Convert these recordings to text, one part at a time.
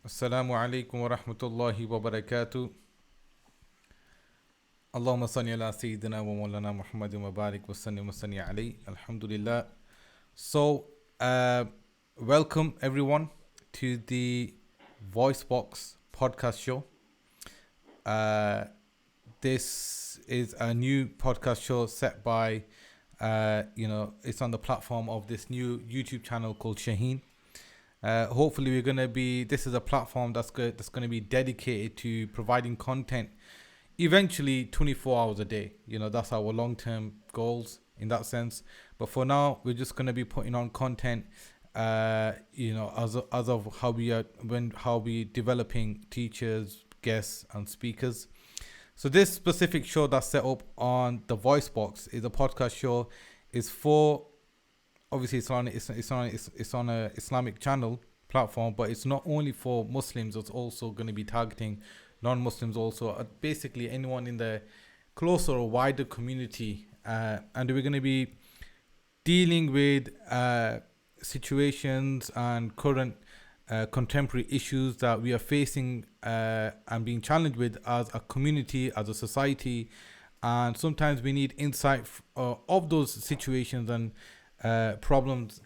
Assalamu alaikum wa rahmatullahi wa barakatuh. Allahumma salli ala Sayyidina wa Maulana Muhammadin wa barik wa sallim wa salli alayhi. Alhamdulillah. So, welcome everyone to the Voice Box podcast show. This is a new podcast show set by, it's on the platform of this new YouTube channel called Shaheen. Hopefully, this is a platform that's going to be dedicated to providing content eventually 24 hours a day. That's our long-term goals in that sense. But for now, we're just going to be putting on content, as of how we developing teachers, guests, and speakers. So this specific show that's set up on the Voice Box is a podcast show. Is for obviously it's on a Islamic channel platform, but it's not only for Muslims. It's also going to be targeting non-Muslims also, basically anyone in the closer or wider community, and we're going to be dealing with situations and current contemporary issues that we are facing and being challenged with as a community, as a society, and sometimes we need insight of those situations and problems,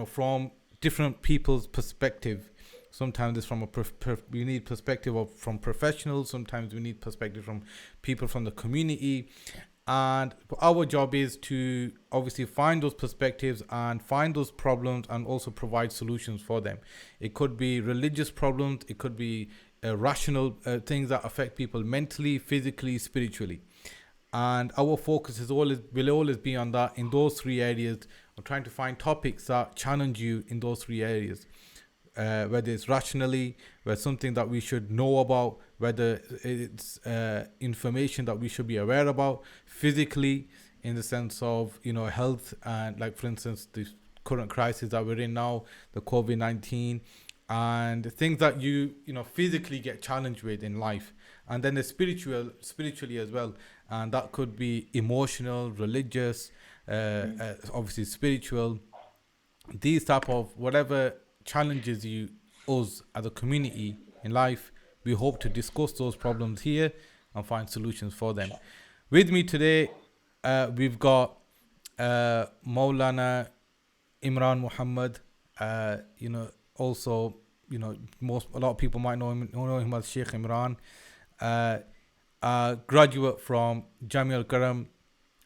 from different people's perspective. Sometimes it's from we need perspective from professionals. Sometimes we need perspective from people from the community. And our job is to obviously find those perspectives and find those problems and also provide solutions for them. It could be religious problems. It could be rational things that affect people mentally, physically, spiritually. And our focus will always be on that, in those three areas, of trying to find topics that challenge you in those three areas. Whether it's rationally, whether something that we should know about, whether it's information that we should be aware about, physically, in the sense of health, and like for instance the current crisis that we're in now, the COVID-19, and things that you physically get challenged with in life, and then the spiritually as well, and that could be emotional, religious, obviously spiritual. These type of whatever challenges us as a community in life, we hope to discuss those problems here and find solutions for them. With me today, we've got Maulana Imran Muhammad. Also, a lot of people might know him as Sheikh Imran. A graduate from Jamia Al Karam,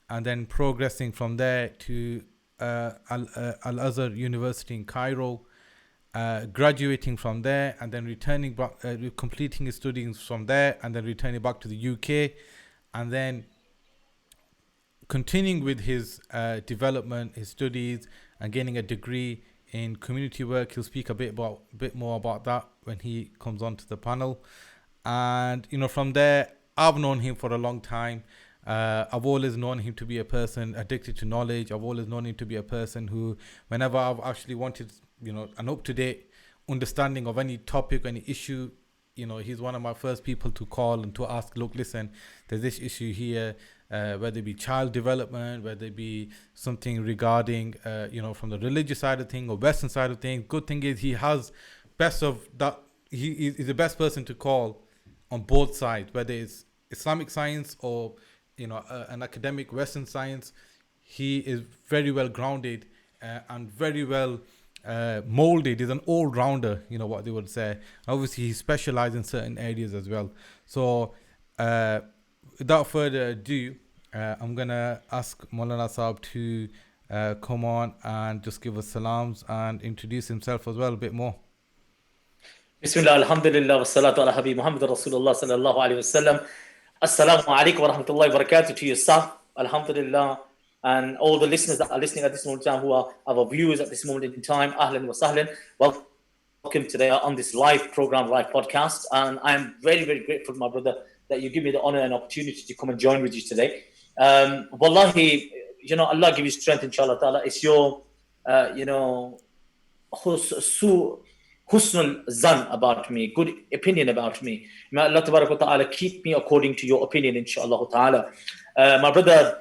and then progressing from there to Al Azhar University in Cairo. Graduating from there and then returning back, completing his studies from there, and then returning back to the UK, and then continuing with his development, his studies, and gaining a degree in community work. He'll speak a bit more about that when he comes onto the panel. And from there, I've known him for a long time. I've always known him to be a person addicted to knowledge. I've always known him to be a person who, whenever I've actually wanted an up-to-date understanding of any topic, any issue, he's one of my first people to call and to ask, look, listen, there's this issue here, whether it be child development, whether it be something regarding, from the religious side of things or Western side of things. Good thing is he has best of that. He's the best person to call on both sides, whether it's Islamic science or, an academic Western science. He is very well grounded and very well molded. He's an all-rounder, what they would say. Obviously he specializes in certain areas as well. So without further ado, I'm gonna ask Maulana Saab to come on and just give us salams and introduce himself as well a bit more. Bismillah, alhamdulillah, wa salatu ala habib Muhammad Rasulullah sallallahu alayhi wa sallam. Assalamu alaikum wa rahmatullahi wa barakatuh to yourself, alhamdulillah, and all the listeners that are listening at this moment in time, who are our viewers at this moment in time. Ahlan wa sahlan. Welcome today on this live program, live podcast. And I'm very, very grateful, my brother, that you give me the honor and opportunity to come and join with you today. Wallahi, Allah give you strength, inshallah ta'ala. It's your, husnul zan about me, good opinion about me. May Allah ta'ala keep me according to your opinion, inshallah ta'ala. My brother,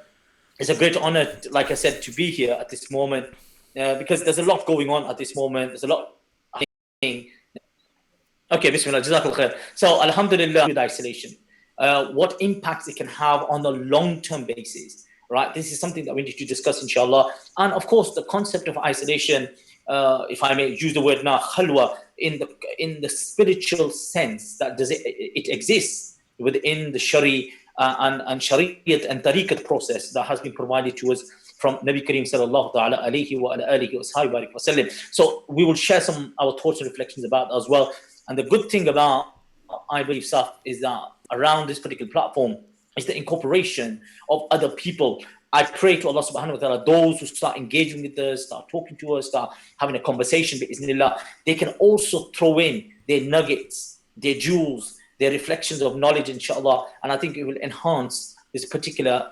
it's a great honor, like I said, to be here at this moment, because there's a lot going on at this moment. There's a lot happening Okay, Bismillah, Jazakallah khair. So, Alhamdulillah, with isolation, what impacts it can have on a long term basis, right? This is something that we need to discuss, inshallah. And of course, the concept of isolation, if I may use the word now, khalwa, in the spiritual sense, that it exists within the Shari and Shariat and Tariqat process that has been provided to us from Nabi Kareem sallallahu ta'ala alayhi wa alihi wa sallam. So we will share some our thoughts and reflections about that as well. And the good thing about I Believe Saf is that around this particular platform is the incorporation of other people. I pray to Allah subhanahu wa ta'ala, those who start engaging with us, start talking to us, start having a conversation, they can also throw in their nuggets, their jewels, their reflections of knowledge, inshallah. And I think it will enhance this particular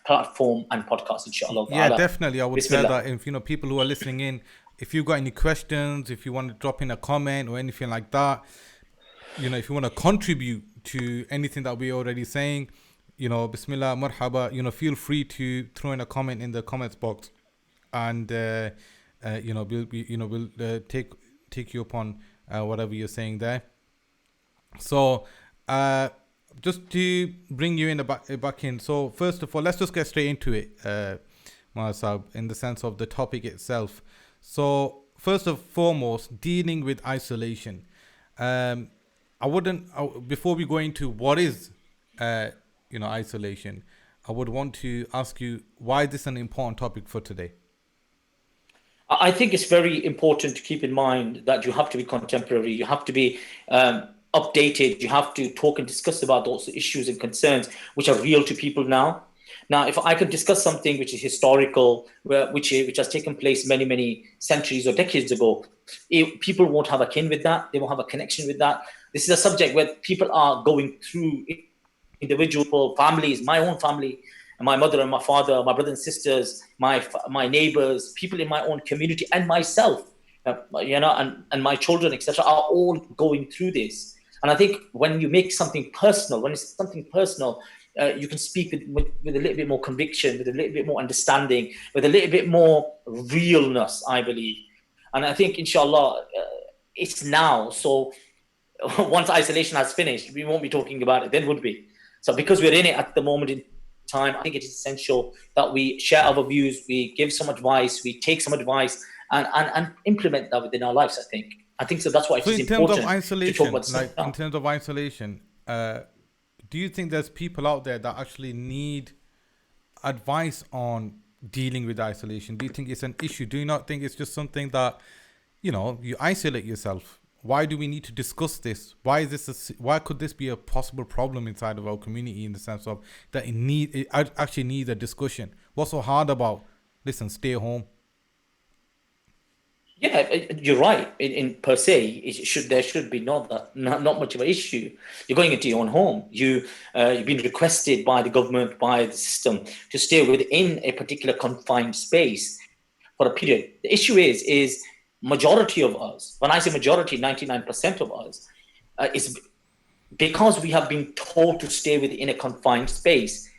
platform and podcast, inshallah. Yeah, definitely. I would say Bismillah. that if people who are listening in, if you've got any questions, if you want to drop in a comment or anything like that, if you want to contribute to anything that we're already saying, Bismillah, marhaba, feel free to throw in a comment in the comments box, and we'll take you upon whatever you're saying there. So, just to bring you in back in. So, first of all, let's just get straight into it, Mahasab, in the sense of the topic itself. So, first and foremost, dealing with isolation. Before we go into what is, isolation, I would want to ask you, why is this an important topic for today? I think it's very important to keep in mind that you have to be contemporary, you have to be updated, you have to talk and discuss about those issues and concerns which are real to people now. Now, if I could discuss something which is historical, which has taken place many, many centuries or decades ago, people won't have a kin with that. They won't have a connection with that. This is a subject where people are going through, individual families, my own family, and my mother and my father, my brothers and sisters, my neighbors, people in my own community, and myself, and my children, etc., are all going through this. And I think when you make something personal, you can speak with a little bit more conviction, with a little bit more understanding, with a little bit more realness, I believe. And I think, inshallah, it's now. So once isolation has finished, we won't be talking about it then, would we? So because we're in it at the moment in time, I think it is essential that we share our views, we give some advice, we take some advice, and implement that within our lives. I think so. That's why it So, is in terms of important to talk isolation, about stuff now. in terms of isolation, do you think there's people out there that actually need advice on dealing with isolation? Do you think it's an issue? Do you not think it's just something that you isolate yourself? Why do we need to discuss this? Why could this be a possible problem inside of our community, in the sense of that it actually needs a discussion? What's so hard about, listen, stay home? Yeah, you're right. In per se, there should be not much of an issue. You're going into your own home. You've been requested by the government, by the system, to stay within a particular confined space for a period. The issue is majority of us. When I say majority, 99% of us, is because we have been told to stay within a confined space.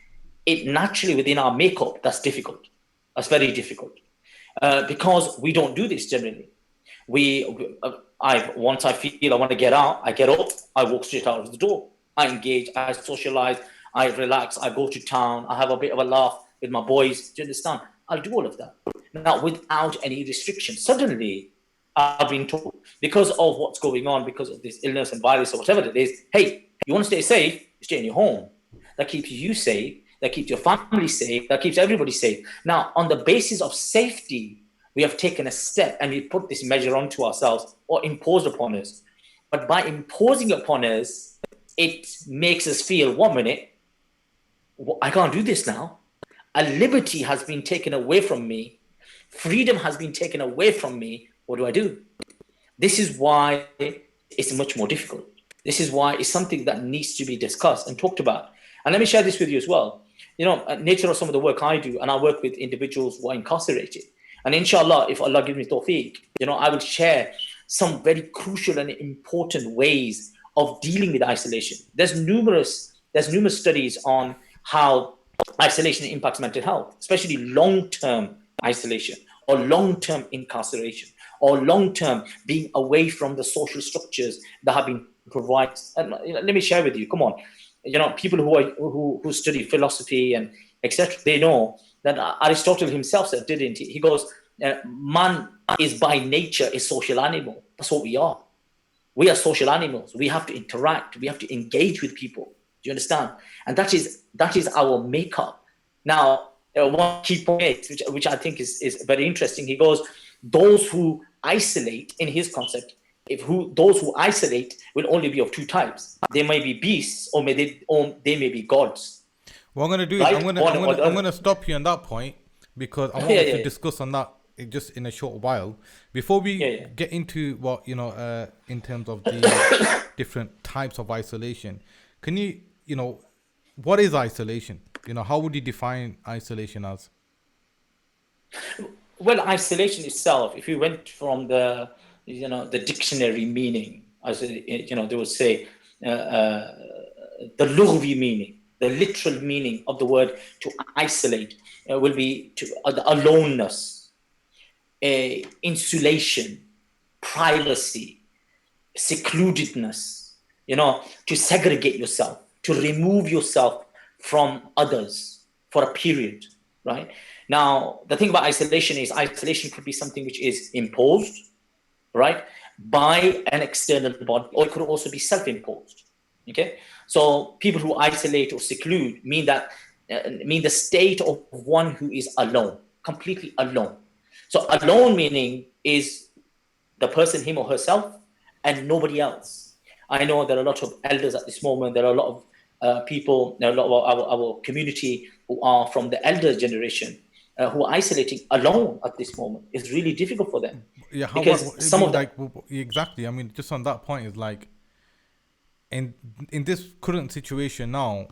It naturally, within our makeup, that's difficult. That's very difficult. Because we don't do this generally. Once I feel I want to get out, I get up, I walk straight out of the door. I engage, I socialize, I relax, I go to town, I have a bit of a laugh with my boys. Do you understand? I'll do all of that. Now, without any restriction. Suddenly, I've been told, because of what's going on, because of this illness and virus or whatever it is, hey, you want to stay safe, you stay in your home. That keeps you safe, that keeps your family safe, that keeps everybody safe. Now, on the basis of safety, we have taken a step and we put this measure onto ourselves or imposed upon us. But by imposing upon us, it makes us feel, 1 minute, I can't do this now. A liberty has been taken away from me. Freedom has been taken away from me. What do? This is why it's much more difficult. This is why it's something that needs to be discussed and talked about. And let me share this with you as well. Nature of some of the work I do, and I work with individuals who are incarcerated. And inshallah, if Allah gives me tawfiq, I will share some very crucial and important ways of dealing with isolation. There's numerous studies on how isolation impacts mental health, especially long-term isolation or long-term incarceration or long-term being away from the social structures that have been provided. And let me share with you, come on, people who study philosophy and etc., they know that Aristotle himself said, didn't he? He goes, man is by nature a social animal. That's what we are. We are social animals. We have to interact. We have to engage with people. Do you understand? And that is our makeup. Now, one key point, which I think is very interesting, he goes, those who isolate, in his concept, those who isolate will only be of two types. They may be beasts, or they may be gods. What I'm gonna do is Right? I'm gonna stop you on that point because I want Yeah, us to yeah, discuss on that just in a short while before we yeah. get into what in terms of the different types of isolation. Can what is isolation? How would you define isolation as? Well, isolation itself, if you went from the dictionary meaning, as they would say, the lughwi meaning, the literal meaning of the word to isolate will be the aloneness, insulation, privacy, secludedness, to segregate yourself, to remove yourself from others for a period, right? Now, the thing about isolation could be something which is imposed, right, by an external body, or it could also be self-imposed. Okay, so people who isolate or seclude mean the state of one who is alone, completely alone. So alone meaning is the person, him or herself, and nobody else. I know there are a lot of elders at this moment. There are a lot of people, there are a lot of our community who are from the elder generation who are isolating alone at this moment. It's really difficult for them Yeah, how because I some mean, of them. like exactly. I mean, just on that point is like in this current situation now,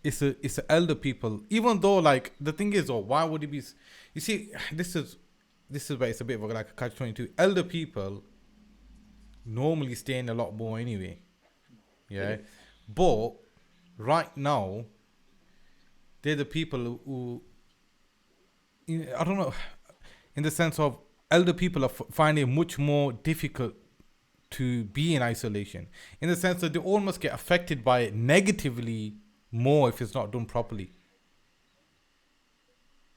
it's a elder people. Even though like the thing is, oh, why would it be? You see, this is where it's a bit of like a catch-22. Elder people normally stay in a lot more anyway. Yeah, but right now they're the people who I don't know, in the sense of elder people are finding it much more difficult to be in isolation, in the sense that they almost get affected by it negatively more if it's not done properly.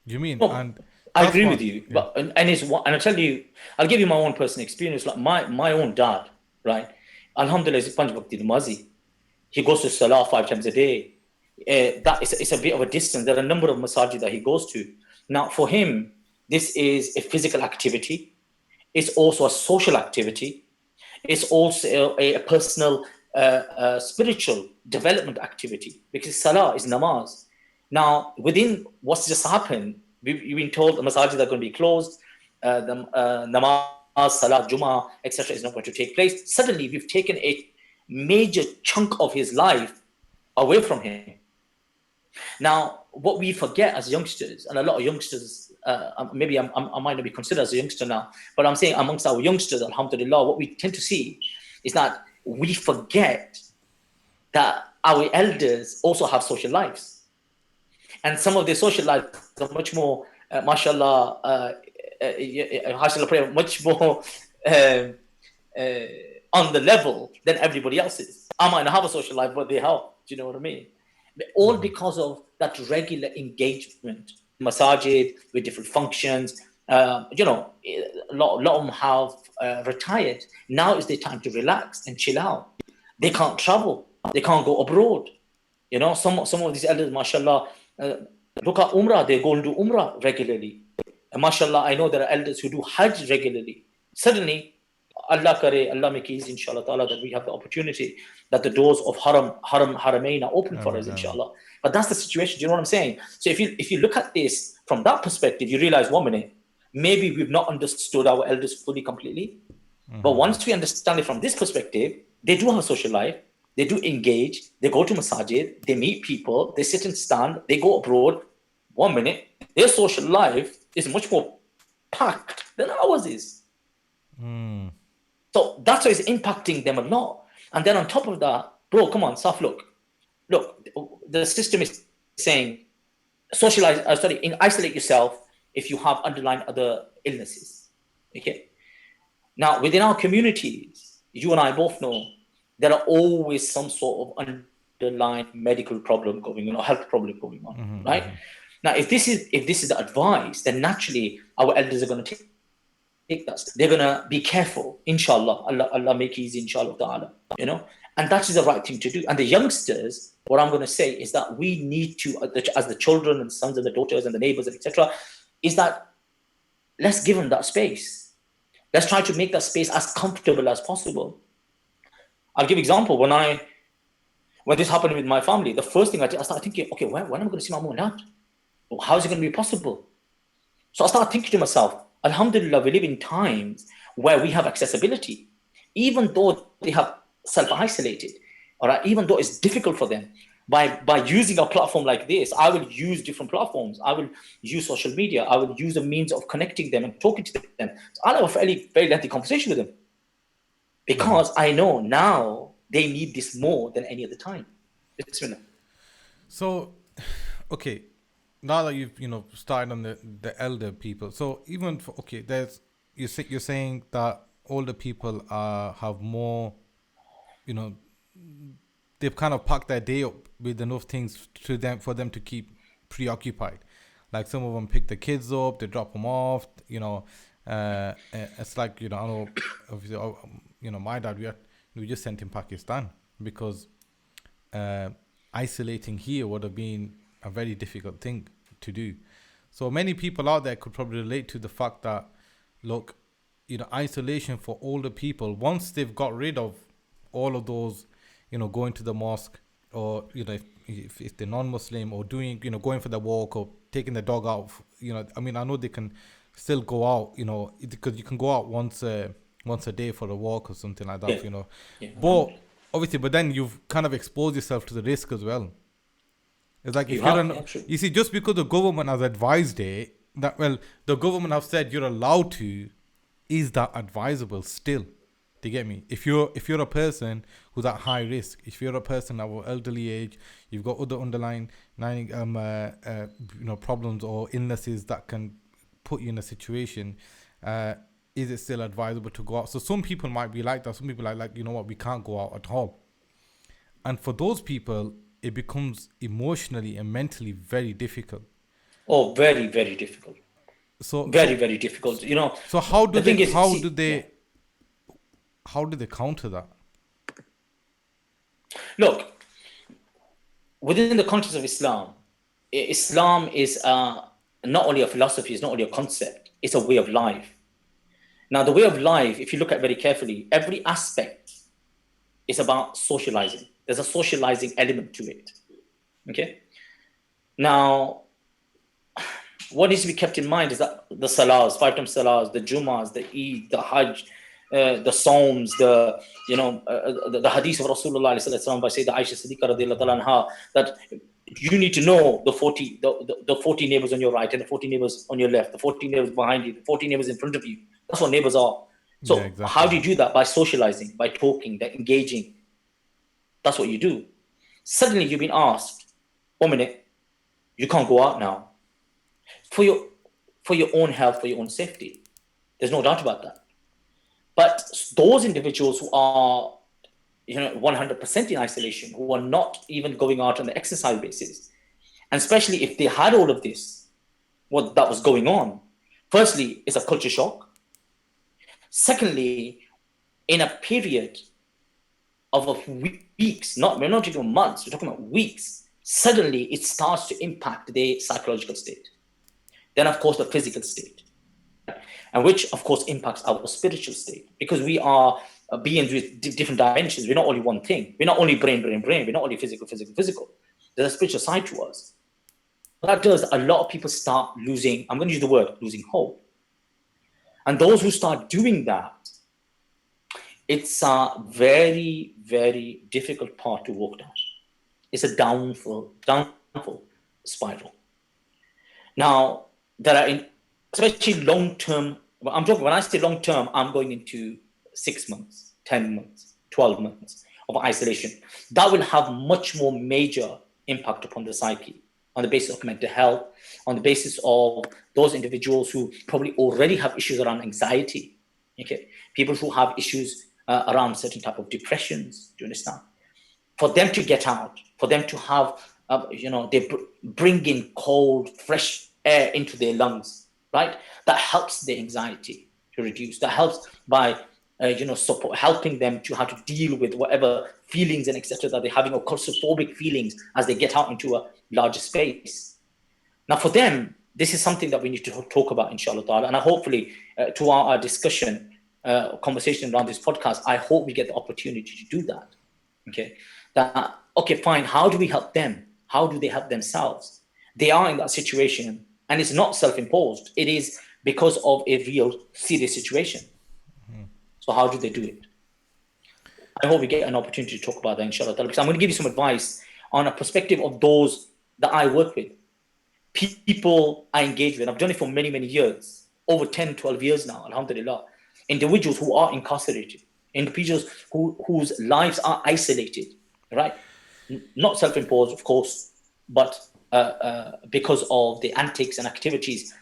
Do you mean? No, And I that's agree with what, you, yeah. but and I tell you, I'll give you my own personal experience. Like my own dad, right? Alhamdulillah, is Panj Bhakti Namazi. He goes to Salah 5 times a day. That is it's a bit of a distance. There are a number of masajid that he goes to. Now, for him, this is a physical activity. It's also a social activity. It's also a personal, spiritual development activity because Salah is namaz. Now, within what's just happened, we've been told the masajid are going to be closed, the namaz, Salah, Jummah, etc. is not going to take place. Suddenly, we've taken a major chunk of his life away from him. Now, what we forget as youngsters, and a lot of youngsters, maybe I might not be considered as a youngster now, but I'm saying amongst our youngsters, alhamdulillah, what we tend to see is that we forget that our elders also have social lives. And some of their social lives are much more, mashallah, much more um, on the level than everybody else's. I might not have a social life, but they have. Do you know what I mean? All because of that regular engagement, masajid with different functions. A lot of them have retired. Now is the time to relax and chill out. They can't travel. They can't go abroad. Some of these elders, mashallah, look at Umrah. They go and do Umrah regularly. And mashallah, I know there are elders who do Hajj regularly. Suddenly, Allah kare, Allah make easy, inshallah ta'ala, that we have the opportunity, that the doors of Haramain are open for us, inshallah. But that's the situation. Do you know what I'm saying? So if you look at this from that perspective, you realize, 1 minute, maybe we've not understood our elders fully, completely. But once we understand it from this perspective, they do have a social life. They do engage. They go to masajid. They meet people. They sit and stand. They go abroad. 1 minute, their social life is much more packed than ours is. So that's why it's impacting them a lot. And then on top of that, bro, come on, Saf, look, the system is saying isolate yourself if you have underlying other illnesses. Okay. Now, within our communities, you and I both know there are always some sort of underlying medical problem going on or health problem going on, right? Now, if this is the advice, then naturally our elders are going to take that. They're going to be careful, inshallah. Allah make easy, inshallah ta'ala, and that is the right thing to do. And the youngsters, what I'm going to say is that we need to, as the children and sons and the daughters and the neighbors, etc., is that let's give them that space. Let's try to make that space as comfortable as possible. I'll give example. When this happened with my family, the first thing I did, I started thinking, okay, when am I going to see my mom and dad? How is it going to be possible? So I started thinking to myself, alhamdulillah, we live in times where we have accessibility. Even though they have self-isolated, all right, even though it's difficult for them, by using a platform like this, I will use different platforms. I will use social media. I will use a means of connecting them and talking to them. So I'll have a very lengthy conversation with them because I know now they need this more than any other time. So, okay, now that you've started on the elder people, so even for, okay, you're saying that older people have more, they've kind of packed their day up with enough things for them to keep preoccupied. Like some of them pick the kids up, they drop them off. It's like I know, obviously, my dad, we just sent him Pakistan because isolating here would have been a very difficult thing to do. So many people out there could probably relate to the fact that, look, isolation for older people, once they've got rid of all of those, going to the mosque, or if they're non-Muslim, or doing going for the walk or taking the dog out, I mean, I know they can still go out, because you can go out once a day for a walk or something like that, but obviously, but then you've kind of exposed yourself to the risk as well. It's like you see, just because the government has advised it, that, well, the government have said you're allowed to, is that advisable still? Do you get me? If you're a person who's at high risk, if you're a person of elderly age, you've got other underlying problems or illnesses that can put you in a situation, is it still advisable to go out? So some people might be like that. Some people are like, we can't go out at all. And for those people, it becomes emotionally and mentally very difficult. Oh, very, very difficult. Very difficult. So how do they counter that? Look, within the context of Islam is not only a philosophy, it's not only a concept, it's a way of life. Now, the way of life, if you look at very carefully, every aspect is about socializing. There's a socializing element to it. Okay? Now, what needs to be kept in mind is that the salahs, 5 times salahs, the Jummahs, the Eid, the Hajj, the Psalms, the hadith of Rasulullah by Sayyidah Aisha Siddiqa radhiyallahu ta'ala anha, that you need to know the 40 neighbors on your right and the 40 neighbors on your left, the 40 neighbors behind you, the 40 neighbors in front of you. That's what neighbors are. So exactly. How do you do that? By socializing, by talking, by engaging. That's what you do. Suddenly you've been asked, 1 minute, you can't go out now. For your own health, for your own safety. There's no doubt about that. But those individuals who are 100% in isolation, who are not even going out on the exercise basis, and especially if they had all of this, what that was going on, firstly, it's a culture shock. Secondly, in a period of weeks, we're not talking months, we're talking about weeks, suddenly it starts to impact their psychological state. Then, of course, the physical state, and which, of course, impacts our spiritual state, because we are beings with different dimensions. We're not only one thing. We're not only brain. We're not only physical. There's a spiritual side to us. What that does, a lot of people start losing, I'm going to use the word, losing hope. And those who start doing that, it's a very, very difficult path to walk down. It's a downfall spiral. Now, there are, especially long-term, I'm talking, when I say long-term, I'm going into 6 months, 10 months, 12 months of isolation. That will have much more major impact upon the psyche, on the basis of mental health, on the basis of those individuals who probably already have issues around anxiety, Okay, people who have issues around certain type of depressions. Do you understand? For them to get out, for them to have, they bring in cold, fresh air into their lungs, right? That helps the anxiety to reduce. That helps by, support, helping them to how to deal with whatever feelings and etc. that they're having, or claustrophobic feelings as they get out into a larger space. Now, for them, this is something that we need to talk about, inshallah ta'ala. And I hopefully, to our discussion, conversation around this podcast, I hope we get the opportunity to do that. Okay. Okay, fine. How do we help them? How do they help themselves? They are in that situation, and it's not self-imposed. It is because of a real serious situation. So how do they do it? I hope we get an opportunity to talk about that, inshallah, because I'm going to give you some advice on a perspective of those that I work with, people I engage with. I've done it for many, many years, over 10, 12 years now, alhamdulillah. Individuals who are incarcerated, individuals whose lives are isolated, right? Not self-imposed, of course, but because of the antics and activities,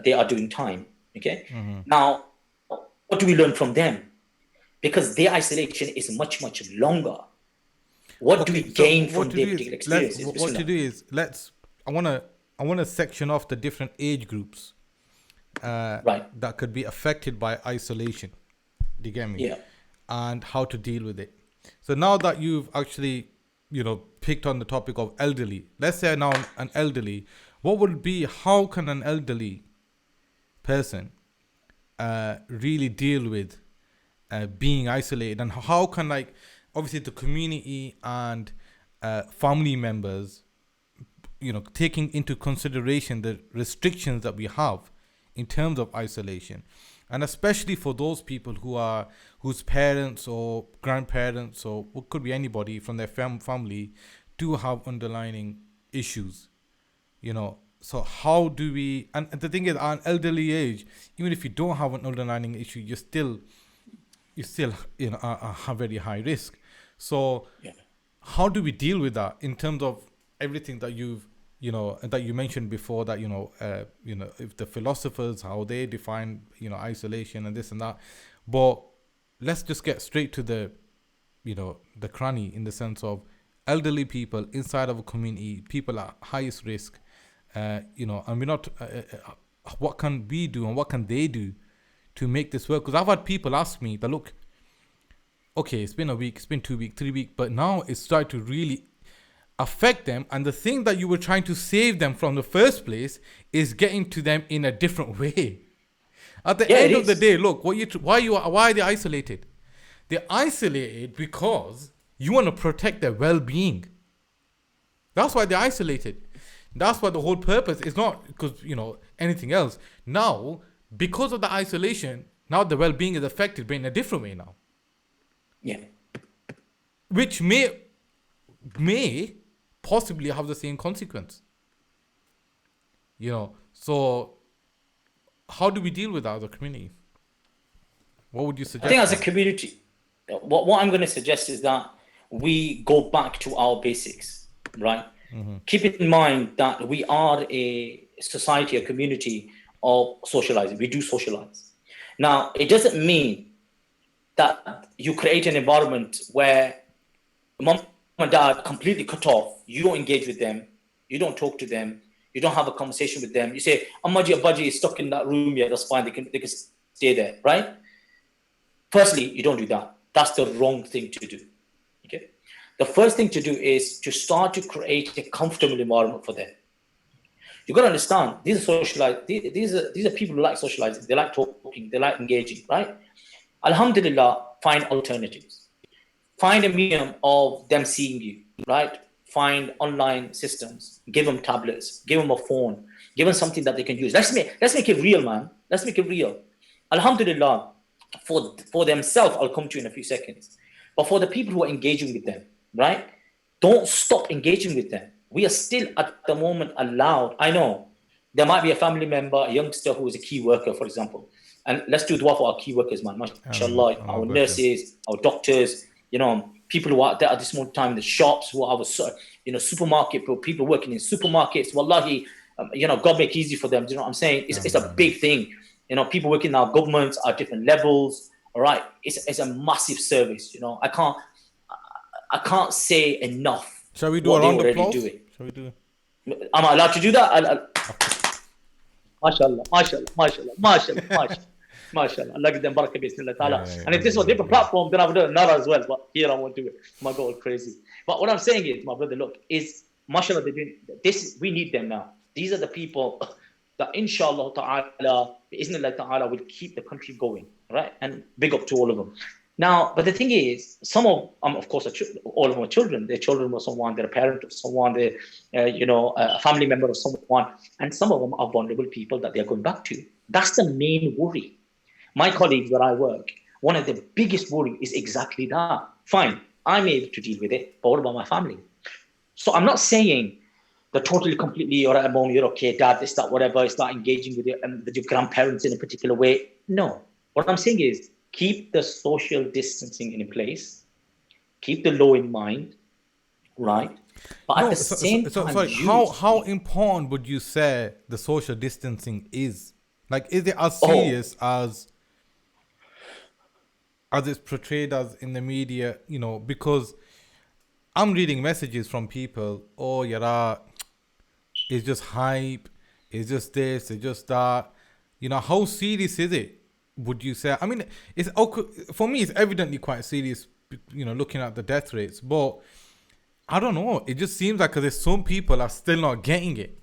they are doing time. Okay. Now, what do we learn from them? Because their isolation is much, much longer. What do we gain from their particular experiences? What to do is I want to section off the different age groups that could be affected by isolation. Do you get me? Yeah. And how to deal with it. So now that you've actually, picked on the topic of elderly, let's say now an elderly, what would be, how can an elderly person really deal with being isolated, and how can, like, obviously the community and family members, taking into consideration the restrictions that we have in terms of isolation, and especially for those people whose parents or grandparents, or what could be anybody from their family, do have underlying issues, So how do we? And the thing is, at an elderly age, even if you don't have an underlying issue, you still are very high risk. So how do we deal with that in terms of everything that that you mentioned before, that if the philosophers, how they define isolation and this and that, but let's just get straight to the the cranny, in the sense of elderly people inside of a community, people at highest risk, and we're not what can we do and what can they do to make this work? Because I've had people ask me that, look, okay, it's been a week, it's been 2 weeks, 3 weeks, but now it's started to really affect them, and the thing that you were trying to save them from the first place is getting to them in a different way. At the end of the day, look, why are they isolated? They're isolated because you want to protect their well-being. That's why they're isolated. That's why the whole purpose is not because anything else. Now, because of the isolation, now the well-being is affected, but in a different way now. Yeah. Which may possibly have the same consequence. So how do we deal with that as a community? What would you suggest? I think as a community, what I'm going to suggest is that we go back to our basics, right? Keep in mind that we are a society, a community of socializing. We do socialize. Now, it doesn't mean that you create an environment where mom and dad are completely cut off. You don't engage with them. You don't talk to them. You don't have a conversation with them. You say, Ammaji Abbaji is stuck in that room. Yeah, that's fine. They can stay there, right? Firstly, you don't do that. That's the wrong thing to do. Okay. The first thing to do is to start to create a comfortable environment for them. You got to understand, these are people who like socializing. They like talking. They like engaging, right? Alhamdulillah, find alternatives. Find a medium of them seeing you, right? Find online systems. Give them tablets. Give them a phone. Give them something that they can use. Let's make it real, man. Let's make it real. Alhamdulillah, for themselves, I'll come to you in a few seconds. But for the people who are engaging with them, right? Don't stop engaging with them. We are still at the moment allowed. I know there might be a family member, a youngster who is a key worker, for example. And let's do dua for our key workers, man. MashaAllah, our nurses, our doctors, people who are there at this moment in time in the shops, who are, supermarket, people working in supermarkets. Wallahi, God make it easy for them. Do you know what I'm saying? It's a big thing. People working in our governments are different levels. All right, it's a massive service. I can't say enough Shall we do a what they're round of already applause? doing. Shall we do? Am I allowed to do that? MashaAllah, MashaAllah, MashaAllah, MashaAllah, MashaAllah. MashaAllah. Allah give them barakah bismillah ta'ala. And if this was a different platform, then I would do another as well. But here I won't do it. I go all crazy. But what I'm saying is, my brother, look, is MashaAllah, they're doing this. We need them now. These are the people that inshallah ta'ala, bismillah ta'ala, will keep the country going. Right? And big up to all of them. Now, but the thing is, some of course, all of them are children. Their children of someone, they're a parent of someone, they're, a family member of someone, and some of them are vulnerable people that they're going back to. That's the main worry. My colleagues where I work, one of the biggest worry is exactly that. Fine, I'm able to deal with it, but what about my family? So I'm not saying that totally, completely, all right, mom, you're okay, dad, this, that, whatever, start engaging with your grandparents in a particular way. No. What I'm saying is, keep the social distancing in place, keep the law in mind, right? But at the same time, sorry, how important would you say the social distancing is? Like, is it as serious as it's portrayed as in the media? Because I'm reading messages from people, oh, it's just hype, it's just this, it's just that. How serious is it? Would you say? I mean, for me, it's evidently quite serious, looking at the death rates. But I don't know. It just seems like there's some people are still not getting it.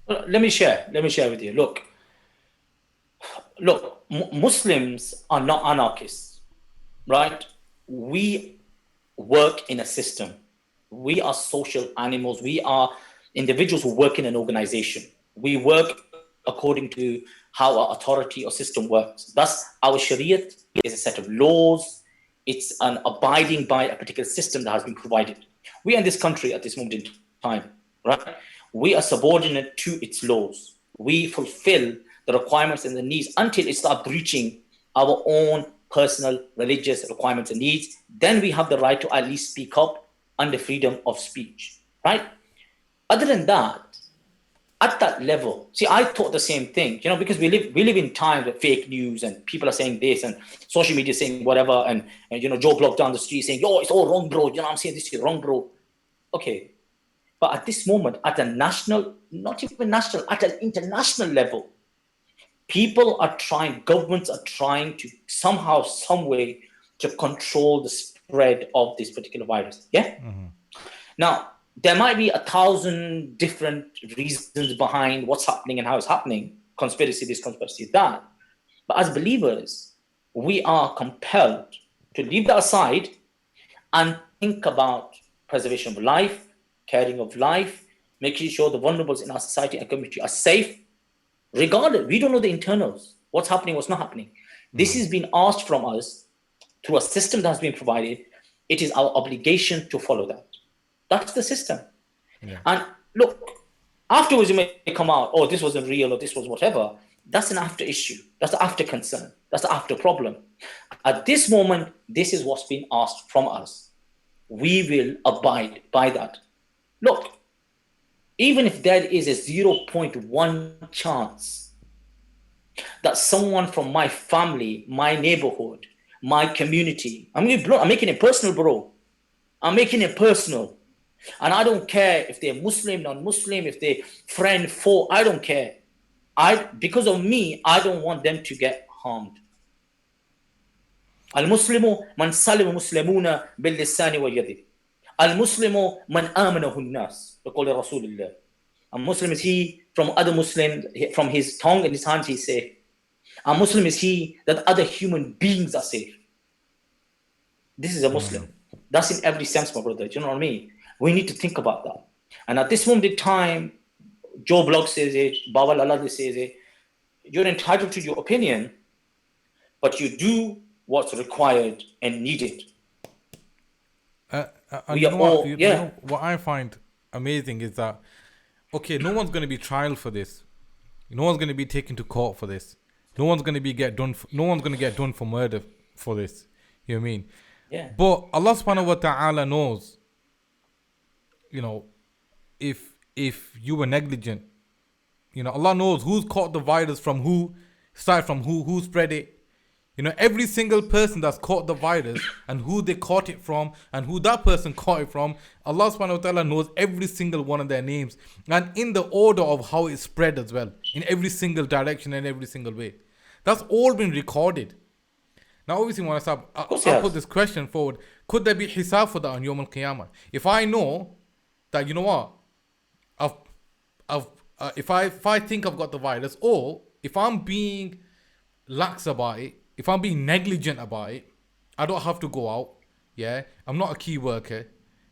Let me share with you. Look, Muslims are not anarchists, right? We work in a system. We are social animals. We are individuals who work in an organization. We work according to how our authority or system works. Thus, our Shariat is a set of laws. It's an abiding by a particular system that has been provided. We are in this country at this moment in time, right? We are subordinate to its laws. We fulfill the requirements and the needs until it starts breaching our own personal religious requirements and needs. Then we have the right to at least speak up under freedom of speech, right? Other than that, at that level, see, I thought the same thing, because we live in times with fake news and people are saying this and social media saying whatever, and Joe Block down the street saying, yo, it's all wrong, bro. I'm saying this is wrong, bro. Okay. But at this moment, at a national, not even national, at an international level, governments are trying to somehow, some way to control the spread of this particular virus. Yeah. Mm-hmm. Now, there might be 1,000 different reasons behind what's happening and how it's happening. Conspiracy this, conspiracy that. But as believers, we are compelled to leave that aside and think about preservation of life, caring of life, making sure the vulnerables in our society and community are safe. Regardless, we don't know the internals, what's happening, what's not happening. This is being asked from us through a system that has been provided. It is our obligation to follow that. That's the system. Yeah. And look, afterwards you may come out, oh, this wasn't real or this was whatever. That's an after issue. That's the after concern. That's the after problem. At this moment, this is what's being asked from us. We will abide by that. Look, even if there is a 0.1 chance that someone from my family, my neighborhood, my community, I'm making it personal, bro. I'm making it personal. And I don't care if they're Muslim, non-Muslim, if they're friend, foe, I don't care. Because of me, I don't want them to get harmed. المسلم من سلم المسلمون باللسان واليد. المسلم من آمنه الناس. يقول رسول الله. A Muslim is he from other Muslims, from his tongue and his hands he's safe. A Muslim is he that other human beings are safe. This is a Muslim. That's in every sense, my brother. Do you know what I mean? We need to think about that. And at this moment in time, Joe Blog says it, Baba Laladi says it. You're entitled to your opinion, but you do what's required and needed. What I find amazing is that, okay, no one's going to be trialed for this. No one's going to be taken to court for this. No one's going to get done for murder for this. You know what I mean? Yeah. But Allah subhanahu wa ta'ala knows, if you were negligent, Allah knows who's caught the virus from who, Start from who spread it. You know, every single person that's caught the virus and who they caught it from and who that person caught it from, Allah subhanahu wa ta'ala knows every single one of their names and in the order of how it spread as well, in every single direction and every single way. That's all been recorded. Now, obviously, when Of course, I'll put yes. this question forward. Could there be hisab for that on Yawm al-Qiyamah? If I know that, you know what, I've, if I think I've got the virus, or if I'm being lax about it, if I'm being negligent about it, I don't have to go out. Yeah, I'm not a key worker.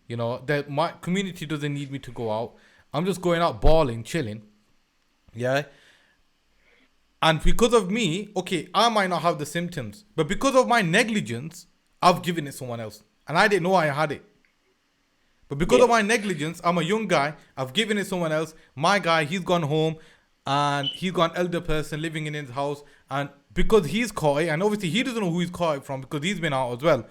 You know, that my community doesn't need me to go out. I'm just going out balling, chilling. Yeah, and because of me, okay, I might not have the symptoms, but because of my negligence, I've given it someone else, and I didn't know I had it. But because of Yeah. my negligence, I'm a young guy. I've given it someone else. My guy, he's gone home, and he's got an elder person living in his house. And because he's caught it, and obviously he doesn't know who he's caught it from because he's been out as well.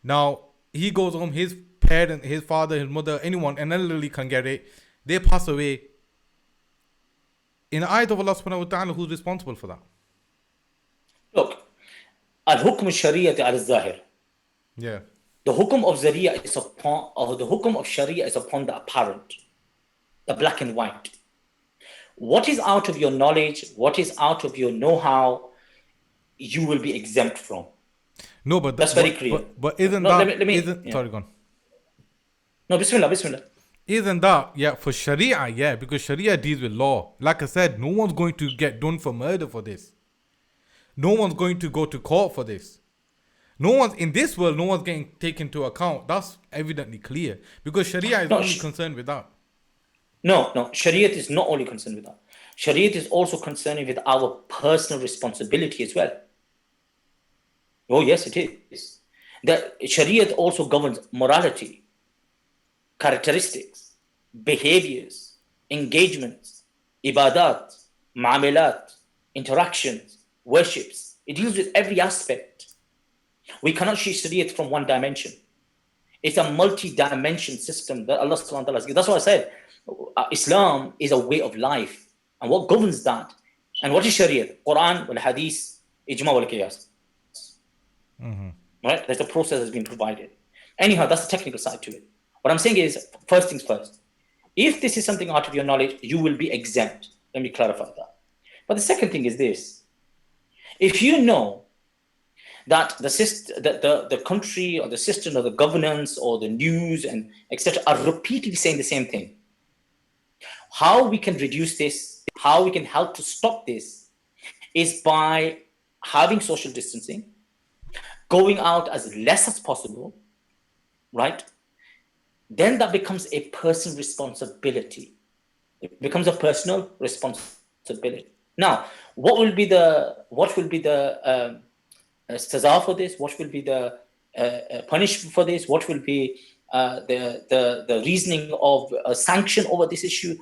Now he goes home. His parent, his father, his mother, anyone, an elderly can get it. They pass away. In the eyes of Allah subhanahu wa ta'ala, who's responsible for that? Look, al-hukm al-shari'ah al-zahir. Yeah. The hukum of Sharia is upon, or the hukum of Sharia is upon the apparent, the black and white. What is out of your knowledge, what is out of your know-how, you will be exempt from. No, but That's very clear. but isn't No, that let me isn't yeah. sorry, go on. No, Bismillah, Bismillah. Isn't that, yeah, for Sharia, yeah, because Sharia deals with law. Like I said, no one's going to get done for murder for this. No one's going to go to court for this. No one's in this world, no one's getting taken into account. That's evidently clear. Because Sharia is No, only concerned with that. no, Shariat is not only concerned with that. Shariat is also concerned with our personal responsibility as well. Oh, yes, it is. The Shariat also governs morality, characteristics, behaviors, engagements, ibadat, muamalat, interactions, worships. It deals with every aspect. We cannot see Shariat from one dimension. It's a multi-dimension system that Allah subhanahu wa ta'ala has given. That's why I said Islam is a way of life. And what governs that? And what is Shariat? Quran, wal Hadith, Ijma wal Qiyas. Right? There's a process that's been provided. Anyhow, that's the technical side to it. What I'm saying is, first things first. If this is something out of your knowledge, you will be exempt. Let me clarify that. But the second thing is this. If you know that the country or the system or the governance or the news and etc. are repeatedly saying the same thing, how we can reduce this, how we can help to stop this, is by having social distancing, going out as less as possible, right? Then that becomes a personal responsibility. It becomes a personal responsibility. Now, what will be the staza for this? What will be the punishment for this? What will be the reasoning of a sanction over this issue?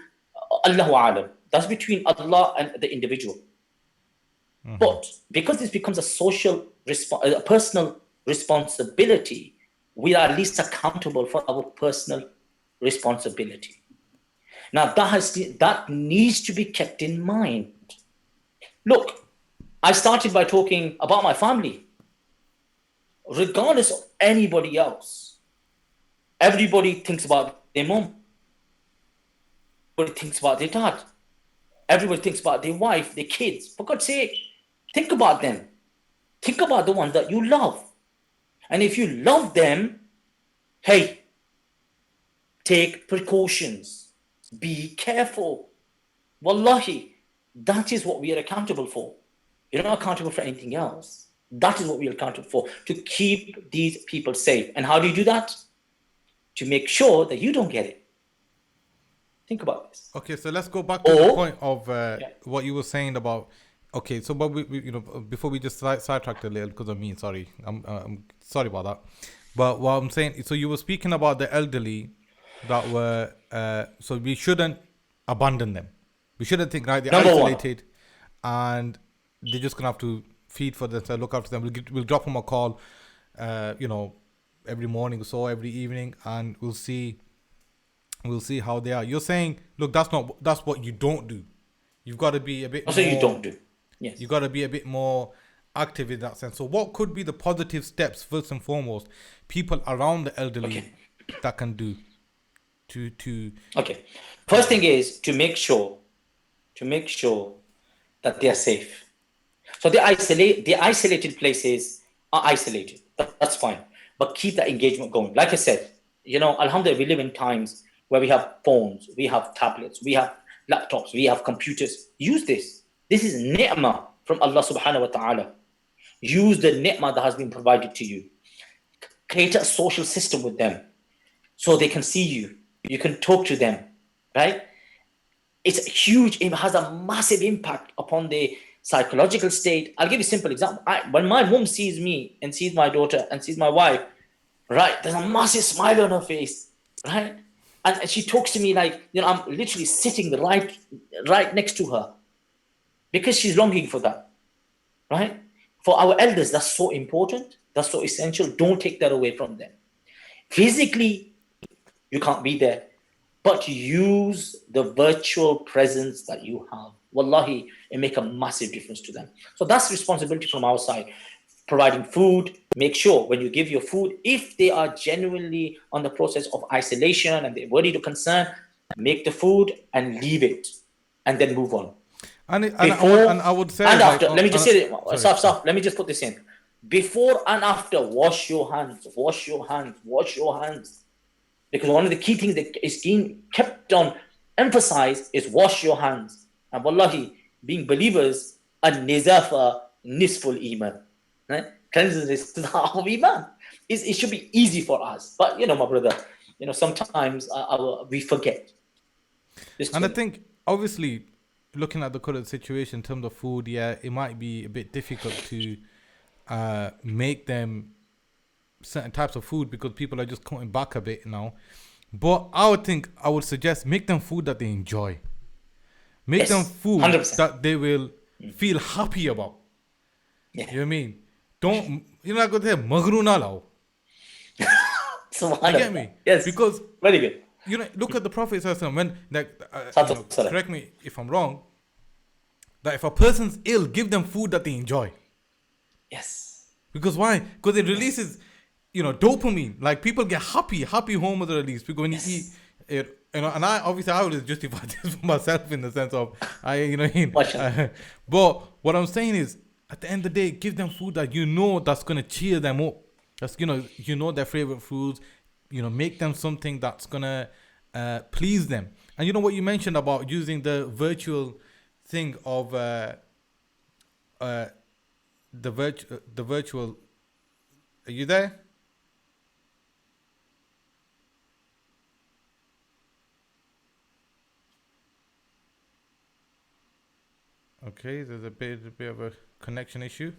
Allahu Alam. That's between Allah and the individual. But because this becomes a a personal responsibility, we are at least accountable for our personal responsibility. Now that needs to be kept in mind. Look, I started by talking about my family. Regardless of anybody else, everybody thinks about their mom. Everybody thinks about their dad. Everybody thinks about their wife, their kids. For God's sake, think about them. Think about the ones that you love. And if you love them, hey, take precautions. Be careful. Wallahi, that is what we are accountable for. You're not accountable for anything else. That is what we are accountable for, to keep these people safe. And how do you do that? To make sure that you don't get it. Think about this. Okay, so let's go back to the point of what you were saying about. Okay, so but we you know, before we just sidetracked a little because of me. Sorry, I'm sorry about that. But what I'm saying, so you were speaking about the elderly that were. So we shouldn't abandon them. We shouldn't think right. They're Number isolated, and they're just gonna have to feed for themselves, look after them. We'll drop them a call, you know, every morning or so, every evening, and we'll see how they are. You're saying, look, that's what you don't do. You've got to be a bit. That's what you don't do. Yes. You got to be a bit more active in that sense. So what could be the positive steps, first and foremost, people around the elderly Okay. that can do to Okay. First thing is to make sure that they are safe. So the isolated places are isolated. That's fine. But keep that engagement going. Like I said, Alhamdulillah, we live in times where we have phones, we have tablets, we have laptops, we have computers. Use this. This is ni'mah from Allah subhanahu wa ta'ala. Use the ni'mah that has been provided to you. Create a social system with them so they can see you. You can talk to them, right? It's huge. It has a massive impact upon the psychological state. I'll give you a simple example. When my mom sees me and sees my daughter and sees my wife, right, there's a massive smile on her face, right? And she talks to me like, I'm literally sitting right next to her because she's longing for that, right? For our elders, that's so important. That's so essential. Don't take that away from them. Physically, you can't be there, but use the virtual presence that you have. Wallahi, it make a massive difference to them. So that's responsibility from our side. Providing food, make sure when you give your food, if they are genuinely on the process of isolation and they're worried or concerned, make the food and leave it and then move on. I would say And like after, let me just say, sorry. stop. Let me just put this in. Before and after, wash your hands, wash your hands, wash your hands. Because one of the key things that is being kept on emphasized is wash your hands. And wallahi, being believers, an-nizafa nisful iman. Right? Cleanliness is half of iman. It should be easy for us. But, my brother, sometimes we forget. And I think, obviously, looking at the current situation in terms of food, yeah, it might be a bit difficult to make them certain types of food because people are just cutting back a bit now. But I would suggest make them food that they enjoy. Make them food 100%. that they will feel happy about. Yeah. You know what I mean? Don't, you're not going to say, magru na lao. You get me? Yes. Because, very good. Look at the Prophet when, correct me if I'm wrong, that if a person's ill, give them food that they enjoy. Yes. Because why? Because it releases, dopamine. Like people get happy hormones are released because when you eat it, and I always justify this for myself in the sense of but what I'm saying is, at the end of the day, give them food that that's gonna cheer them up. That's their favorite foods. Make them something that's gonna please them. And what you mentioned about using the virtual thing of the virtual. Are you there? Okay, there's a bit of a connection issue.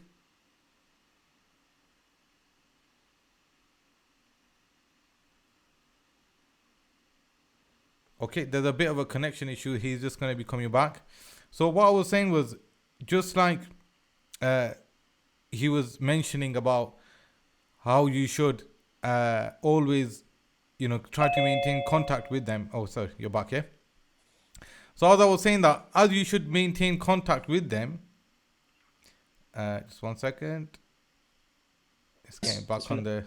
Okay, there's a bit of a connection issue. He's just going to be coming back. So what I was saying was, just like he was mentioning about how you should always, try to maintain contact with them. Oh, sorry, you're back, yeah? So as I was saying that, as you should maintain contact with them, just 1 second. It's getting back on the...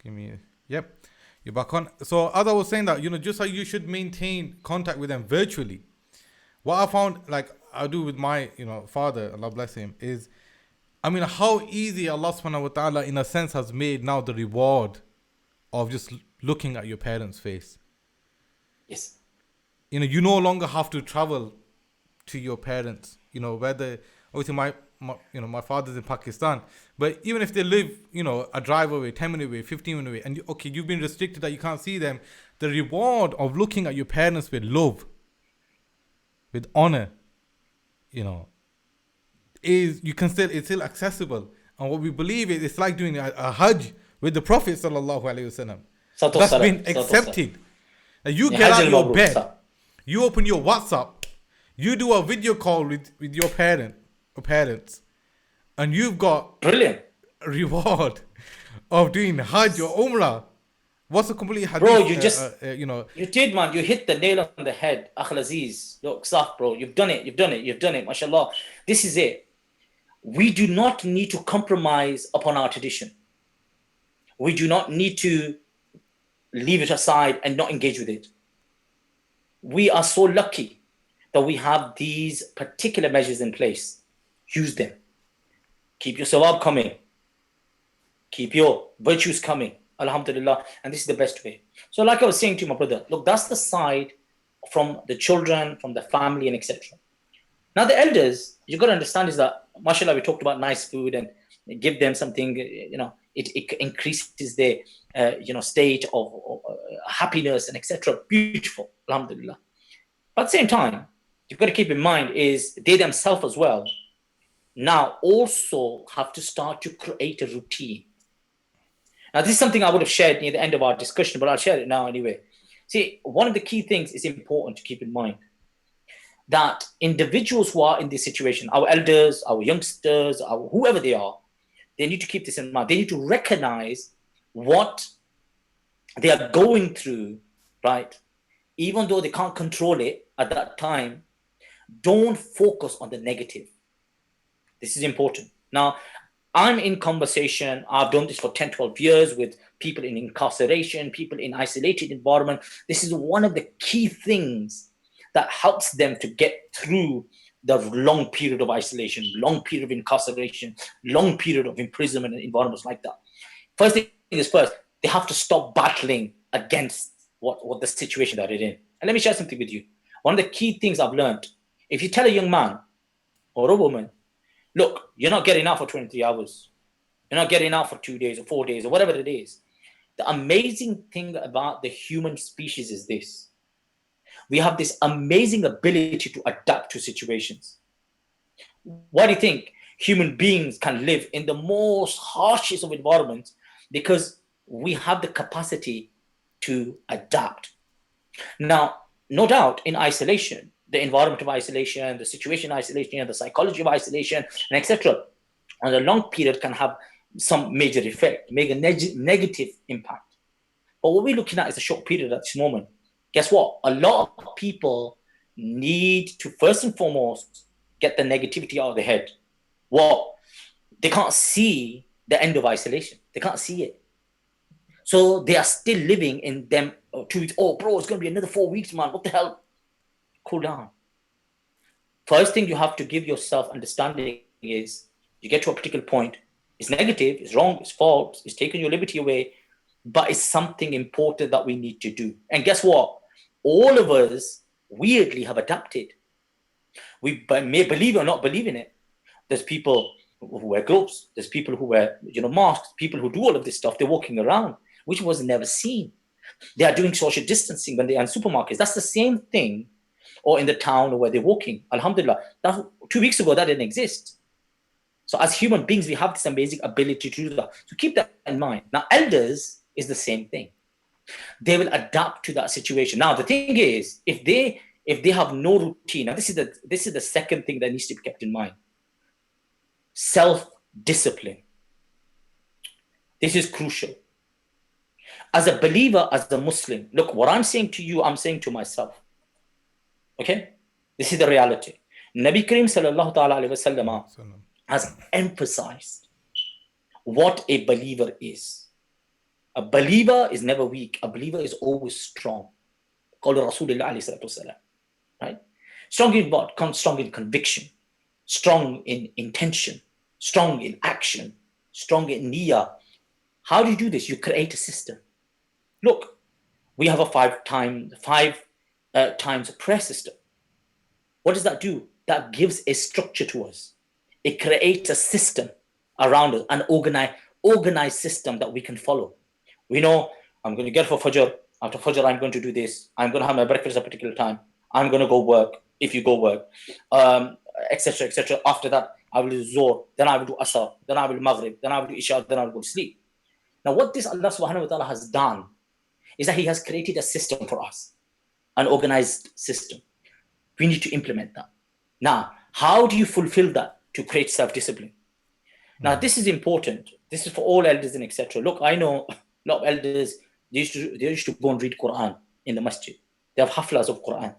Give me yep, you're back on. So as I was saying that, just like you should maintain contact with them virtually. What I found, like I do with my, father, Allah bless him, is, how easy Allah subhanahu wa ta'ala in a sense has made now the reward of just looking at your parents' face. Yes. You no longer have to travel to your parents, whether, obviously my father's in Pakistan, but even if they live, a drive away, 10-minute away, 15-minute away, and you've been restricted that you can't see them, the reward of looking at your parents with love, with honor, is it's still accessible. And what we believe is, it's like doing a Hajj with the Prophet sallallahu alaihi wasallam. That's been accepted. And you get out of your bed, you open your WhatsApp, you do a video call with your parents, and you've got brilliant reward of doing Hajj or Umrah What's the complete Bro, hadith? you did, man. You hit the nail on the head. Akhil Aziz. Look, Saf, bro. You've done it. MashaAllah. This is it. We do not need to compromise upon our tradition. We do not need to leave it aside and not engage with it. We are so lucky that we have these particular measures in place. Use them. Keep your sawab coming. Keep your virtues coming. Alhamdulillah. And this is the best way. So like I was saying to my brother, look, that's the side from the children, from the family, and etc. Now the elders, you got to understand is that, mashallah, we talked about nice food and give them something, it increases their, state of happiness and etc. Beautiful, alhamdulillah. But at the same time, you've got to keep in mind is they themselves as well now also have to start to create a routine. Now, this is something I would have shared near the end of our discussion, but I'll share it now anyway. See, one of the key things is important to keep in mind that individuals who are in this situation, our elders, our youngsters, whoever they are, they need to keep this in mind. They need to recognize what they are going through, right? Even though they can't control it at that time, don't focus on the negative. This is important. Now, I'm in conversation. I've done this for 10, 12 years with people in incarceration, people in isolated environment. This is one of the key things that helps them to get through the long period of isolation, long period of incarceration, long period of imprisonment and environments like that. First thing is first, they have to stop battling against what the situation that they're in. And let me share something with you. One of the key things I've learned, if you tell a young man or a woman, look, you're not getting out for 23 hours. You're not getting out for 2 days or 4 days or whatever it is. The amazing thing about the human species is this. We have this amazing ability to adapt to situations. Why do you think human beings can live in the most harshest of environments? Because we have the capacity to adapt. Now, no doubt in isolation, the environment of isolation, the situation of isolation, the psychology of isolation, and etc., on a long period can have some major effect, make a negative impact. But what we're looking at is a short period at this moment. Guess what? A lot of people need to first and foremost get the negativity out of their head. What? They can't see the end of isolation. They can't see it. So they are still living in them 2 weeks. Oh, bro, it's going to be another 4 weeks, man. What the hell? Cool down. First thing you have to give yourself understanding is you get to a particular point. It's negative, it's wrong, it's false, it's taking your liberty away, but it's something important that we need to do. And guess what? All of us weirdly have adapted. We may believe or not believe in it. There's people who wear gloves. There's people who wear, masks. People who do all of this stuff. They're walking around, which was never seen. They are doing social distancing when they are in supermarkets. That's the same thing, or in the town or where they're walking. Alhamdulillah. 2 weeks ago, that didn't exist. So as human beings, we have this amazing ability to do that. So keep that in mind. Now, elders is the same thing. They will adapt to that situation. Now, the thing is, if they have no routine, now this is the second thing that needs to be kept in mind. Self-discipline. This is crucial. As a believer, as a Muslim, look, what I'm saying to you, I'm saying to myself. Okay? This is the reality. Nabi Kareem sallallahu ta'ala alayhi wa sallam has emphasized what a believer is. A believer is never weak. A believer is always strong. Right? Strong in what? Strong in conviction, strong in intention, strong in action, strong in niyyah. How do you do this? You create a system. Look, we have a five times prayer system. What does that do? That gives a structure to us. It creates a system around us, an organized system that we can follow. We know I'm going to get for Fajr. After Fajr, I'm going to do this. I'm going to have my breakfast at a particular time. I'm going to go work, if you go work, etc., etc. After that, I will do Zohr. Then I will do Asr. Then I will do Maghrib. Then I will do Isha. Then I will go to sleep. Now, what this Allah subhanahu wa ta'ala has done is that He has created a system for us, an organized system. We need to implement that. Now, how do you fulfill that to create self-discipline? Now, this is important. This is for all elders and etc. Look, I know a lot of elders, they used to go and read Quran in the masjid. They have haflas of Quran.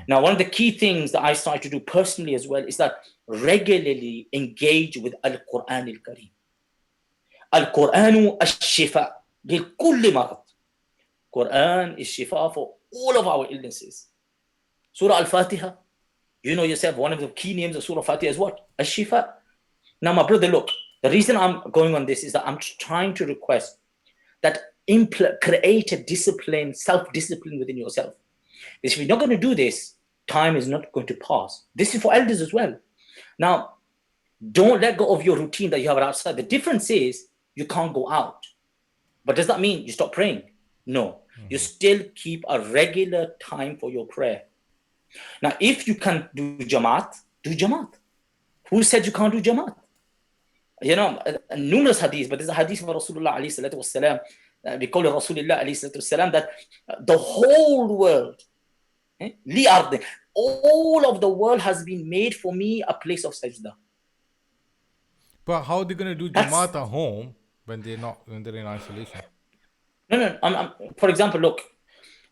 Now, one of the key things that I started to do personally as well is that regularly engage with Al-Quran al-Kareem. Al-Quranu al-Shifa لكل مرض. Quran is shifa for all of our illnesses. Surah Al-Fatiha, you know yourself, one of the key names of Surah Al-Fatiha is what? Al-Shifa. Now, my brother, look, the reason I'm going on this is that I'm trying to request that create a discipline, self-discipline within yourself. If you're not going to do this, time is not going to pass. This is for elders as well. Now, don't let go of your routine that you have outside. The difference is you can't go out. But does that mean you stop praying? No. You still keep a regular time for your prayer. Now, if you can do Jamaat, do Jamaat. Who said you can't do Jamaat? You know, numerous hadiths, but there's a hadith of Rasulullah alayhi salatu wasalam, we call it Rasulullah alayhi salatu wasalam, that the whole world, all of the world has been made for me a place of sajda. But how are they going to do Jamaat at home when they're in isolation? No. For example, look,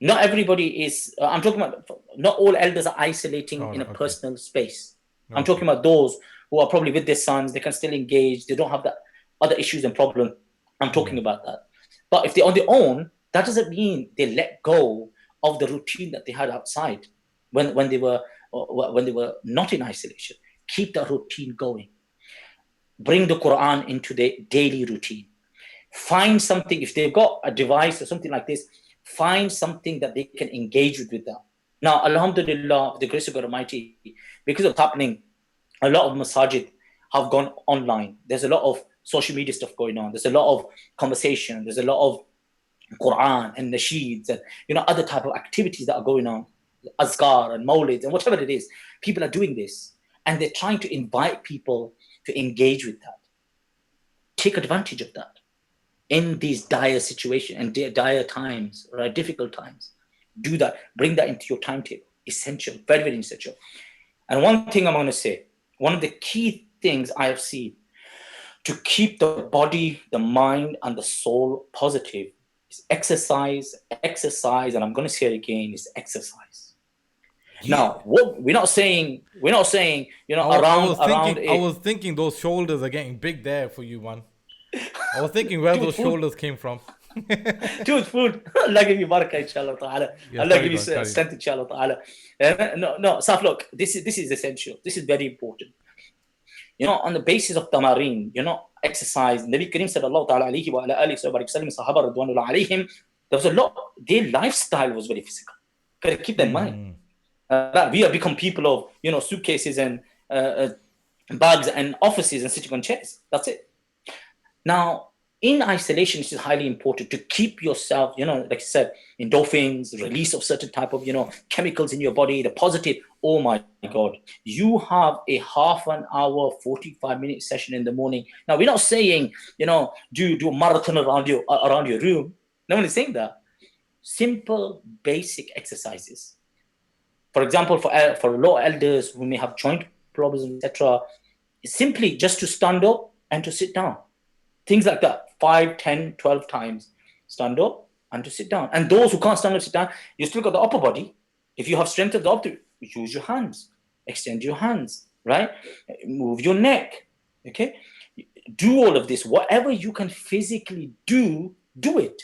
not everybody is. I'm talking about. Not all elders are isolating in a personal space. I'm talking about those who are probably with their sons. They can still engage. They don't have the other issues and problems. I'm talking about that. But if they're on their own, that doesn't mean they let go of the routine that they had outside when they were not in isolation. Keep that routine going. Bring the Quran into their daily routine. Find something, if they've got a device or something like this, find something that they can engage with them. Now, alhamdulillah, the grace of God Almighty, because of what's happening, a lot of masajid have gone online. There's a lot of social media stuff going on. There's a lot of conversation. There's a lot of Quran and nasheeds and other type of activities that are going on, azkar and mawlids and whatever it is. People are doing this, and they're trying to invite people to engage with that. Take advantage of that in these dire situations and dire times, right? Difficult times. Do that. Bring that into your timetable. Essential. Very, very essential. And one thing I'm going to say, one of the key things I have seen to keep the body, the mind, and the soul positive is exercise, and I'm going to say it again, is exercise. Yeah. Now, we're not saying, I was thinking those shoulders are getting big there for you, man. I was thinking where those shoulders came from. Dude, food. Allah give you barakah, inshallah ta'ala. Allah give you strength, inshallah ta'ala. No, Saf, look, this is essential. This is very important. On the basis of tamareen, exercise, Nabi Kareem sallallahu ta'ala alayhi wa ala alihi wa sallam, sahaba radwanullah alayhim, there was a lot, their lifestyle was very physical. Gotta keep that in mind. We have become people of, suitcases and bags and offices and sitting on chairs. That's it. Now, in isolation, it is highly important to keep yourself, like I said, endorphins, release of certain type of, chemicals in your body, the positive. Oh my God, you have a half an hour, 45-minute session in the morning. Now, we're not saying, do a marathon around your room. No one is saying that. Simple, basic exercises. For example, for low elders who may have joint problems, etc., simply just to stand up and to sit down. Things like that, 5, 10, 12 times. Stand up and to sit down. And those who can't stand up, sit down, you still got the upper body. If you have strength of the upper, use your hands. Extend your hands, right? Move your neck, okay? Do all of this. Whatever you can physically do it.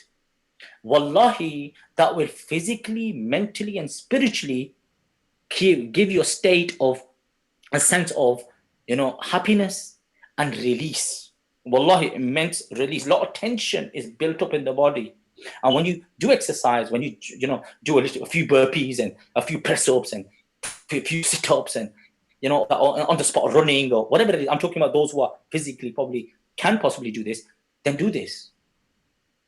Wallahi, that will physically, mentally, and spiritually give you a sense of, happiness and release. Wallahi, immense release. A lot of tension is built up in the body. And when you do exercise, when you do a few burpees and a few press-ups and a few sit-ups and, on the spot running or whatever it is, I'm talking about those who are physically probably can possibly do this, then do this.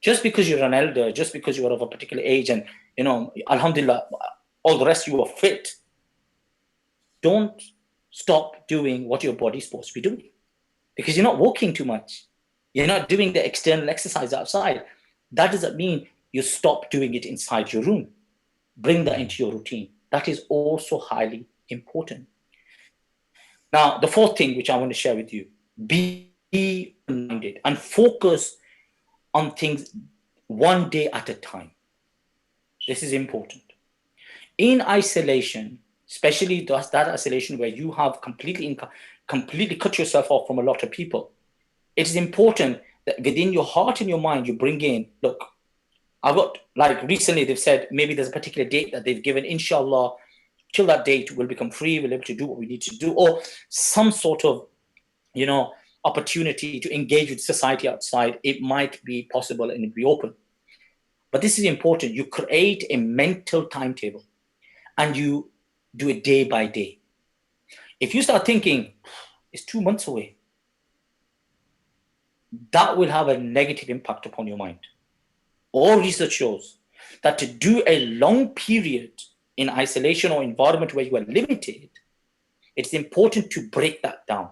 Just because you're an elder, just because you are of a particular age and, alhamdulillah, all the rest you are fit, don't stop doing what your body's supposed to be doing. Because you're not walking too much. You're not doing the external exercise outside. That doesn't mean you stop doing it inside your room. Bring that into your routine. That is also highly important. Now, the fourth thing which I want to share with you, be minded and focus on things one day at a time. This is important. In isolation, especially that isolation where you have completely cut yourself off from a lot of people, it is important that within your heart and your mind, you bring in, look, I've got, like recently they've said, maybe there's a particular date that they've given, inshallah, till that date we'll become free, we'll be able to do what we need to do, or some sort of, opportunity to engage with society outside. It might be possible and it be open. But this is important. You create a mental timetable and you do it day by day. If you start thinking, it's 2 months away, that will have a negative impact upon your mind. All research shows that to do a long period in isolation or environment where you are limited, it's important to break that down.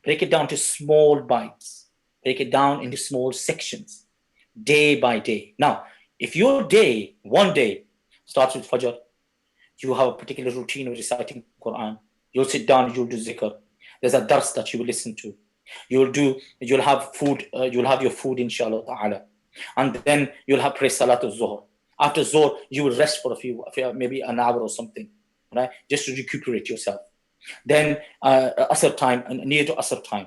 Break it down to small bites. Break it down into small sections, day by day. Now, if your day, one day, starts with Fajr, you have a particular routine of reciting Quran. You'll sit down, you'll do zikr. There's a dars that you will listen to. You'll have food, you'll have your food, inshallah ta'ala. And then you'll have pray Salatul Zuhr. After Zuhr, you will rest for maybe an hour or something, right? Just to recuperate yourself. Then Asr time, and near to Asr time.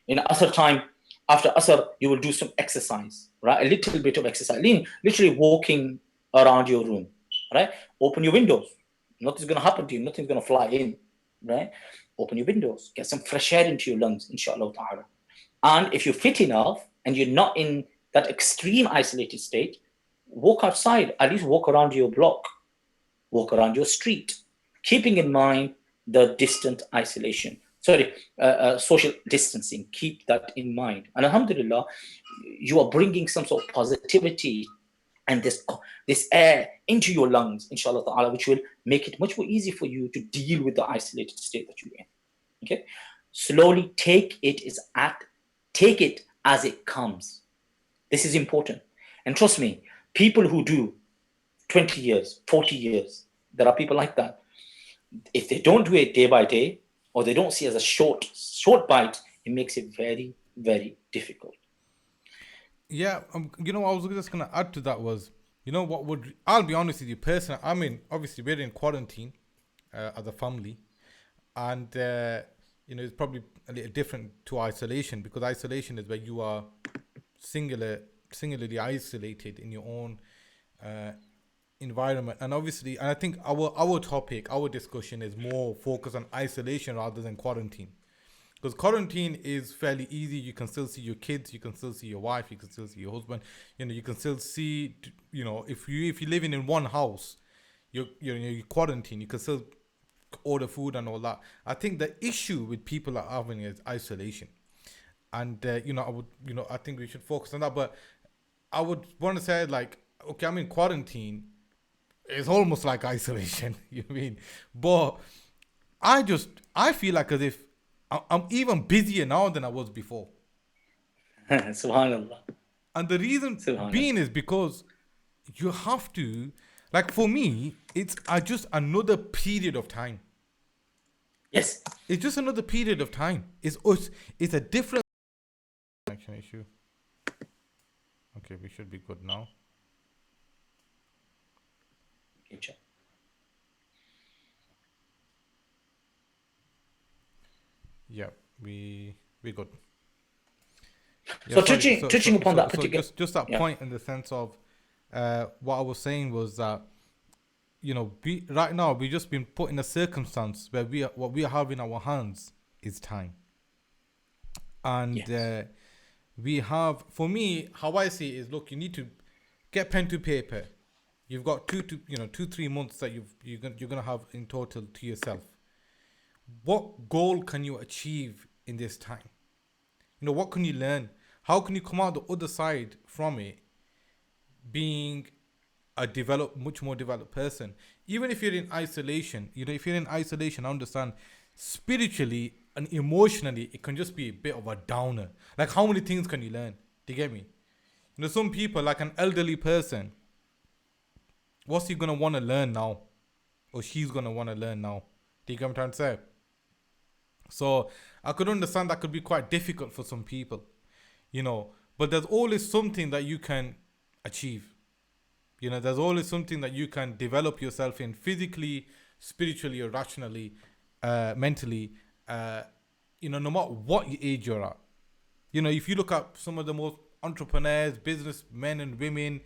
In Asr time, after Asr, you will do some exercise, right? A little bit of exercise, literally walking around your room, right? Open your windows. Nothing's going to happen to you. Nothing's going to fly in, right? Open your windows. Get some fresh air into your lungs, inshallah ta'ala. And if you're fit enough and you're not in that extreme isolated state, walk outside. At least walk around your block. Walk around your street. Keeping in mind the distant isolation. Social distancing. Keep that in mind. And alhamdulillah, you are bringing some sort of positivity and this air into your lungs, inshallah ta'ala, which will make it much more easy for you to deal with the isolated state that you're in. Okay? Slowly take it as it comes. This is important. And trust me, people who do 20 years, 40 years, there are people like that. If they don't do it day by day, or they don't see it as a short bite, it makes it very, very difficult. Yeah, I was just gonna add to that was, I'll be honest with you personally. I mean, obviously we're in quarantine as a family, and it's probably a little different to isolation, because isolation is where you are singularly isolated in your own environment. And obviously, and I think our discussion is more focused on isolation rather than quarantine. Because quarantine is fairly easy. You can still see your kids, you can still see your wife, you can still see your husband. You can still see, if you're living in one house, you're quarantined. You can still order food and all that. I think the issue with people are having is isolation, and I think we should focus on that. But I would want to say, like, okay, I'm in quarantine. It's almost like isolation. You know what I mean? But I feel like as if I'm even busier now than I was before. Subhanallah. And the reason being is because you have to, like, for me, it's just another period of time. Yes. It's just another period of time. It's a different connection issue. Okay, we should be good now. Okay. Yeah, we good. Yeah, so touching upon that particular, just that point in the sense of what I was saying was that right now we've just been put in a circumstance where what we have in our hands is time, and we have. For me, how I see it is, look, you need to get pen to paper. You've got 2-3 months that you're gonna have in total to yourself. What goal can you achieve in this time? What can you learn? How can you come out the other side from it being a much more developed person? Even if you're in isolation, I understand spiritually and emotionally, it can just be a bit of a downer. Like, how many things can you learn? Do you get me? Some people, like an elderly person, what's he gonna want to learn now? Or she's gonna want to learn now? Do you get what I'm trying to say? So I could understand that could be quite difficult for some people, but there's always something that you can achieve. You know, there's always something that you can develop yourself in physically, spiritually, or rationally, mentally. You know, no matter what age you're at. You know, if you look at some of the most entrepreneurs, businessmen and women,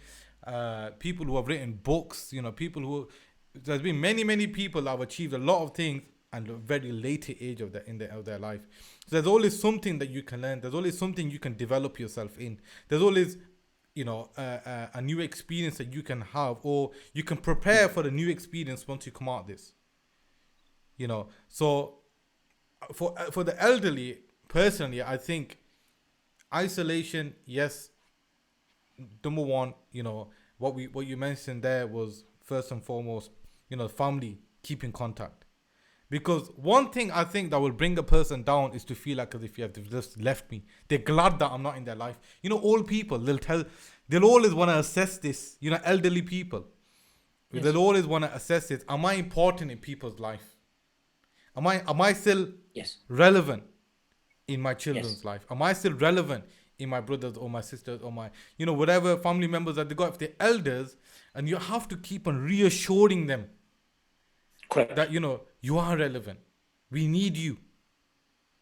people who have written books, you know, people who, there's been many people that have achieved a lot of things at a very later age of their life. So there's always something that you can learn. There's always something you can develop yourself in. There's always, you know, a new experience that you can have, or you can prepare for the new experience once you come out of this. You know, so for the elderly, personally, I think isolation, yes. Number one, you know, what you mentioned there was first and foremost, you know, family, keep in contact. Because one thing I think that will bring a person down is to feel like as if you have just left me. They're glad that I'm not in their life. You know, old people, they'll always want to assess this. You know, elderly people, yes, they'll always want to assess it. Am I important in people's life? Am I still, yes, relevant in my children's, yes, life? Am I still relevant in my brothers or my sisters or my, you know, whatever family members that they got, if they're elders, and you have to keep on reassuring them, correct, that, you know, you are relevant. We need you.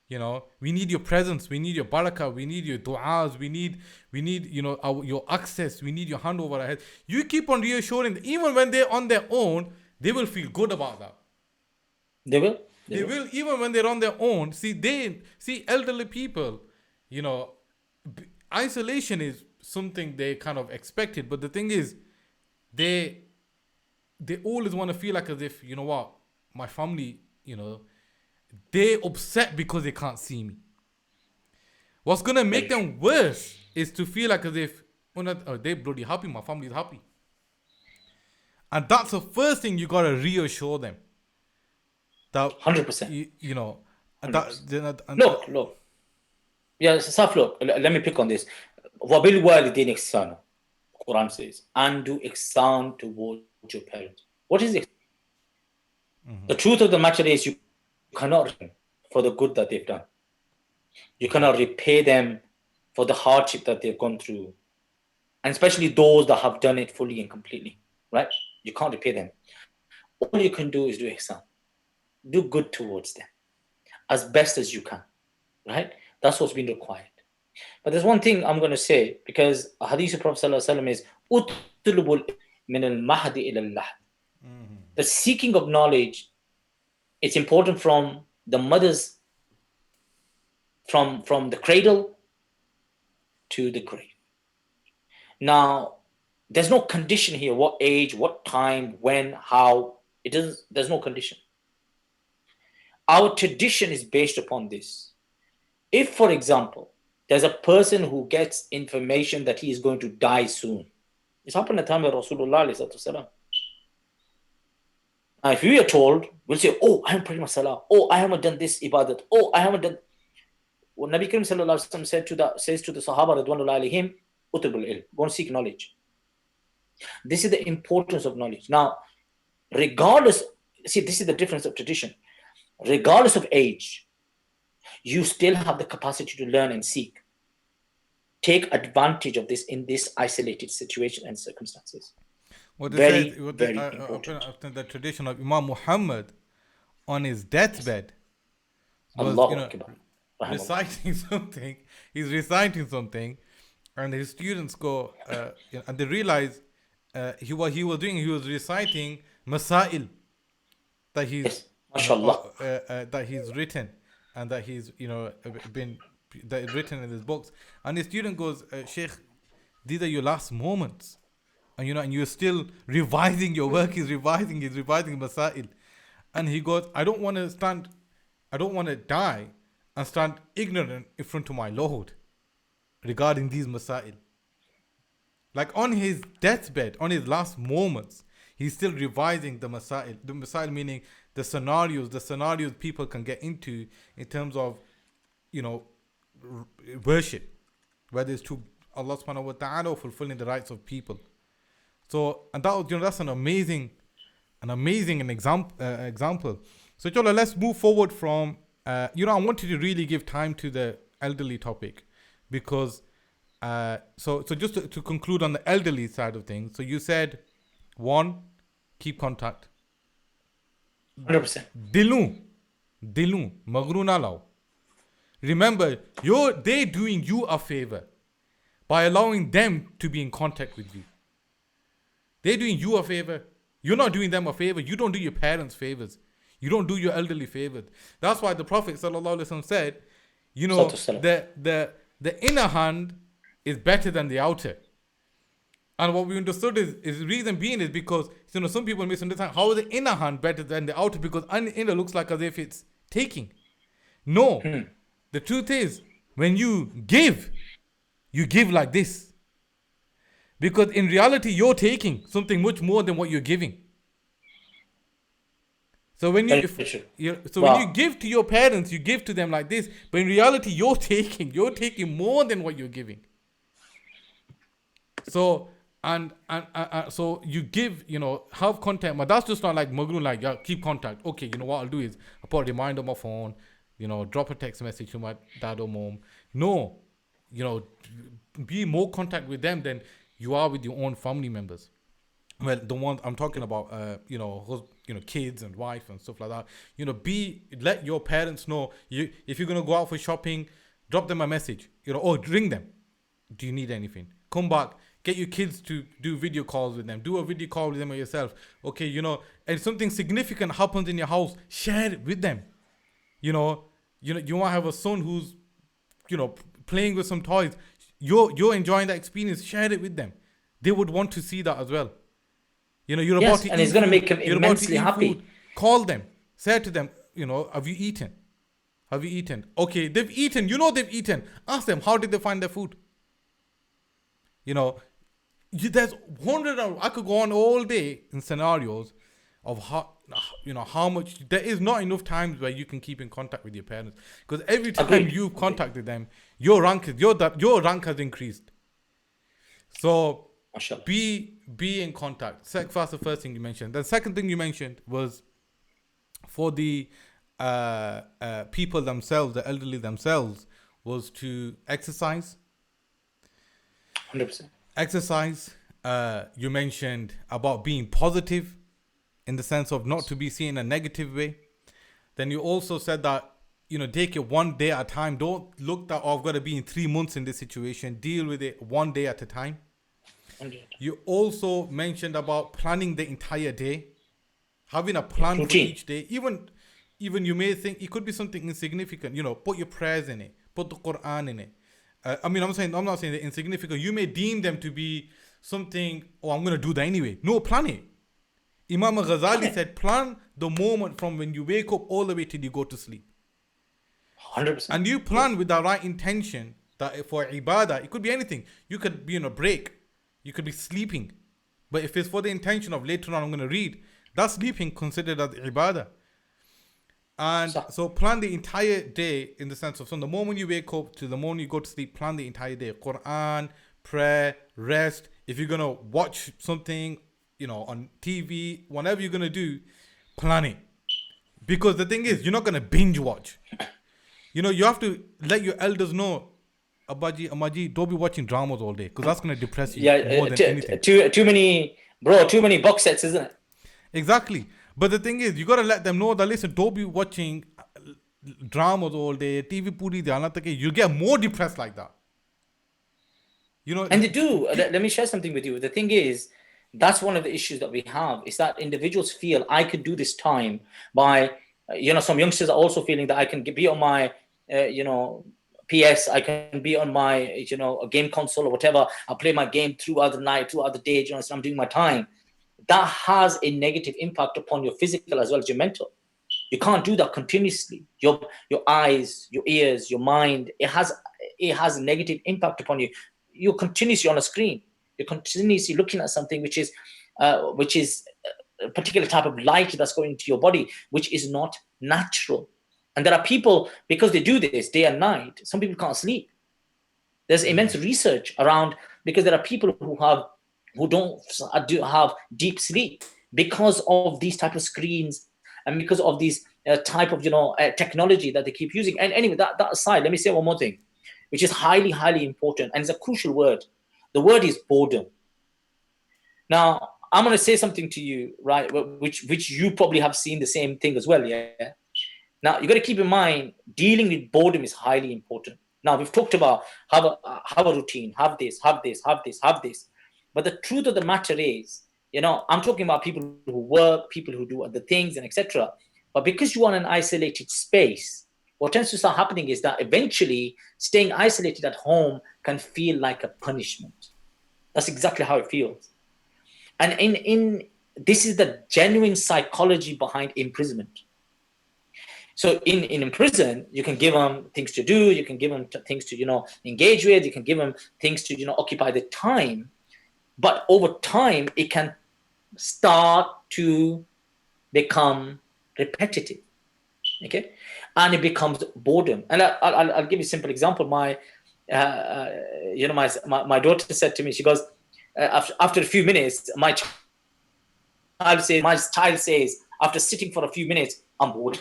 You know, we need your presence. We need your barakah. We need your du'as. We need, you know, your access. We need your hand over our head. You keep on reassuring them. Even when they're on their own, they will feel good about that. They will. They will, even when they're on their own. See, elderly people, you know, isolation is something they kind of expected. But the thing is, they always want to feel like as if, you know what, my family, you know, they're upset because they can't see me. What's going to make them worse is to feel like as if, oh, they're bloody happy, my family's happy. And that's the first thing you got to reassure them. That 100%. You know, look. Yeah, Saf, look, let me pick on this. وَبِالْوَالِدَيْنِ إِحْسَانًا, Quran says, and do ihsan towards your parents. What is it? Mm-hmm. The truth of the matter is you cannot repay for the good that they've done. You cannot repay them for the hardship that they've gone through. And especially those that have done it fully and completely, right? You can't repay them. All you can do is do ihsan. Do good towards them as best as you can, right? That's what's been required. But there's one thing I'm going to say, because a hadith of Prophet ﷺ is utlubul min al-mahdi ila al-lahd. The seeking of knowledge, it's important from the mothers, from the cradle to the grave. Now, there's no condition here, what age, what time, when, how. There's no condition. Our tradition is based upon this. If, for example, there's a person who gets information that he is going to die soon, it's happened at the time of Rasulullah. Now, if we are told, we'll say, oh, I haven't prayed my salah. Oh, I haven't done this ibadat. Oh, I haven't done. What Nabi Karim sallallahu alaihi wasallam says to the Sahaba radwanullahi alayhim, utubul ilm, go and seek knowledge. This is the importance of knowledge. Now, regardless, see, this is the difference of tradition. Regardless of age, you still have the capacity to learn and seek. Take advantage of this in this isolated situation and circumstances. Very important. After the tradition of Imam Muhammad on his deathbed was, reciting something. He's reciting something, and his students go, and they realize he was reciting Masail that he's. Yes. That he's written and that he's, you know, that written in his books, and the student goes, Sheikh, these are your last moments, and you know, and you're still revising your work. He's revising Masail, and he goes, I don't want to die and stand ignorant in front of my Lord regarding these Masail. Like on his deathbed, on his last moments, he's still revising the Masail. The Masail meaning the scenarios people can get into in terms of, you know, worship, whether it's to Allah subhanahu wa ta'ala or fulfilling the rights of people. So, and that, you know, that's an amazing example. So, Chola, let's move forward from, I wanted to really give time to the elderly topic, because So just to conclude on the elderly side of things, so you said, one, keep contact. 100%. Dilun, magru na lao. Remember, they're doing you a favor by allowing them to be in contact with you. They're doing you a favor. You're not doing them a favor. You don't do your parents favors. You don't do your elderly favors. That's why the Prophet ﷺ said, you know, the inner hand is better than the outer. And what we understood is the reason being is because, you know, some people misunderstand how is the inner hand better than the outer, because inner looks like as if it's taking. No. The truth is, when you give like this. Because in reality, you're taking something much more than what you're giving. So when you when you give to your parents, you give to them like this. But in reality, you're taking more than what you're giving. So so you give, you know, have contact, but that's just not like Magrun, like, yeah, keep contact. Okay, you know what I'll do is I'll put a reminder on my phone, you know, drop a text message to my dad or mom. No, you know, be more contact with them than you are with your own family members. Well, the ones I'm talking about, you know, kids and wife and stuff like that. You know, let your parents know. If you're gonna go out for shopping, drop them a message. You know, or ring them. Do you need anything? Come back. Get your kids to do video calls with them. Do a video call with them or yourself. Okay, you know, and something significant happens in your house, share it with them. You know, you might have a son who's, you know, playing with some toys. You're enjoying that experience. Share it with them. They would want to see that as well. You know, you're about to eat, and it's going to make them immensely happy. Food. Call them. Say to them, you know, have you eaten? Have you eaten? Okay, they've eaten. You know they've eaten. Ask them, how did they find their food? You know, there's I could go on all day in scenarios of how much. There is not enough times where you can keep in contact with your parents, because every time you've contacted them, your rank has increased. So be in contact. That's the first thing you mentioned. The second thing you mentioned was for the people themselves, the elderly themselves, was to exercise. 100%. Exercise. You mentioned about being positive in the sense of not to be seen in a negative way. Then you also said that, you know, take it one day at a time. Don't look that, oh, I've got to be in 3 months in this situation. Deal with it one day at a time. 100. You also mentioned about planning the entire day, having a plan for each day. Even you may think it could be something insignificant. You know, put your prayers in it, put the Quran in it. I'm not saying they're insignificant. You may deem them to be something. Oh, I'm going to do that anyway. No, plan it. Imam Ghazali said, plan the moment from when you wake up all the way till you go to sleep. 100%. And you plan with the right intention. That for ibadah, it could be anything. You could be on a break. You could be sleeping. But if it's for the intention of later on I'm going to read, that's sleeping considered as ibadah. And so plan the entire day in the sense of from the moment you wake up to the moment you go to sleep, plan the entire day. Quran, prayer, rest. If you're going to watch something, you know, on TV, whatever you're going to do, plan it. Because the thing is, you're not going to binge watch. You know, you have to let your elders know, Abaji, Amaji, don't be watching dramas all day, because that's going to depress you more than anything. Too many box sets, isn't it? Exactly. But the thing is, you got to let them know that, listen, don't be watching dramas all day, TV puri dhyana tak, you get more depressed like that. You know, and they do. Let me share something with you. The thing is, that's one of the issues that we have, is that individuals feel I could do this time by, you know, some youngsters are also feeling that I can be on my, you know, PS, I can be on my, you know, a game console or whatever. I'll play my game throughout the night, throughout the day, you know, so I'm doing my time. That has a negative impact upon your physical as well as your mental. You can't do that continuously. Your eyes, your ears, your mind, it has a negative impact upon you. You're continuously on a screen. You're continuously looking at something which is a particular type of light that's going into your body, which is not natural. And there are people, because they do this day and night, some people can't sleep. There's immense research around, because there are people who don't have deep sleep because of these type of screens and because of these type of, you know, technology that they keep using. And anyway, that aside, let me say one more thing. which is highly, highly important, and it's a crucial word. The word is boredom. Now, I'm going to say something to you, right, which you probably have seen the same thing as well, yeah? Now, you got to keep in mind, dealing with boredom is highly important. Now, we've talked about have a routine, have this, have this, have this, have this. But the truth of the matter is, I'm talking about people who work, people who do other things, and etc. But because you are in an isolated space, what tends to start happening is that eventually staying isolated at home can feel like a punishment. That's exactly how it feels. And in this is the genuine psychology behind imprisonment. So in prison, you can give them things to do, you can give them things to engage with, you can give them things to occupy the time, but over time it can start to become repetitive, okay, and it becomes boredom. And I'll give you a simple example. My daughter said to me, she goes, after a few minutes, my child says, after sitting for a few minutes, I'm bored.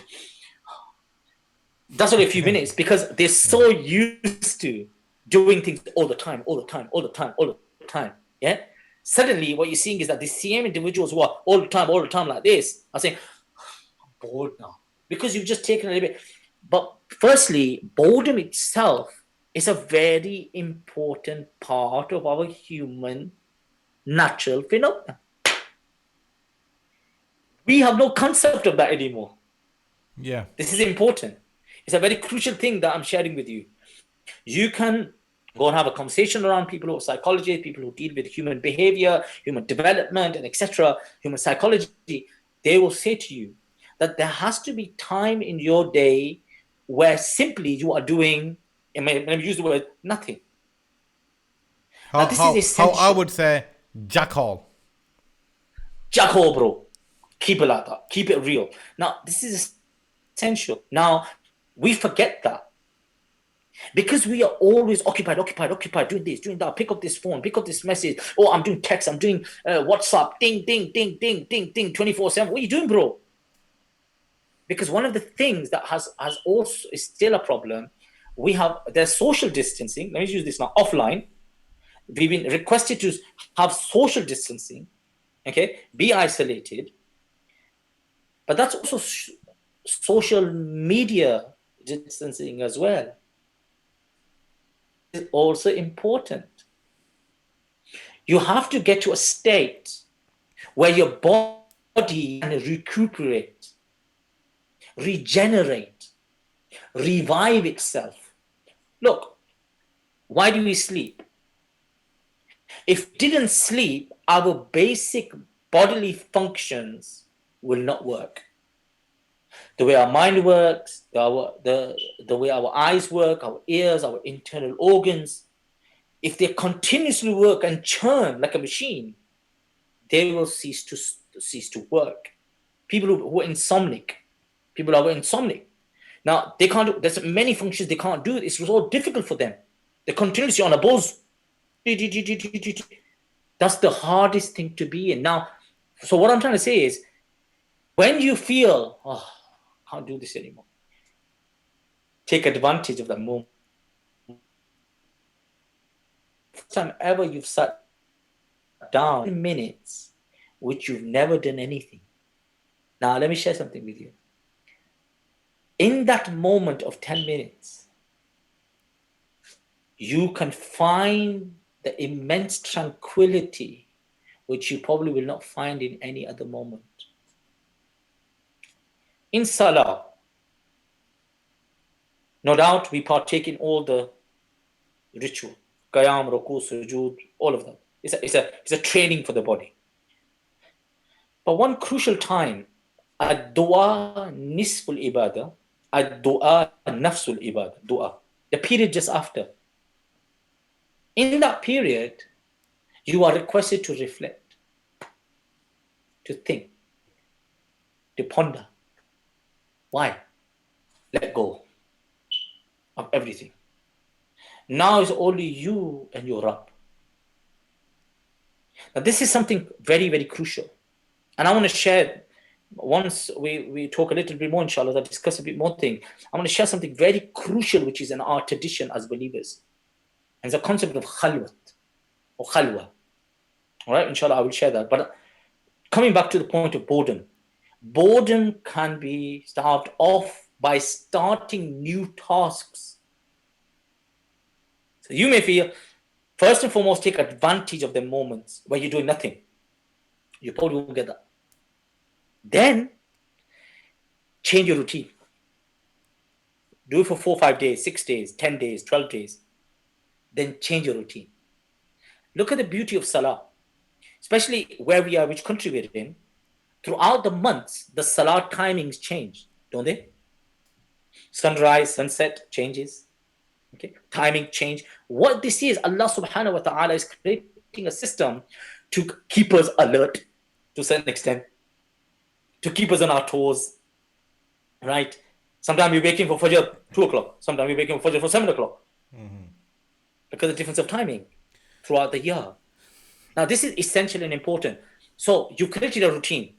That's only a few minutes, because they're so used to doing things all the time, all the time, all the time, all the time. Yeah. Suddenly, what you're seeing is that the same individuals who are all the time like this are saying, "I'm bored now," because you've just taken a little bit. But firstly, boredom itself is a very important part of our human natural phenomenon. We have no concept of that anymore. Yeah. This is important. It's a very crucial thing that I'm sharing with you. You can go and have a conversation around people who are psychologists, people who deal with human behavior, human development, and etc., human psychology. They will say to you that there has to be time in your day where simply you are doing, and let me use the word, nothing. Now, this is How I essential. would say jackal. Jackal, bro. Keep it like that. Keep it real. Now, this is essential. Now, we forget that. Because we are always occupied, doing this, doing that, pick up this phone, pick up this message. Oh, I'm doing text, I'm doing WhatsApp, ding, ding, ding, ding, ding, ding, 24/7. What are you doing, bro? Because one of the things that has also is still a problem, there's social distancing. Let me use this now, offline. We've been requested to have social distancing, okay, be isolated. But that's also social media distancing as well. Is also important. You have to get to a state where your body can recuperate, regenerate, revive itself. Look, why do we sleep? If we didn't sleep, our basic bodily functions will not work. The way our mind works, the way our eyes work, our ears, our internal organs, if they continuously work and churn like a machine, they will cease to work. People who are insomniac, people who are insomniac. Now, they can't do, there's many functions they can't do. It's so difficult for them. They're continuously on a buzz. That's the hardest thing to be in. Now, so what I'm trying to say is, when you feel, oh, I can't do this anymore, take advantage of that moment. First time ever you've sat down 10 minutes, which you've never done anything. Now, let me share something with you. In that moment of 10 minutes, you can find the immense tranquility which you probably will not find in any other moment. In Salah, no doubt we partake in all the ritual, qiyam, ruku, sujood, all of them. It's a training for the body. But one crucial time, ad-du'a nisful ibadah, ad-du'a nafsul ibadah, du'a, the period just after. In that period, you are requested to reflect, to think, to ponder. Why? Let go of everything. Now it's only you and your Rabb. Now this is something very, very crucial. And I want to share once we talk a little bit more, inshallah, I'll discuss a bit more thing. I'm going to share something very crucial, which is in our tradition as believers. And it's a concept of khalwat or khalwa. All right, inshallah, I will share that. But coming back to the point of boredom, boredom can be starved off by starting new tasks. So you may feel, first and foremost, take advantage of the moments where you're doing nothing. You probably won't get that. Then change your routine. Do it for 4, 5 days, 6 days, 10 days, 12 days. Then change your routine. Look at the beauty of Salah, especially where we are, which country we're in. Throughout the months, the Salah timings change, don't they? Sunrise, sunset changes. Okay, timing change. What this is, Allah subhanahu wa ta'ala is creating a system to keep us alert to a certain extent, to keep us on our toes, right? Sometimes we're waking for Fajr 2 o'clock. Sometimes we're waking for Fajr for 7 o'clock. Because of the difference of timing throughout the year. Now, this is essential and important. So you created a routine.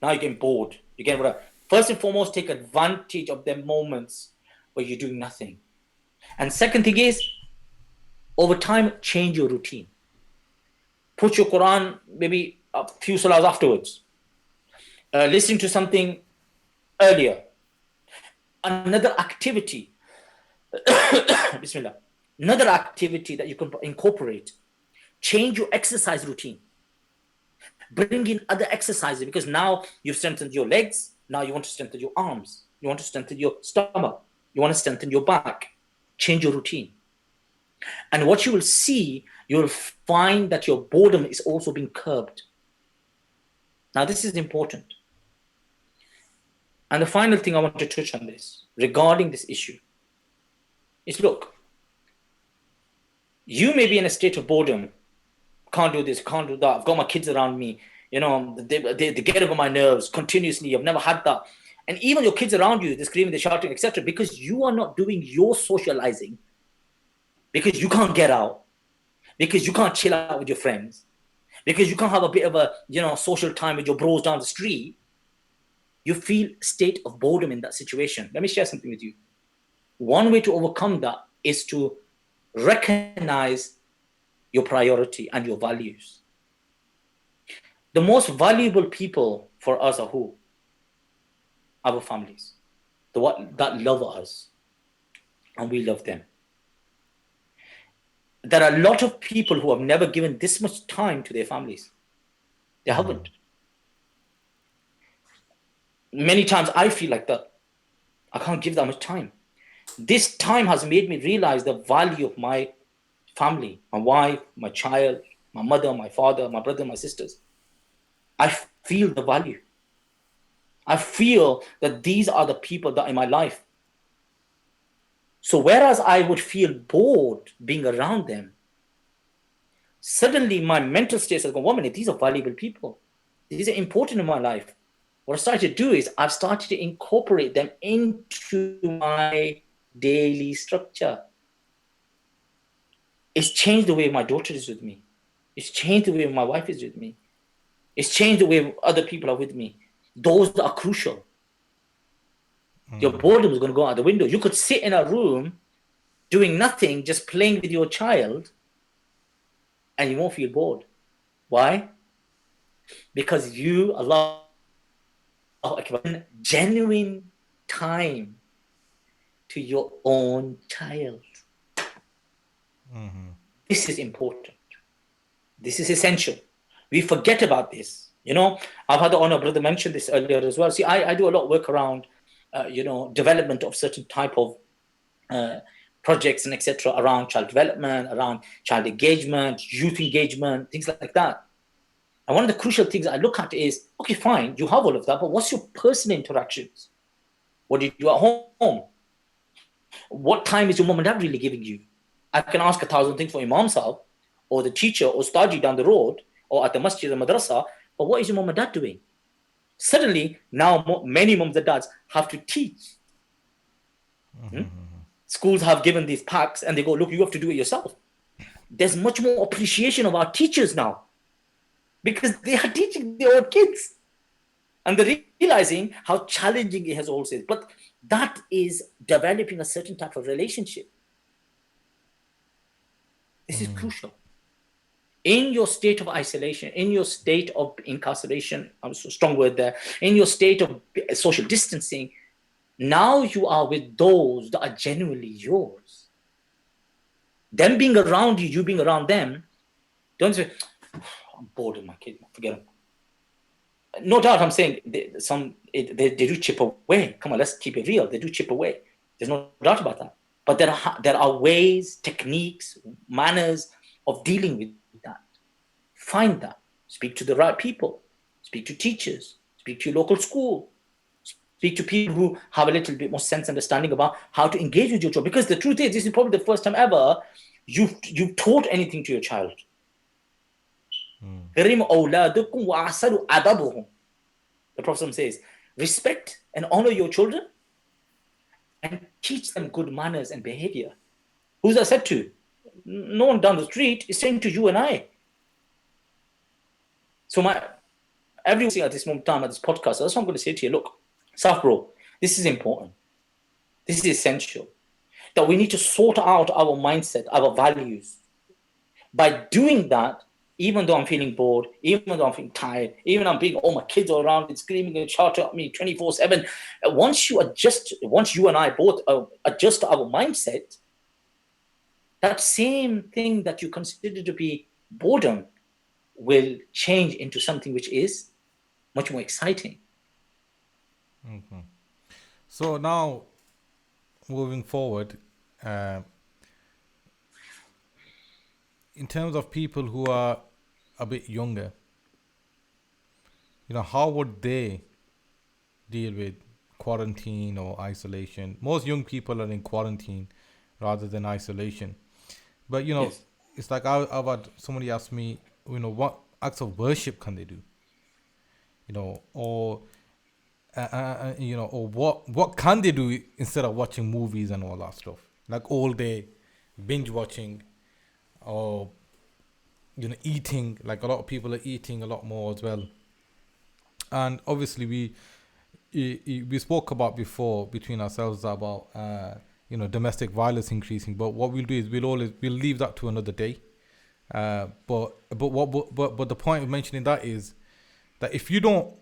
Now you're getting bored. You're getting whatever. First and foremost, take advantage of the moments where you're doing nothing. And second thing is, over time, change your routine. Put your Quran maybe a few salahs afterwards. Listen to something earlier. Another activity. Bismillah. Another activity that you can incorporate. Change your exercise routine. Bring in other exercises, because now you've strengthened your legs. Now you want to strengthen your arms. You want to strengthen your stomach. You want to strengthen your back. Change your routine. And what you will see, you'll find that your boredom is also being curbed. Now, this is important. And the final thing I want to touch on this, regarding this issue, is look, you may be in a state of boredom. Can't do this, can't do that. I've got my kids around me. You know, they get on my nerves continuously. I've never had that. And even your kids around you, they're screaming, they're shouting, etc., because you are not doing your socializing, because you can't get out, because you can't chill out with your friends, because you can't have a bit of a, social time with your bros down the street. You feel a state of boredom in that situation. Let me share something with you. One way to overcome that is to recognize your priority and your values. The most valuable people for us are who? Our families. The one that love us and we love them. There are a lot of people who have never given this much time to their families. They haven't. Many times I feel like that. I can't give that much time. This time has made me realize the value of my family, my wife, my child, my mother, my father, my brother, my sisters. I feel the value. I feel that these are the people that are in my life. So whereas I would feel bored being around them, suddenly my mental state has gone, 1 minute, these are valuable people. These are important in my life. What I started to do is I've started to incorporate them into my daily structure. It's changed the way my daughter is with me. It's changed the way my wife is with me. It's changed the way other people are with me. Those are crucial. Your boredom is going to go out the window. You could sit in a room doing nothing, just playing with your child, and you won't feel bored. Why? Because you, Allah Akbar, genuine time to your own child. This is important. This is essential. We forget about this. I've had the honor, brother mentioned this earlier as well. See, I do a lot of work around, development of certain type of projects and etc. around child development, around child engagement, youth engagement, things like that. And one of the crucial things I look at is, okay, fine, you have all of that, but what's your personal interactions? What do you do at home? What time is your mom and dad really giving you? I can ask 1,000 things for Imam Sahib, or the teacher, or Staji down the road, or at the masjid or madrasa, but what is your mom and dad doing? Suddenly, now many moms and dads have to teach. Schools have given these packs, and they go, look, you have to do it yourself. There's much more appreciation of our teachers now, because they are teaching their own kids. And the realizing how challenging it has also is. But that is developing a certain type of relationship. This is crucial. In your state of isolation, in your state of incarceration, I'm so strong word there, in your state of social distancing, now you are with those that are genuinely yours. Them being around you, you being around them, don't say, I'm bored of my kid, forget them. No doubt I'm saying they do chip away. Come on, let's keep it real. They do chip away. There's no doubt about that. But there are ways, techniques, manners of dealing with that. Find that. Speak to the right people. Speak to teachers. Speak to your local school. Speak to people who have a little bit more sense understanding about how to engage with your child. Because the truth is, this is probably the first time ever you've taught anything to your child. The Prophet says, respect and honor your children and teach them good manners and behavior. Who's that said to? No one down the street is saying to you and I. So everyone at this moment in time, at this podcast, that's what I'm going to say to you. Look, Saf bro, this is important. This is essential. That we need to sort out our mindset, our values. By doing that, even though I'm feeling bored, even though I'm feeling tired, even I'm being, my kids are around and screaming and shouting at me 24/7. Once you and I both adjust our mindset, that same thing that you consider to be boredom will change into something which is much more exciting. Mm-hmm. So now, moving forward, in terms of people who are a bit younger, how would they deal with quarantine or isolation? Most young people are in quarantine rather than isolation. But, yes. It's like I've had somebody ask me, what acts of worship can they do? Or what can they do instead of watching movies and all that stuff? Like all day binge watching or, eating. Like a lot of people are eating a lot more as well. And obviously we spoke about before between ourselves about, domestic violence increasing. But what we'll do is we'll leave that to another day. But the point of mentioning that is that if you don't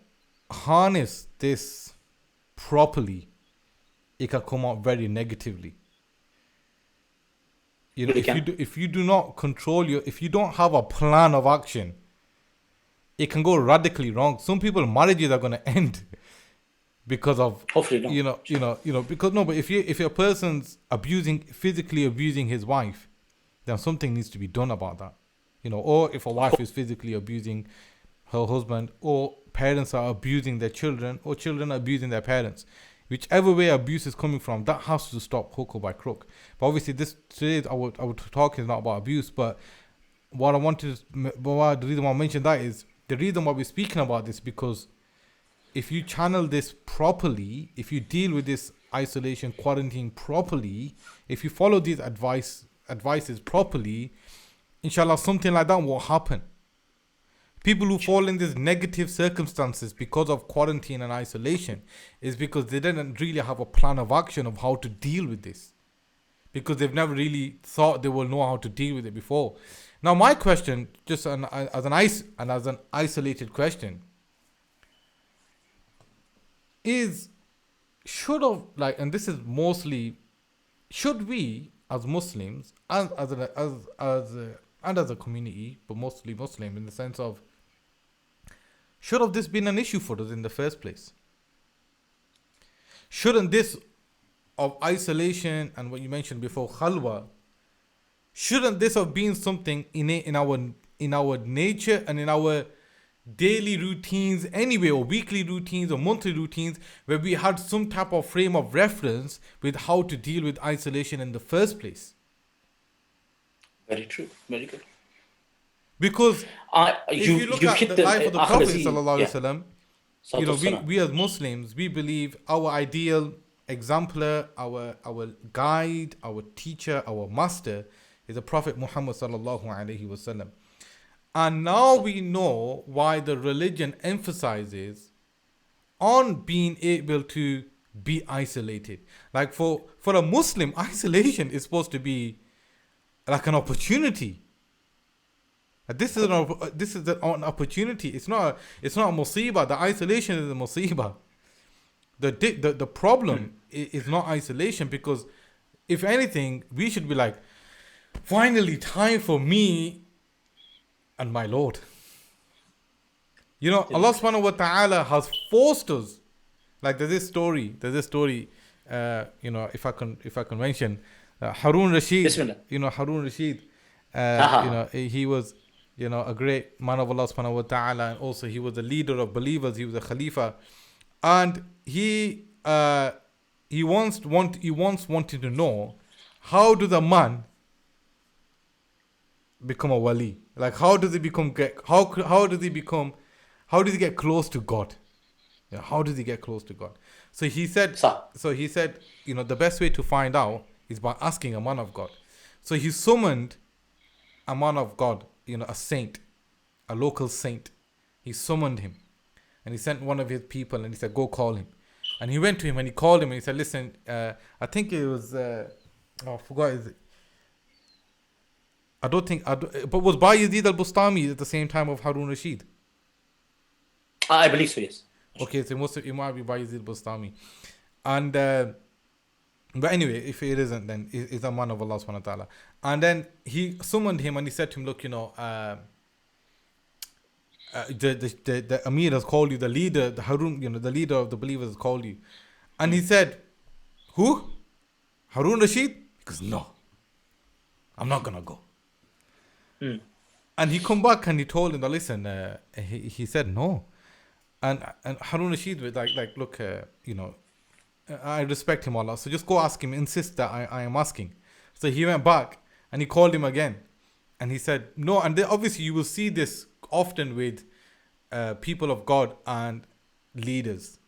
harness this properly, it can come out very negatively. If you do not control if you don't have a plan of action, it can go radically wrong. Some people's marriages are going to end because of, hopefully not. But if a person's physically abusing his wife, then something needs to be done about that. Or if a wife is physically abusing her husband, or parents are abusing their children, or children are abusing their parents. Whichever way abuse is coming from, that has to stop hook or by crook. But obviously, today our talk is not about abuse. But the reason why I mentioned that is the reason why we're speaking about this, because if you channel this properly, if you deal with this isolation, quarantine properly, if you follow these advices properly, inshallah, something like that will happen. People who fall in these negative circumstances because of quarantine and isolation is because they didn't really have a plan of action of how to deal with this. Because they've never really thought they will know how to deal with it before. Now, my question, just as an isolated question, is should we as Muslims and as a community, but mostly Muslim in the sense of, should have this been an issue for us in the first place? Shouldn't this of isolation and what you mentioned before, khalwa, shouldn't this have been something innate in our nature and in our daily routines anyway, or weekly routines or monthly routines, where we had some type of frame of reference with how to deal with isolation in the first place? Very true. Very good. Because if you look at the life of the Prophet sallallahu alaihi wasallam, we as Muslims, we believe our ideal exemplar, our guide, our teacher, our master is the Prophet Muhammad sallallahu alaihi wasallam. And now we know why the religion emphasizes on being able to be isolated. Like for a Muslim, isolation is supposed to be like an opportunity. This is an opportunity. It's not a musibah. The isolation is a musibah. The problem is not isolation, because if anything, we should be like, finally, time for me and my Lord. You know, Allah subhanahu wa ta'ala has forced us. Like there's this story, you know, if I can mention, Harun Rashid. Bismillah. You know, Harun Rashid, you know, he was, you know, a great man of Allah subhanahu wa ta'ala, and also he was a leader of believers, he was a Khalifa. And he once wanted to know, how does a man become a wali? Like how does he get close to God? Yeah, how does he get close to God? So he said, you know, the best way to find out is by asking a man of God. So he summoned a man of God, you know, a saint, a local saint. He summoned him, and he sent one of his people, and he said, go call him. And he went to him and he called him and he said, listen, I think it was, I forgot, is it? But was Bayezid al-Bustami at the same time of Harun Rashid? I believe so, yes. Okay, so it might be Bayezid al-Bustami. And, but anyway, if it isn't, then it's a man of Allah subhanahu wa ta'ala. And then he summoned him and he said to him, look, you know, the Amir has called you, the leader, the Harun, you know, the leader of the believers has called you. And he said, who? Harun Rashid? He goes, no, I'm not going to go. And he come back and he told him, listen, he said no. And Harun Rashid was like look, you know, I respect him, Allah, so just go ask him, insist that I am asking. So he went back and he called him again. And he said, no. And obviously you will see this often with people of God and leaders.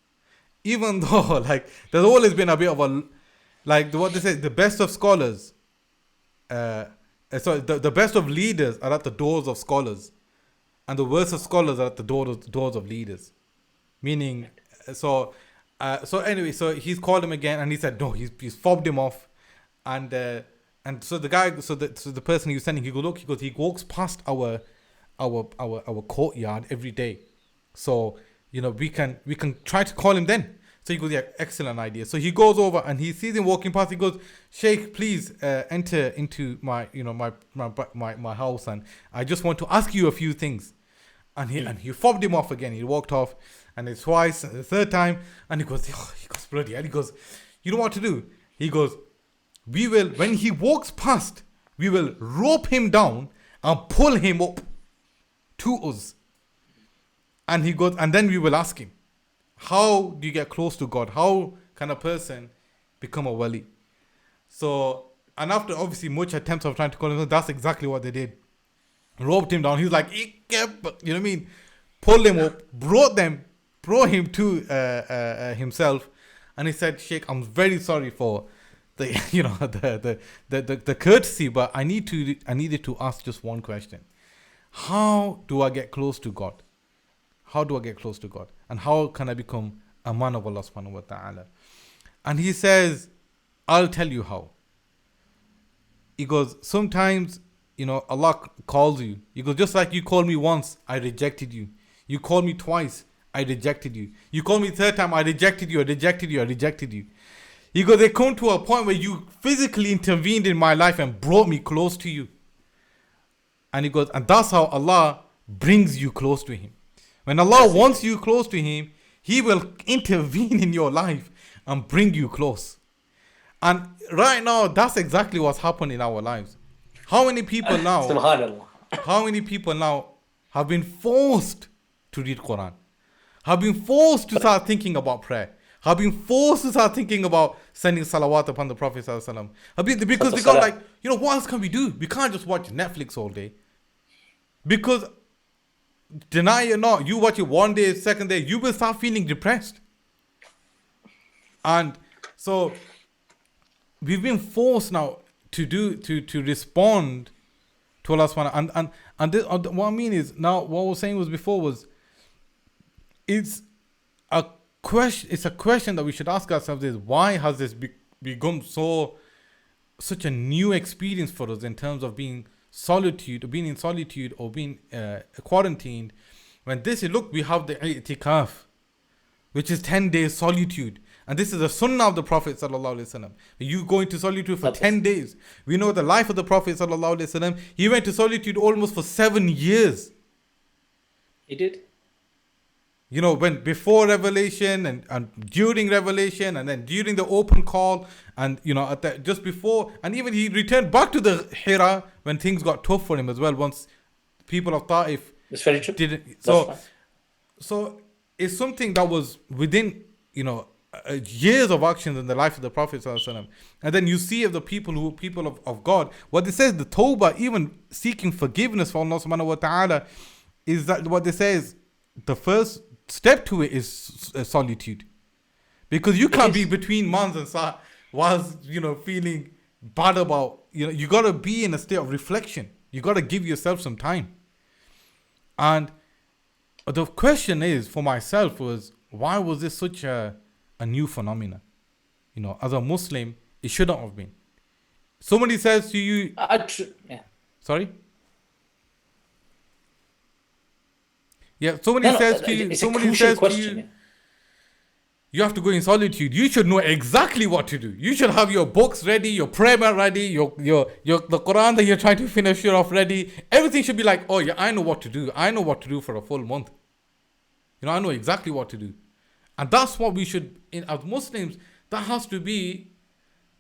Even though, like, there's always been a bit of a, like, what they say, the best of scholars, the best of leaders are at the doors of scholars, and the worst of scholars are at the doors of leaders. Meaning, so anyway, so he's called him again, and he said no. He's fobbed him off, and so the guy, so the person he was sending, he goes, he walks past our courtyard every day, so you know we can try to call him then. So he goes, yeah, excellent idea. So he goes over and he sees him walking past. He goes, Sheikh, please enter into my house, and I just want to ask you a few things. And he fobbed him off again. He walked off, and it's twice, and the third time, and he goes bloody hell. He goes, you know what to do? He goes, when he walks past, we will rope him down and pull him up to us. And he goes, and then we will ask him, how do you get close to God? How can a person become a wali? So, and after obviously much attempts of trying to call him, that's exactly what they did. Roped him down. He was like, you know what I mean? Pulled him up, brought him to himself, and he said, Sheikh, I'm very sorry for the the courtesy, but I needed to ask just one question. How do I get close to God? How do I get close to God? And how can I become a man of Allah subhanahu wa ta'ala? And he says, I'll tell you how. He goes, sometimes, you know, Allah calls you. He goes, just like you called me once, I rejected you. You called me twice, I rejected you. You called me third time, I rejected you. He goes, they come to a point where you physically intervened in my life and brought me close to you. And he goes, and that's how Allah brings you close to Him. When Allah wants you close to Him, He will intervene in your life and bring you close. And right now, that's exactly what's happened in our lives. How many people now have been forced to read Quran, have been forced to start thinking about prayer, have been forced to start thinking about sending salawat upon the Prophet ﷺ. Because they got like, you know, what else can we do? We can't just watch Netflix all day. Because deny it or not, you watch it one day, second day, you will start feeling depressed. And so we've been forced now to respond to Allah subhanahu and this, what I mean is, now what I was saying was before was, it's a it's a question that we should ask ourselves: is why has this become such a new experience for us in terms of being solitude, or being in solitude, or being quarantined? When this is, look, we have the i'tikaf, which is 10 days solitude. And this is the sunnah of the Prophet sallallahu alaihi wasallam. You go into solitude for 10 days. We know the life of the Prophet sallallahu alaihi wasallam. He went to solitude almost for 7 years. He did. You know, when before revelation and during revelation, and then during the open call, and you know, at the, just before, and even he returned back to the Hira when things got tough for him as well. Once people of Ta'if That's very true. didn't, Right. so it's something that was within, you know, years of actions in the life of the Prophet sallallahu alaihi wasallam. And then you see of the people of God, what they say is the tawbah, even seeking forgiveness for Allah subhanahu wa ta'ala, is that what they say is the first step to it is solitude, because you can't be between mans and sa whilst, you know, feeling bad about, you know, you got to be in a state of reflection. You got to give yourself some time. And the question is for myself was, why was this such a new phenomenon? You know, as a Muslim, it shouldn't have been. Somebody says to you, yeah. Sorry? Yeah, somebody says to you, you have to go in solitude. You should know exactly what to do. You should have your books ready, your prayer mat ready, the Quran that you're trying to finish off ready. Everything should be like, oh yeah, I know what to do. I know what to do for a full month. You know, I know exactly what to do. And that's what we should, as Muslims, that has to be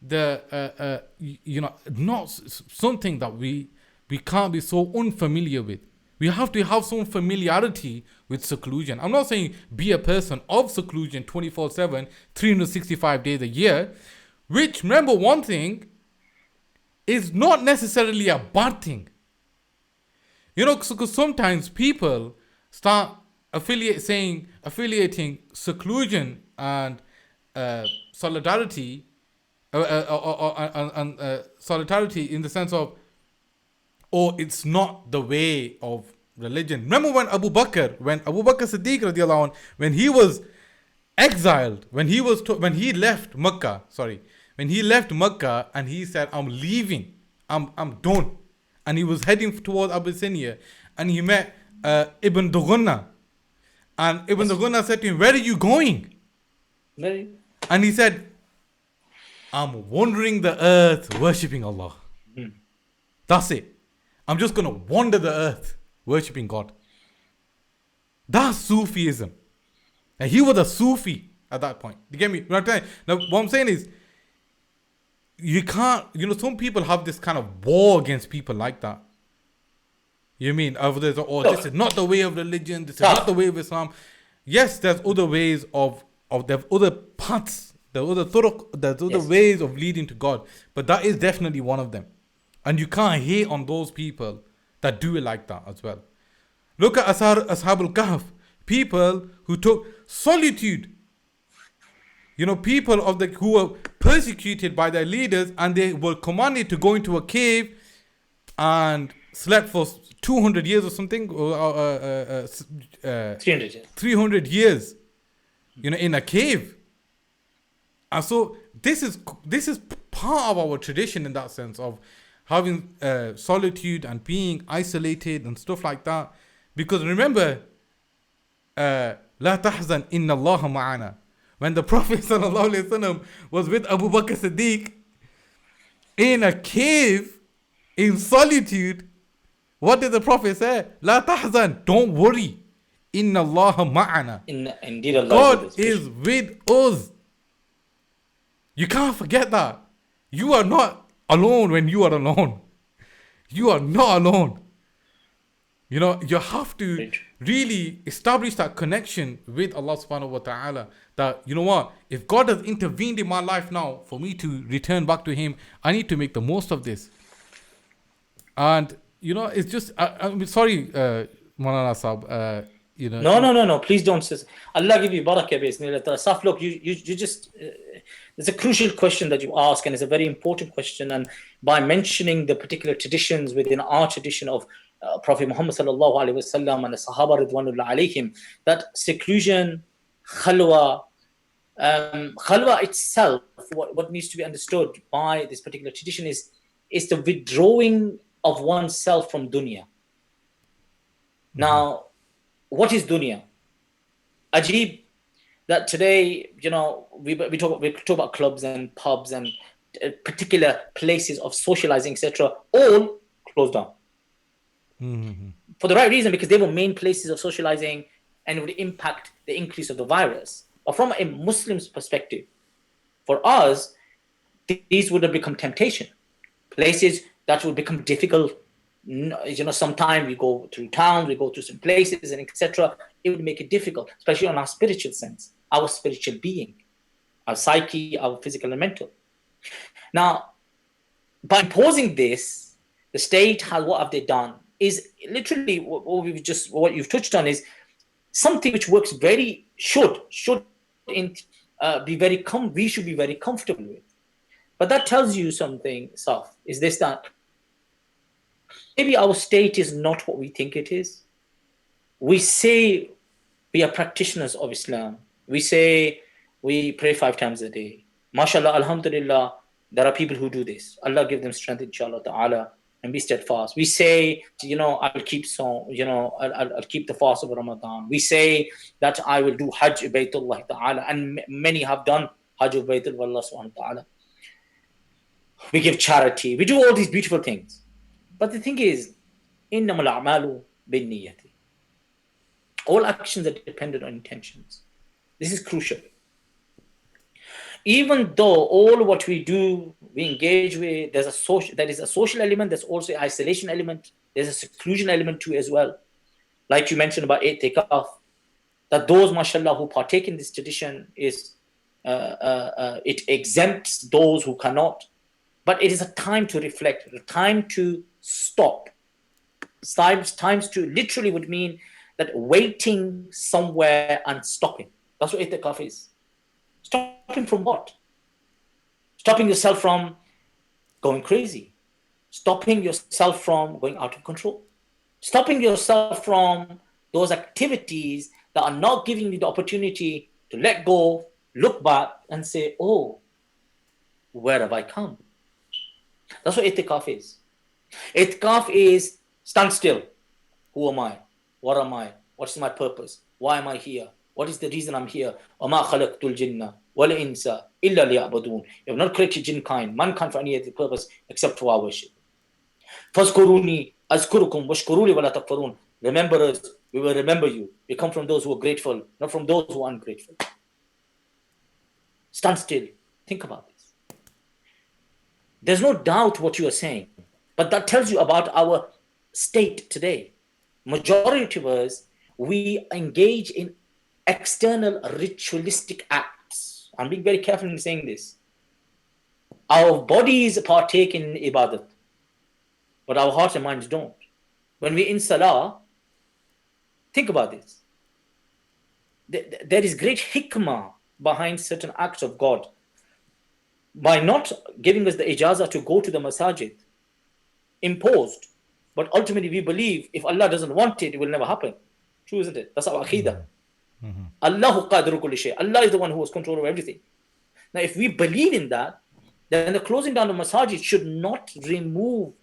the, you know, not something that we can't be so unfamiliar with. We have to have some familiarity with seclusion. I'm not saying be a person of seclusion 24/7, 365 days a year, which, remember one thing, is not necessarily a bad thing. You know, because sometimes people start affiliating seclusion and solidarity, solidarity in the sense of, oh, it's not the way of religion. Remember when Abu Bakr Siddiq radiallahu anh, when he was exiled, when he left Makkah and he said, I'm leaving, I'm done. And he was heading towards Abyssinia, and he met Ibn Dughunna. And Ibn Dughunna said to him, where are you going? And he said, I'm wandering the earth worshipping Allah. That's it. I'm just going to wander the earth worshipping God. That's Sufism. And he was a Sufi at that point. You get me? Now, what I'm saying is, you can't, you know, some people have this kind of war against people like that. You mean, this is not the way of religion, this is not the way of Islam. Yes, there's other ways there's other paths, there's other ways of leading to God. But that is definitely one of them. And you can't hate on those people that do it like that as well. Look at Ashabul Kahf, people who took solitude. You know, people who were persecuted by their leaders, and they were commanded to go into a cave and slept for 200 years or something, 300 years, you know, in a cave. And so this is part of our tradition in that sense of having solitude and being isolated and stuff like that. Because remember, لا تحزن إن الله معنا. When the Prophet ﷺ was with Abu Bakr Siddiq in a cave in solitude, what did the Prophet say? لا تحزن, don't worry. إن الله معنا. Indeed, Allah God is with us. You can't forget that. You are not alone when you are alone. You are not alone. You know, you have to really establish that connection with Allah subhanahu wa ta'ala. That, you know what, if God has intervened in my life now for me to return back to Him, I need to make the most of this. And, you know, it's just, I'm sorry, Maulana Sahab, you know. No, please don't. Allah give you barakah, bismillah. Saf, look, you just, it's a crucial question that you ask, and it's a very important question. And by mentioning the particular traditions within our tradition of Prophet Muhammad sallallahu alaihi wasallam and the Sahaba ridwanullah alaihim, that seclusion, khalwa, Khalwa itself, what needs to be understood by this particular tradition is the withdrawing of oneself from dunya. Now, what is dunya? Ajib, that today, we talk about clubs and pubs and particular places of socializing, etc., all closed down. For the right reason, because they were main places of socializing and it would impact the increase of the virus. But from a Muslim's perspective, for us, these would have become temptation. Places that would become difficult. Sometimes we go through towns, we go through some places, and etc. It would make it difficult, especially on our spiritual sense, our spiritual being, our psyche, our physical and mental. Now, by imposing this, the state has, what have they done? Is literally what you've touched on is something which works should be we should be very comfortable with. But that tells you something, Saf, is this, that maybe our state is not what we think it is. We say we are practitioners of Islam. We say we pray 5 times a day. MashaAllah, alhamdulillah, there are people who do this. Allah give them strength, inshallah ta'ala, and be steadfast. We say, I'll keep I'll keep the fast of Ramadan. We say that I will do Hajj Baytullah ta'ala, and many have done Hajj Baytullah subhanahu wa ta'ala. We give charity. We do all these beautiful things. But the thing is, إِنَّمَا الْأَعْمَالُ بِالنِّيَّةِ. All actions are dependent on intentions. This is crucial. Even though all what we do, we engage with, there is a social element, there's also an isolation element, there's a seclusion element too as well. Like you mentioned about i'tikaf, that those, mashallah, who partake in this tradition, it exempts those who cannot. But it is a time to reflect, a time to stop. Times to literally would mean that waiting somewhere and stopping. That's what i'tikaf is. Stopping from what? Stopping yourself from going crazy. Stopping yourself from going out of control. Stopping yourself from those activities that are not giving you the opportunity to let go, look back and say, oh, where have I come? That's what i'tikaf is. I'tikaf is stand still. Who am I? What am I? What is my purpose? Why am I here? What is the reason I'm here? وَمَا خَلَقْتُ الْجِنَّ وَالْإِنسَ إِلَّا لِيَعْبُدُونَ. You have not created mankind for any other purpose except for our worship. فَاذْكُرُونِي أَذْكُرُكُمْ وَاشْكُرُوا لِي وَلَا تَكْفُرُونَ. Remember us, we will remember you. We come from those who are grateful, not from those who are ungrateful. Stand still. Think about this. There's no doubt what you are saying, but that tells you about our state today. Majority of us, we engage in external ritualistic acts. I'm being very careful in saying this. Our bodies partake in ibadat, but our hearts and minds don't. When we're in salah, think about this. There is great hikmah behind certain acts of God. By not giving us the ijazah to go to the masajid, imposed, but ultimately we believe if Allah doesn't want it, it will never happen. True, isn't it? That's our aqidah. Allahu qadiru kulli shay. Allah is the one who has control over everything. Now, if we believe in that, then the closing down of masajid should not remove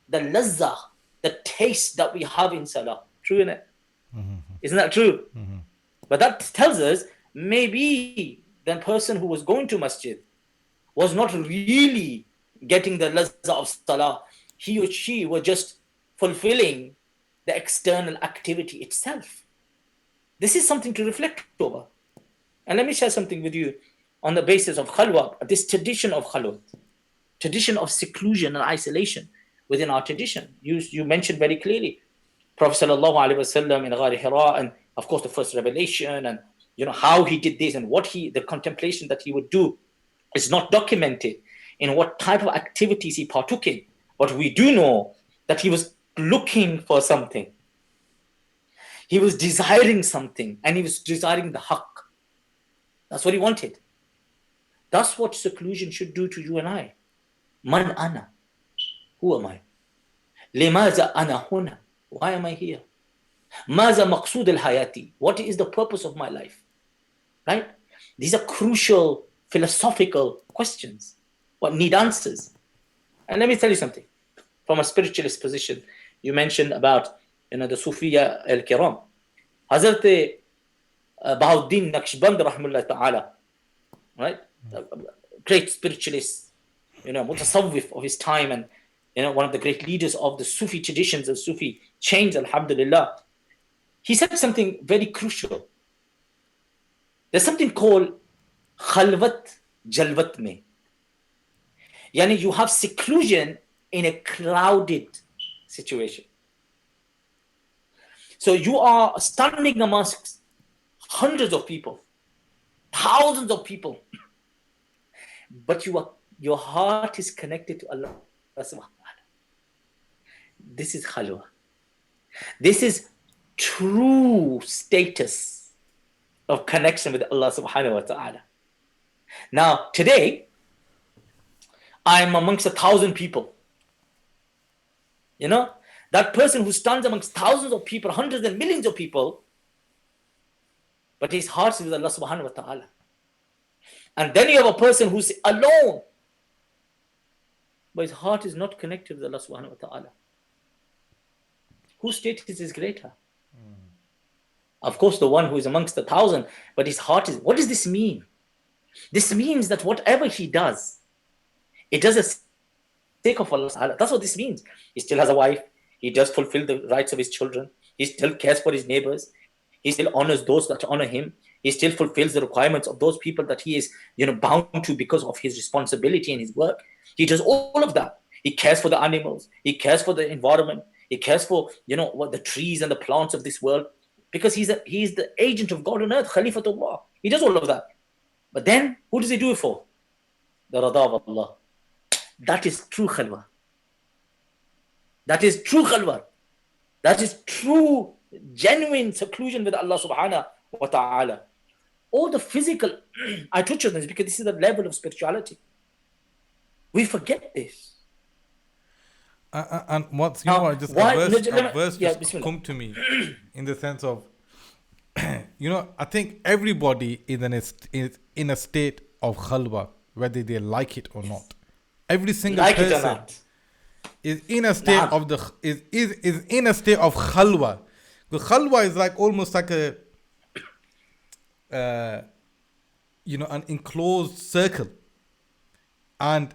the lazzah, the taste that we have in salah. True, isn't it? Isn't that true? But that tells us maybe the person who was going to masjid was not really getting the lazzah of salah. He or she were just fulfilling the external activity itself. This is something to reflect over. And let me share something with you on the basis of khalwa, this tradition of khalwat, tradition of seclusion and isolation within our tradition. You mentioned very clearly Prophet sallallahu alaihi wasallam in Ghar Hira, and of course the first revelation, and how he did this and the contemplation that he would do is not documented in what type of activities he partook in. But we do know that he was looking for something. He was desiring something, and he was desiring the haqq. That's what he wanted. That's what seclusion should do to you and I. Man ana. Who am I? Limaza ana huna. Why am I here? Maza maqsood al-hayati. What is the purpose of my life? Right? These are crucial philosophical questions, what need answers. And let me tell you something. From a spiritualist position, you mentioned about the Sufiya al-Kiram. Hazrat Bahauddin Naqshband rahmullah ta'ala, right? Great spiritualist, mutasawwif of his time, and one of the great leaders of the Sufi traditions and Sufi chains, alhamdulillah. He said something very crucial. There's something called khalwat jalwat mein. Yani you have seclusion in a crowded situation. So you are standing amongst hundreds of people, thousands of people, but your heart is connected to Allah subhanahu wa ta'ala. This is khalwa. This is true status of connection with Allah subhanahu wa ta'ala. Now, today, I'm amongst 1,000 people. That person who stands amongst thousands of people, hundreds and millions of people, but his heart is with Allah subhanahu wa ta'ala. And then you have a person who's alone, but his heart is not connected with Allah subhanahu wa ta'ala. Whose status is greater? Of course, the one who is amongst 1,000, but his heart is... What does this mean? This means that whatever he does, it does the sake of Allah. That's what this means. He still has a wife. He does fulfill the rights of his children. He still cares for his neighbors. He still honors those that honor him. He still fulfills the requirements of those people that he is, bound to because of his responsibility and his work. He does all of that. He cares for the animals. He cares for the environment. He cares for, what the trees and the plants of this world, because he's the agent of God on earth, Khalifatullah. He does all of that. But then, who does he do it for? The Rada of Allah. That is true khalwa. That is true khalwa. That is true, genuine seclusion with Allah subhanahu wa ta'ala. All the physical, I touch on this because this is the level of spirituality. We forget this. And what's a verse just come to me in the sense of, I think everybody is in a state of khalwa, whether they like it or not. Every single person is in a state of is in a state of khalwa. The khalwa is like almost like a an enclosed circle, and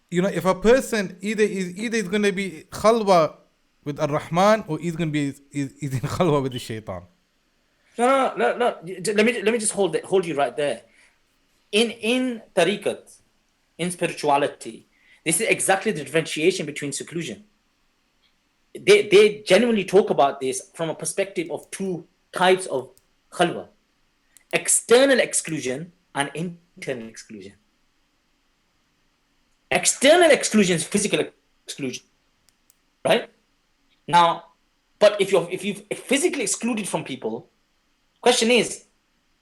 if a person either is going to be khalwa with Ar-Rahman, or he's going to be is in khalwa with the shaitan. No. Let me just hold you right there. In tariqat, in spirituality, this is exactly the differentiation between seclusion. They genuinely talk about this from a perspective of two types of khalwa: external exclusion and internal exclusion. External exclusion is physical exclusion, right? Now, but if you've physically excluded from people, question is,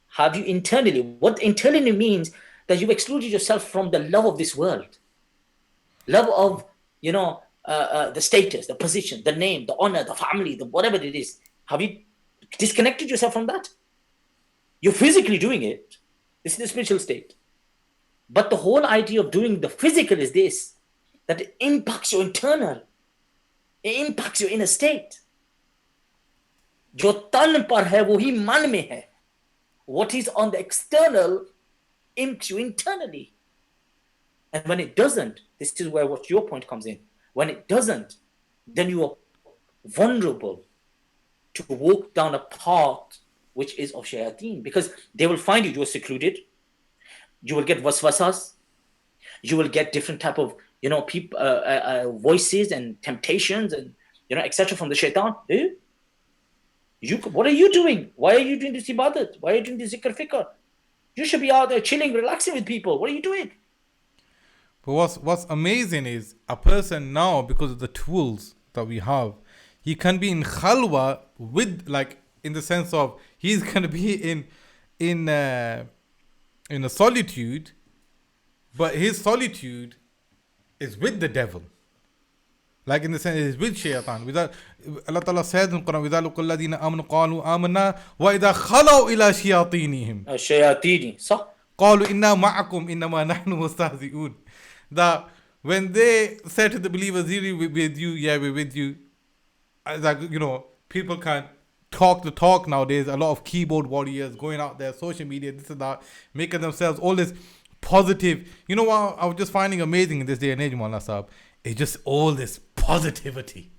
have you internally? What internally means that you've excluded yourself from the love of this world, love of the status, the position, the name, the honor, the family, the whatever it is. Have you disconnected yourself from that? You're physically doing it. This is the spiritual state. But the whole idea of doing the physical is this, that it impacts your internal. It impacts your inner state. जो तन पर है वही मन में है. What is on the external impacts you internally. And when it doesn't, this is where what your point comes in. When it doesn't, then you are vulnerable to walk down a path which is of shayateen, because they will find you are secluded. You will get waswasas. You will get different type of voices and temptations and etc. from the shaitan. What are you doing? Why are you doing this ibadat? Why are you doing this zikr fikr? You should be out there chilling, relaxing with people. What are you doing? But what's amazing is a person now, because of the tools that we have, he can be in khalwa with, like, in the sense of he's going to be in a solitude, but his solitude is with the devil. Like in the sense, it's with shaitan. Without Allah Ta'ala says in the Quran, وَإِذَا لَقُوا الَّذِينَ آمَنُوا قَالُوا آمَنَّا وَإِذَا خَلَوْا إِلَى شَيَاطِينِهِمْ الشياطين صح. قَالُوا إِنَّا مَعَكُمْ إِنَّمَا نَحْنُ مُسْتَهْزِئُونَ. That when they said to the believers, "Really, we're with you, yeah, we're with you," like, you know, people can talk the talk nowadays. A lot of keyboard warriors going out there, social media, this and that, making themselves all this positive. You know what I was just finding amazing in this day and age, Mullah Sahab? It's just all this positivity.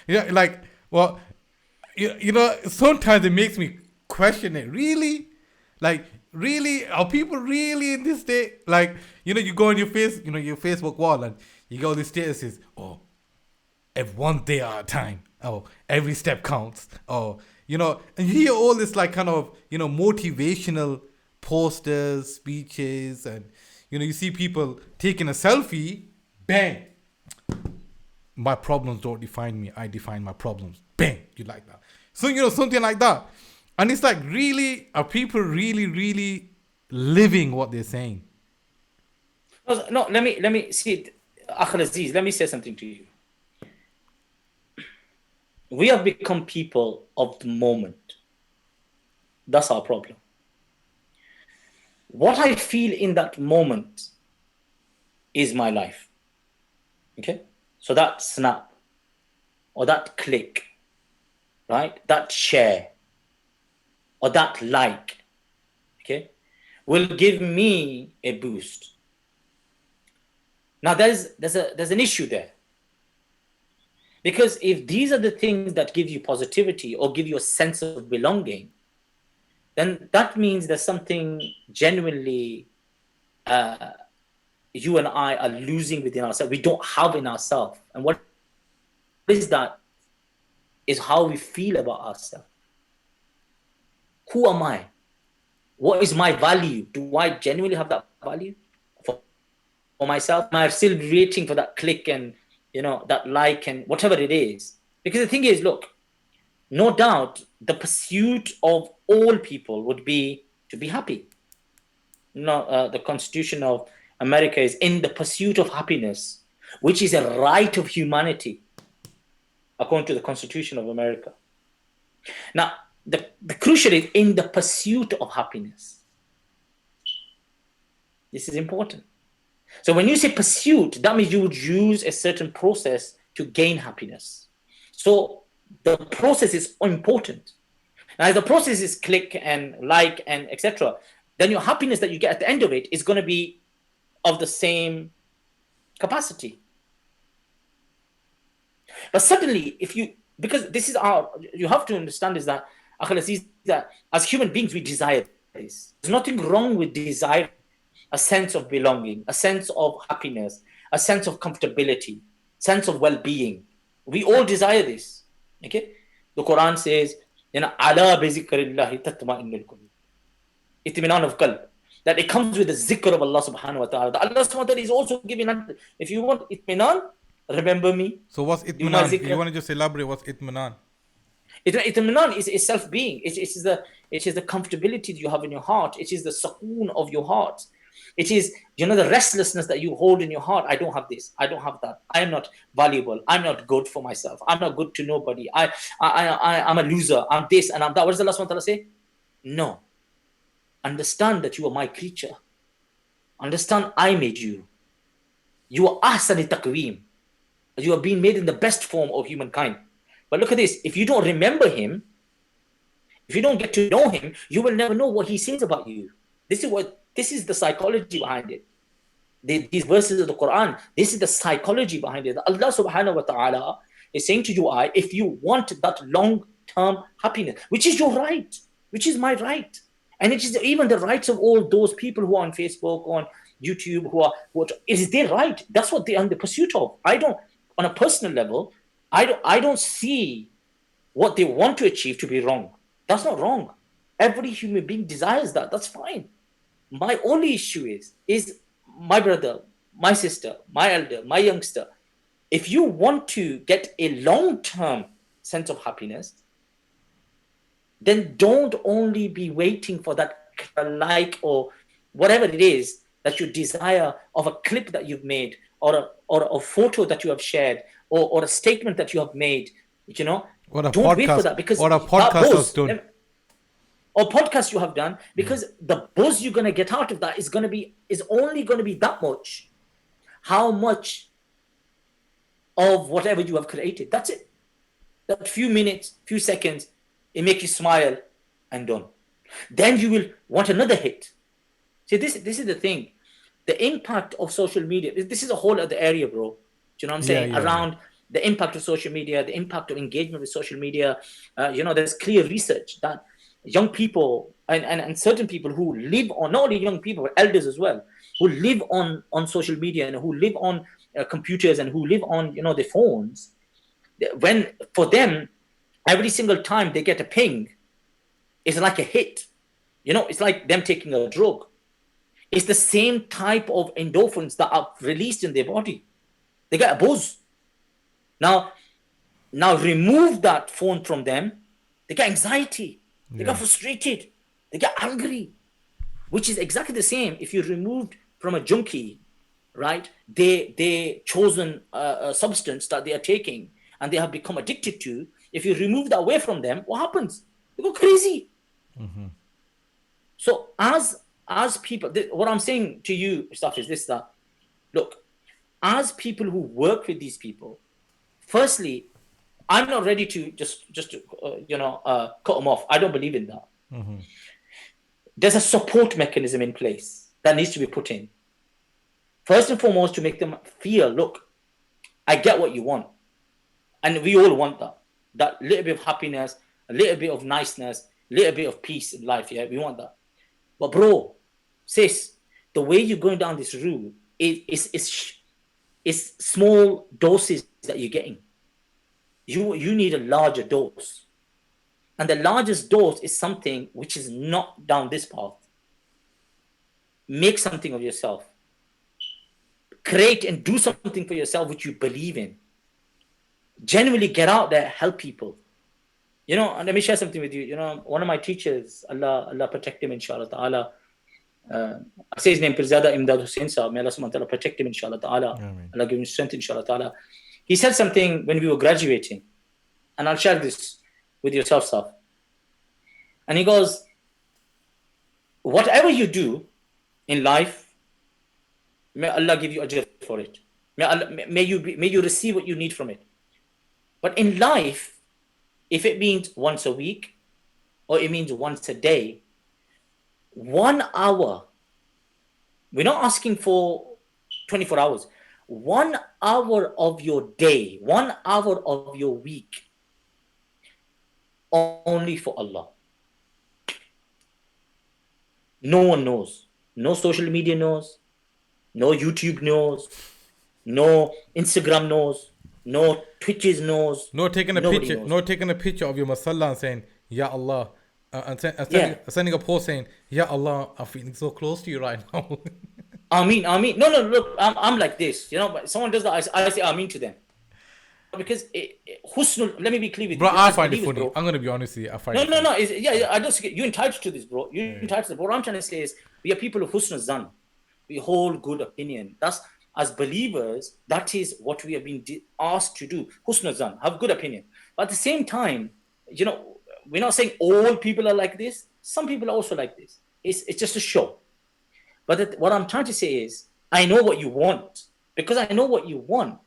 Yeah, like, well, you know, sometimes it makes me question it. Really? Like, really? Are people really in this state? Like, you know, you go on your your Facebook wall and you go these statuses. Oh, one day at a time. Oh, every step counts. Oh, you know, and you hear all this like kind of, you know, motivational posters, speeches, and you know, you see people taking a selfie, bang. My problems don't define me. I define my problems. Bang, you like that. So, you know, something like that. And it's like, really, are people really, really living what they're saying? No, let me see, Akhil Aziz, let me say something to you. We have become people of the moment. That's our problem. What I feel in that moment is my life. Okay? So that snap or that click, right? That share or that like, okay, will give me a boost. Now there's an issue there. Because if these are the things that give you positivity or give you a sense of belonging, then that means there's something genuinely you and I are losing within ourselves. We don't have in ourselves. And what is that? Is how we feel about ourselves. Who am I? What is my value? Do I genuinely have that value for myself? Am I still waiting for that click and, you know, that like and whatever it is? Because the thing is, look, no doubt the pursuit of all people would be to be happy. No, the Constitution of America is in the pursuit of happiness, which is a right of humanity, according to the Constitution of America. Now, the crucial is in the pursuit of happiness. This is important. So when you say pursuit, that means you would use a certain process to gain happiness. So the process is important. Now, if the process is click and like and etc., then your happiness that you get at the end of it is going to be of the same capacity. But suddenly, because this is you have to understand is that, that as human beings, we desire this. There's nothing wrong with desire a sense of belonging, a sense of happiness, a sense of comfortability, sense of well-being. We all desire this. Okay? The Quran says, ala bi zikrillahi tatma'innul qulub. Itminan of qalb. That it comes with the zikr of Allah subhanahu wa ta'ala. Allah subhanahu wa ta'ala is also giving, if you want itminan, remember me. So what's itminan? You want to just elaborate what's itminan? Itminan is self-being. It is the comfortability that you have in your heart. It is the sukoon of your heart. It is, the restlessness that you hold in your heart. I don't have this. I don't have that. I am not valuable. I'm not good for myself. I'm not good to nobody. I'm a loser. I'm this and I'm that. What does Allah subhanahu wa ta'ala say? No. Understand that you are my creature. Understand I made you. You are ahsan taqweem. You are being made in the best form of humankind. But look at this. If you don't remember him, if you don't get to know him, you will never know what he says about you. This is the psychology behind it. These verses of the Quran, this is the psychology behind it. Allah subhanahu wa ta'ala is saying to you, if you want that long-term happiness, which is your right, which is my right, and it is even the rights of all those people who are on Facebook, on YouTube, it is their right. That's what they are in the pursuit of. On a personal level, I don't see what they want to achieve to be wrong. That's not wrong. Every human being desires that. That's fine. My only issue is my brother, my sister, my elder, my youngster. If you want to get a long-term sense of happiness, then don't only be waiting for that like or whatever it is that your desire of a clip that you've made, or a photo that you have shared, or a statement that you have made, don't wait for that, because or a that podcast that's buzz, done. or podcast you have done, because the buzz you're going to get out of that is only going to be that much. How much of whatever you have created, that's it. That few minutes, few seconds, it makes you smile and done. Then you will want another hit. See, this is the thing. The impact of social media, this is a whole other area, bro. Do you know what I'm saying? Around the impact of social media, the impact of engagement with social media. There's clear research that young people and certain people who live on, not only young people, but elders as well, who live on social media and who live on computers and who live on, their phones, when for them, every single time they get a ping, it's like a hit. It's like them taking a drug. It's the same type of endorphins that are released in their body. They get a buzz. Now remove that phone from them, they get anxiety, they get frustrated, they get angry, which is exactly the same if you removed from a junkie, right? They chosen a substance that they are taking and they have become addicted to. If you remove that away from them, what happens? They go crazy. Mm-hmm. So as people, what I'm saying to you, stuff is this, that look, as people who work with these people, firstly, I'm not ready to just cut them off. I don't believe in that. Mm-hmm. There's a support mechanism in place that needs to be put in. First and foremost, to make them feel, look, I get what you want. And we all want that. That little bit of happiness, a little bit of niceness, a little bit of peace in life. Yeah, we want that. But bro, sis, the way you're going down this route is small doses that you're getting. You need a larger dose. And the largest dose is something which is not down this path. Make something of yourself. Create and do something for yourself which you believe in. Genuinely get out there, help people. And let me share something with you. One of my teachers, Allah protect him, inshallah ta'ala. I say his name, Pirzada Imdad Hussain Sahab. May Allah subhanahu wa ta'ala protect him, inshallah ta'ala. Allah give him strength, inshallah ta'ala. He said something when we were graduating, and I'll share this with yourself, Saf. And he goes, whatever you do in life, may Allah give you ajr for it. May you receive what you need from it. But in life, if it means once a week, or it means once a day, 1 hour, we're not asking for 24 hours, 1 hour of your day, 1 hour of your week, only for Allah. No one knows. No social media knows. No YouTube knows. No Instagram knows. No Twitches knows. No taking a Nobody picture. knows. No taking a picture of your masalla and saying, Ya Allah. Sending a post saying, Ya Allah, I'm feeling so close to you right now. Ameen. No, look, I'm like this. But someone does that, I say Ameen to them. Because husnul, let me be clear with bro, you. I find it funny. Bro, I'm going to be honest with you. I find no, it funny. I don't see, you're entitled to this, bro. You're entitled to this. What I'm trying to say is, we are people of husnul zan. We hold good opinion. That's, as believers, that is what we have been asked to do. Husnul zan, have good opinion. But at the same time, we're not saying all people are like this. Some people are also like this. It's just a show. But what I'm trying to say is, I know what you want. Because I know what you want.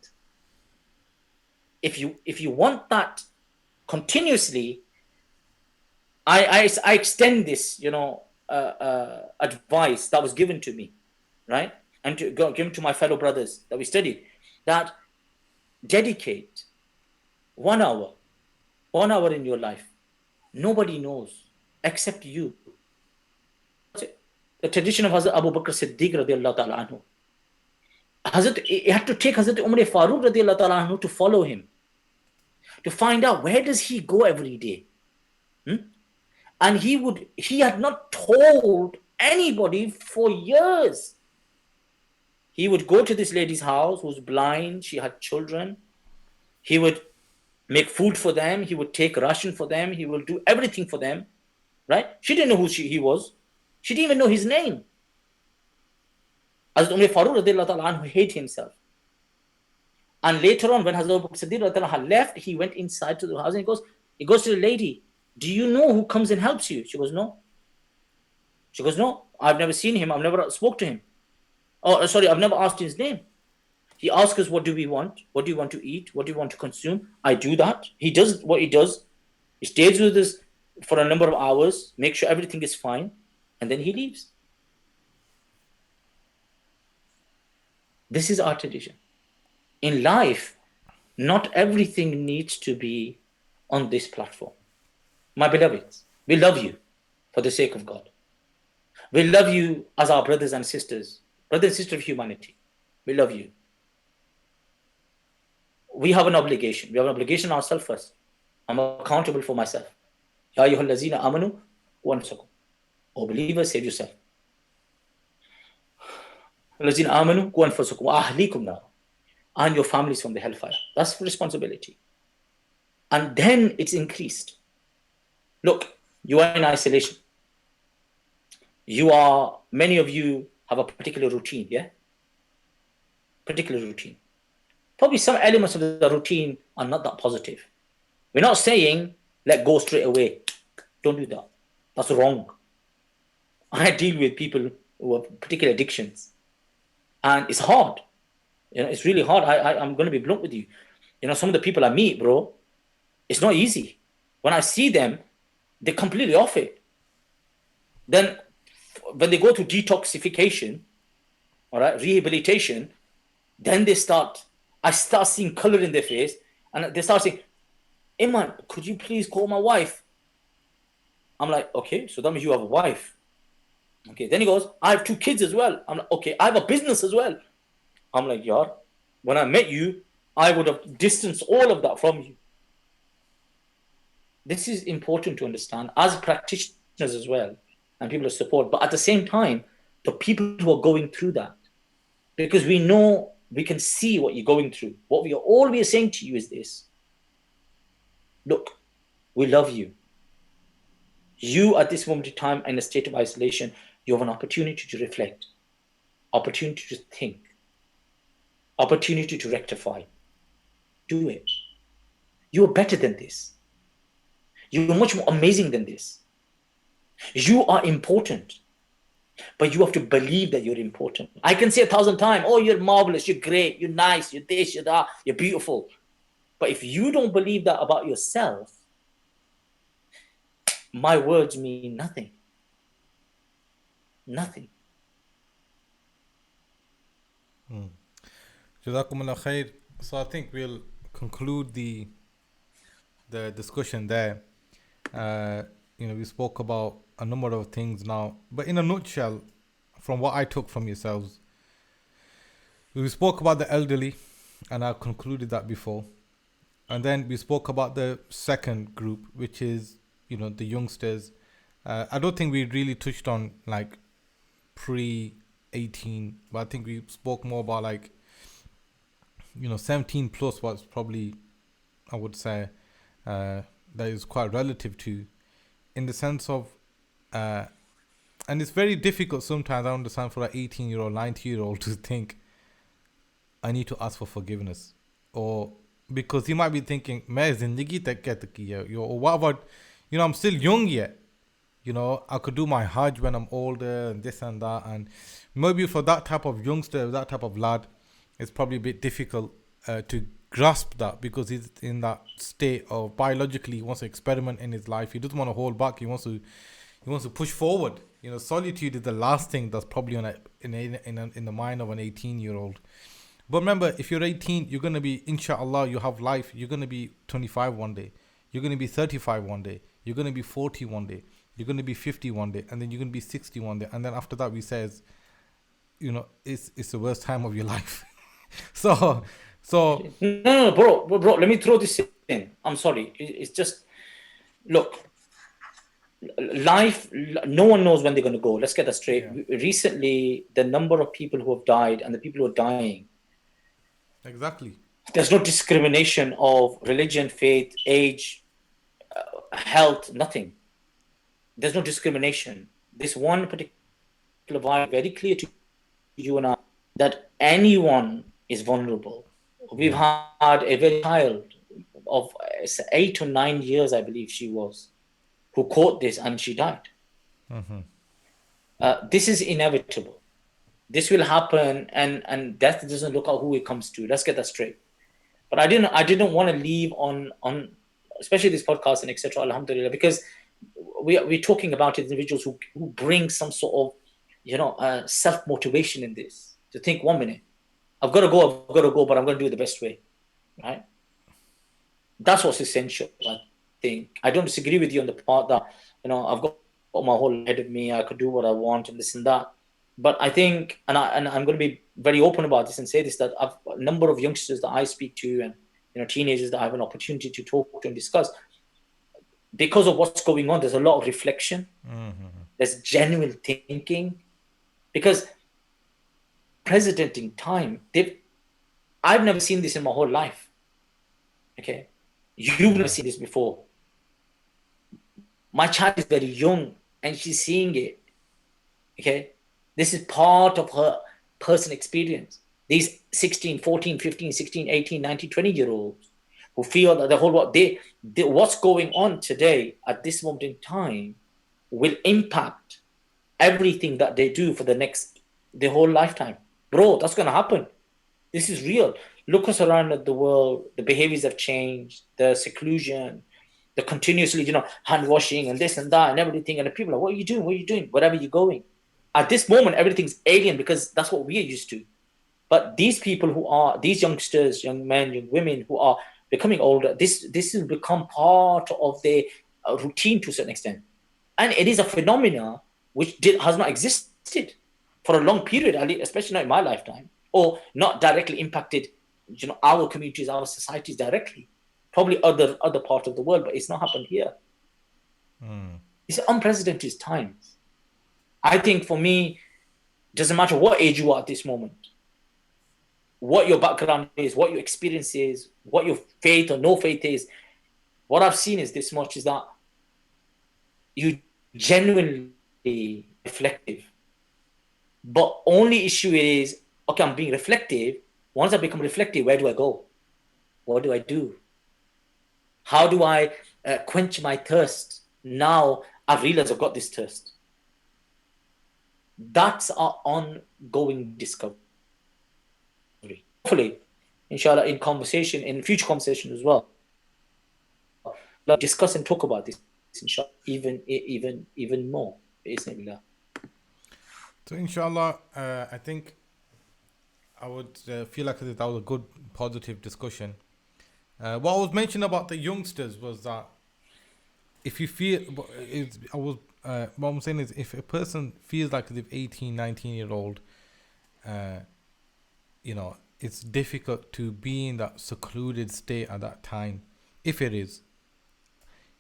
If you want that continuously, I extend this, advice that was given to me, right? And given to my fellow brothers that we studied, that dedicate 1 hour in your life. Nobody knows except you. The tradition of Hazrat Abu Bakr Siddiq radiallahu ta'ala anhu. He had to take Hazrat Umar Farooq radiallahu ta'ala anhu to follow him, to find out where does he go every day. And he had not told anybody for years. He would go to this lady's house who's blind, she had children. He would make food for them, he would take ration for them, he will do everything for them, right? She didn't know who he was. She didn't even know his name. Hazrat Umar Farooq radiallahu ta'ala anhu hated himself. And later on, when Hazrat Abu Bakr Siddiq radiallahu anhu left, he went inside to the house and he goes to the lady, do you know who comes and helps you? She goes, no. She goes, no, I've never seen him. I've never spoke to him. Oh, sorry, I've never asked his name. He asks us, what do we want? What do you want to eat? What do you want to consume? I do that. He does what he does. He stays with us for a number of hours, make sure everything is fine, and then he leaves. This is our tradition. In life, not everything needs to be on this platform. My beloveds, we love you for the sake of God. We love you as our brothers and sisters, brother and sister of humanity. We love you. We have an obligation. We have an obligation ourselves first. I'm accountable for myself. Ya ayyuhallazina amanu qu anfusakum. O believers, save yourself. Allazina amanu qu anfusakum wa ahlikum nar. And your families from the hellfire. That's responsibility. And then it's increased. Look, you are in isolation. Many of you have a particular routine, yeah? Particular routine. Probably some elements of the routine are not that positive. We're not saying, let go straight away. Don't do that. That's wrong. I deal with people who have particular addictions. And it's hard. It's really hard. I'm going to be blunt with you. Some of the people I meet, bro, it's not easy. When I see them, they're completely off it. Then when they go to detoxification, all right, rehabilitation, then I start seeing color in their face, and they start saying, Iman, could you please call my wife? I'm like, okay, so that means you have a wife. Okay, then he goes, I have 2 kids as well. I'm like, okay, I have a business as well. I'm like, yar, when I met you, I would have distanced all of that from you. This is important to understand as practitioners as well, and people of support, but at the same time, the people who are going through that, because we know, we can see what you're going through. What we are always saying to you is this. Look, we love you. You at this moment in time in a state of isolation, you have an opportunity to reflect, opportunity to think, opportunity to rectify. Do it. You are better than this. You are much more amazing than this. You are important. But you have to believe that you're important. I can say 1,000 times, oh, you're marvelous, you're great, you're nice, you're this, you're that, you're beautiful. But if you don't believe that about yourself, my words mean nothing. Nothing. Jazakumullah khair. So I think we'll conclude the discussion there. We spoke about a number of things now, but in a nutshell, from what I took from yourselves, we spoke about the elderly, and I concluded that before, and then we spoke about the second group, which is the youngsters. I don't think we really touched on like pre-18, but I think we spoke more about like 17 plus was probably, I would say, that is quite relative to, in the sense of, and it's very difficult sometimes, I understand, for an 18-year-old, 19-year-old to think, I need to ask for forgiveness. Or because he might be thinking, main zindagi tak kya ki hai, or what about, I'm still young yet. I could do my Hajj when I'm older and this and that. And maybe for that type of youngster, that type of lad, it's probably a bit difficult to grasp that, because he's in that state of biologically, he wants to experiment in his life. He doesn't want to hold back. He wants to push forward. Solitude is the last thing that's probably in the mind of an 18-year-old. But remember, if you're 18, you're going to be, inshallah, you have life. You're going to be 25 one day. You're going to be 35 one day. You're going to be 40 one day. You're going to be 50 one day. And then you're going to be 60 one day. And then after that, we says, it's the worst time of your life. So no, bro, let me throw this in. I'm sorry. It's just, look, life, no one knows when they're going to go. Let's get that straight. Yeah. Recently, the number of people who have died and the people who are dying. Exactly. There's no discrimination of religion, faith, age, health, nothing. There's no discrimination. This one particular virus, very clear to you and I, that anyone is vulnerable. We've Yeah. had a very child of 8 or 9 years, I believe she was, who caught this and she died. This is inevitable. This will happen, and death doesn't look at who it comes to. Let's get that straight. But I didn't want to leave on especially this podcast and etc. Alhamdulillah, because we're talking about individuals who bring some sort of self motivation in this, to think 1 minute, I've got to go, but I'm going to do it the best way, right? That's what's essential. I think I don't disagree with you on the part that I've got my whole life ahead of me. I could do what I want and this and that. But I think, and I'm going to be very open about this and say this, that I've a number of youngsters that I speak to, and teenagers that I have an opportunity to talk to and discuss. Because of what's going on, there's a lot of reflection. There's genuine thinking, because unprecedented time. I've never seen this in my whole life. Okay, you've never seen this before. My child is very young and she's seeing it. Okay, this is part of her personal experience. These 16, 14, 15, 16, 18, 19, 20-year-olds who feel that the whole world, what's going on today at this moment in time will impact everything that they do for their whole lifetime. Bro, that's going to happen. This is real. Look us around at the world. The behaviors have changed. The seclusion, the continuously, hand washing and this and that and everything. And the people are, what are you doing? What are you doing? Wherever you're going. At this moment, everything's alien because that's what we are used to. But these people these youngsters, young men, young women who are becoming older, this will become part of their routine to a certain extent. And it is a phenomena which has not existed for a long period, especially not in my lifetime, or not directly impacted, our communities, our societies directly. Probably other parts of the world, but it's not happened here. It's unprecedented times. I think for me, doesn't matter what age you are at this moment, what your background is, what your experience is, what your faith or no faith is. What I've seen is this much, is that you genuinely reflective. But only issue is, okay, I'm being reflective. Once I become reflective, where do I go? What do I do? How do I quench my thirst? Now I've realized I've got this thirst. That's our ongoing discovery. Hopefully, inshallah, in future conversation as well, let's discuss and talk about this, inshallah, even more. Bismillah. So inshallah, I think I would feel like that was a good, positive discussion. What I was mentioning about the youngsters was that if you feel, what I'm saying is, if a person feels like they're 18, 19-year-old, it's difficult to be in that secluded state at that time. If it is,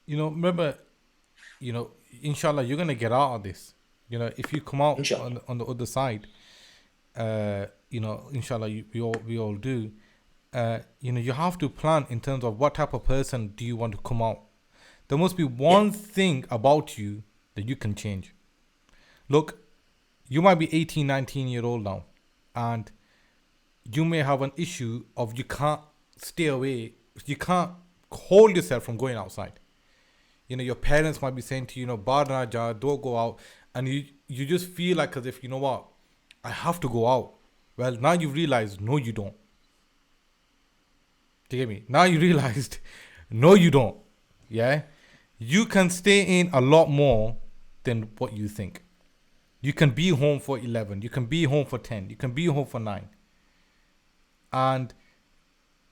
remember, inshallah, you're going to get out of this. If you come out on the other side, inshallah, we all do. You have to plan in terms of what type of person do you want to come out. There must be one thing about you that you can change. Look, you might be 18, 19-year-old now, and you may have an issue of you can't stay away. You can't hold yourself from going outside. Your parents might be saying to you, Badna ja, don't go out. And you just feel like as if, what, I have to go out. Well, now you've realized, no, you don't. Do you get me? Now you realized, no, you don't. Yeah? You can stay in a lot more than what you think. You can be home for 11. You can be home for 10. You can be home for 9. And,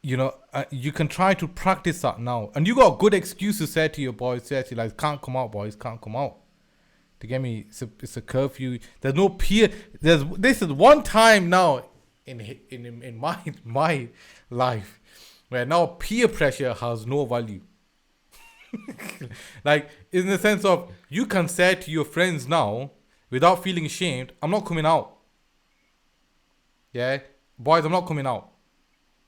you can try to practice that now. And you got a good excuse to say to your boys, can't come out, boys, can't come out. To get me, it's a curfew. There's no peer. This is one time now in my life where now peer pressure has no value. Like, in the sense of, you can say to your friends now without feeling ashamed, I'm not coming out. Yeah, boys, I'm not coming out.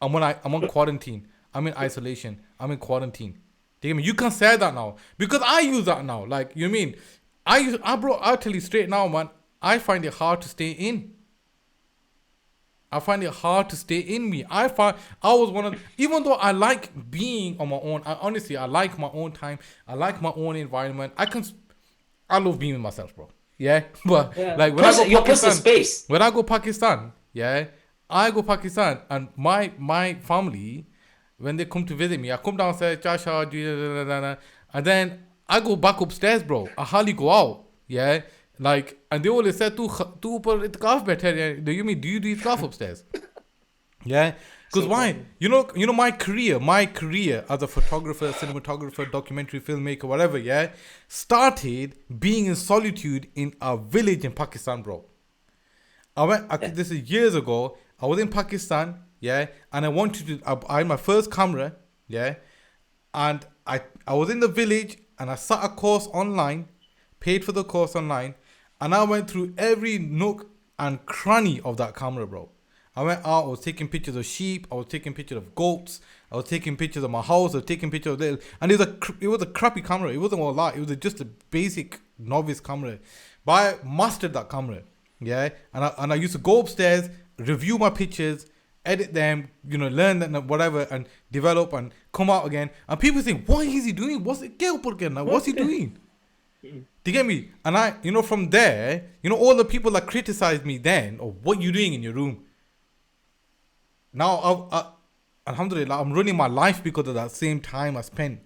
I'm on quarantine. I'm in isolation. I'm in quarantine. Do you get me? You can say that now because I use that now. Like, you mean? I'll tell you straight now, man. I find it hard to stay in. I find it hard to stay in me. I was one of, even though I like being on my own, I like my own time. I like my own environment. I love being with myself, bro. Yeah. But Yeah. like when I go Your personal Pakistan, space. yeah, I go Pakistan and my family, when they come to visit me, I come downstairs, Chasha, and then I go back upstairs, bro. I hardly go out. Yeah. Like, and they always said, tu par itkaf baithe hai." Do you do itkaf upstairs? Yeah. Because why? Subhanallah. My career as a photographer, cinematographer, documentary filmmaker, whatever, yeah, started being in solitude in a village in Pakistan, bro. Yeah. This is years ago. I was in Pakistan, yeah, and I had my first camera, yeah, and I was in the village and I sat a course online, paid for the course online, and I went through every nook and cranny of that camera, bro. I went out, I was taking pictures of sheep, I was taking pictures of goats, I was taking pictures of my house, I was taking pictures of little, and it was a crappy camera. It wasn't all that. It was just a basic novice camera, but I mastered that camera, yeah. And I used to go upstairs, review my pictures, edit them, learn that whatever, and develop and come out again. And people think, what is he doing? What's it? What's he doing? Do you get me? And from there, all the people that criticized me then, or what you doing in your room. Now, alhamdulillah, I'm running my life because of that same time I spent.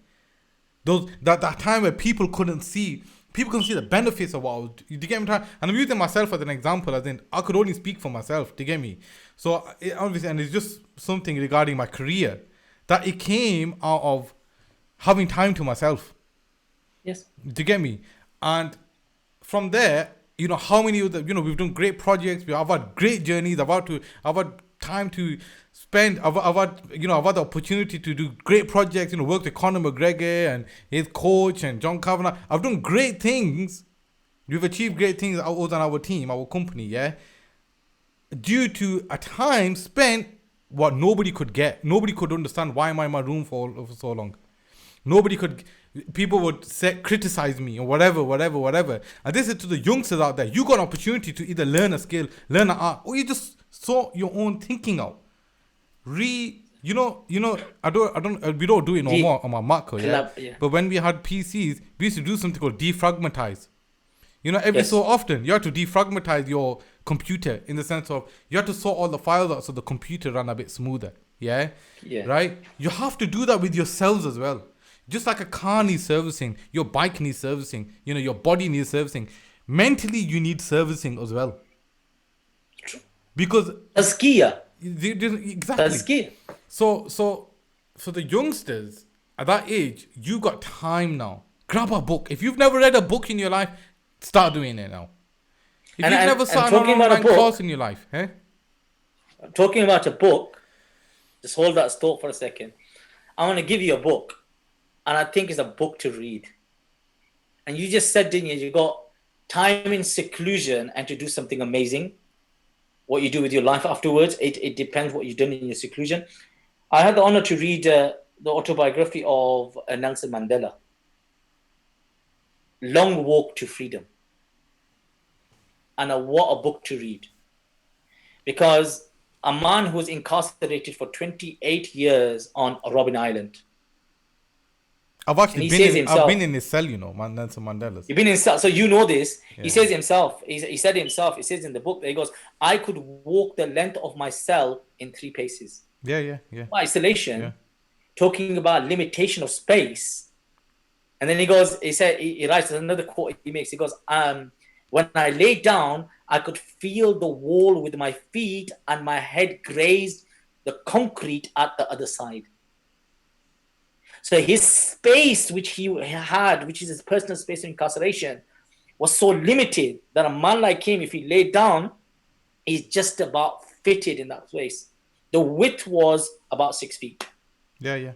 That time where people couldn't see the benefits of what I was. Do you get me? And I'm using myself as an example, as in I could only speak for myself. Do you get me? So obviously, and it's just something regarding my career that it came out of having time to myself. Yes. Do you get me? And from there, how many of the, we've done great projects. I've had great journeys. I've had time to spend. I've had the opportunity to do great projects. Work with Conor McGregor and his coach and John Kavanagh. I've done great things. We've achieved great things on our team, our company. Yeah, due to a time spent what nobody could get. Nobody could understand why am I in my room for so long. Nobody could. People would criticize me or whatever. And this is to the youngsters out there. You got an opportunity to either learn a skill, learn an art, or you just sort your own thinking out. We don't do it no more on my Mac, yeah? Yeah. But when we had PCs, we used to do something called defragmentize. Every so often, you have to defragmentize your computer in the sense of you have to sort all the files out so the computer run a bit smoother. Yeah? Yeah. Right? You have to do that with yourselves as well. Just like a car needs servicing, your bike needs servicing, your body needs servicing. Mentally, you need servicing as well. Because Tazkiyah. exactly. Tazkiyah. So for the youngsters at that age, you got time now. Grab a book. If you've never read a book in your life, start doing it now. If you've never started an online course in your life, I'm talking about a book. Just hold that thought for a second. I want to give you a book. And I think it's a book to read. And you just said, didn't you? You got time in seclusion and to do something amazing. What you do with your life afterwards, it depends what you've done in your seclusion. I had the honor to read the autobiography of Nelson Mandela. Long Walk to Freedom. And what a book to read. Because a man who was incarcerated for 28 years on Robben Island. I've actually been in his cell, Nelson Mandela's. You've been in cell, so you know this. Yeah. He says himself, he said himself, he says in the book that he goes, I could walk the length of my cell in 3 paces. Yeah. Isolation, talking about limitation of space. And then he goes, he writes another quote he makes. He goes, when I lay down, I could feel the wall with my feet and my head grazed the concrete at the other side. So his space, which he had, which is his personal space in incarceration, was so limited that a man like him, if he laid down, he's just about fitted in that place. The width was about 6 feet. Yeah.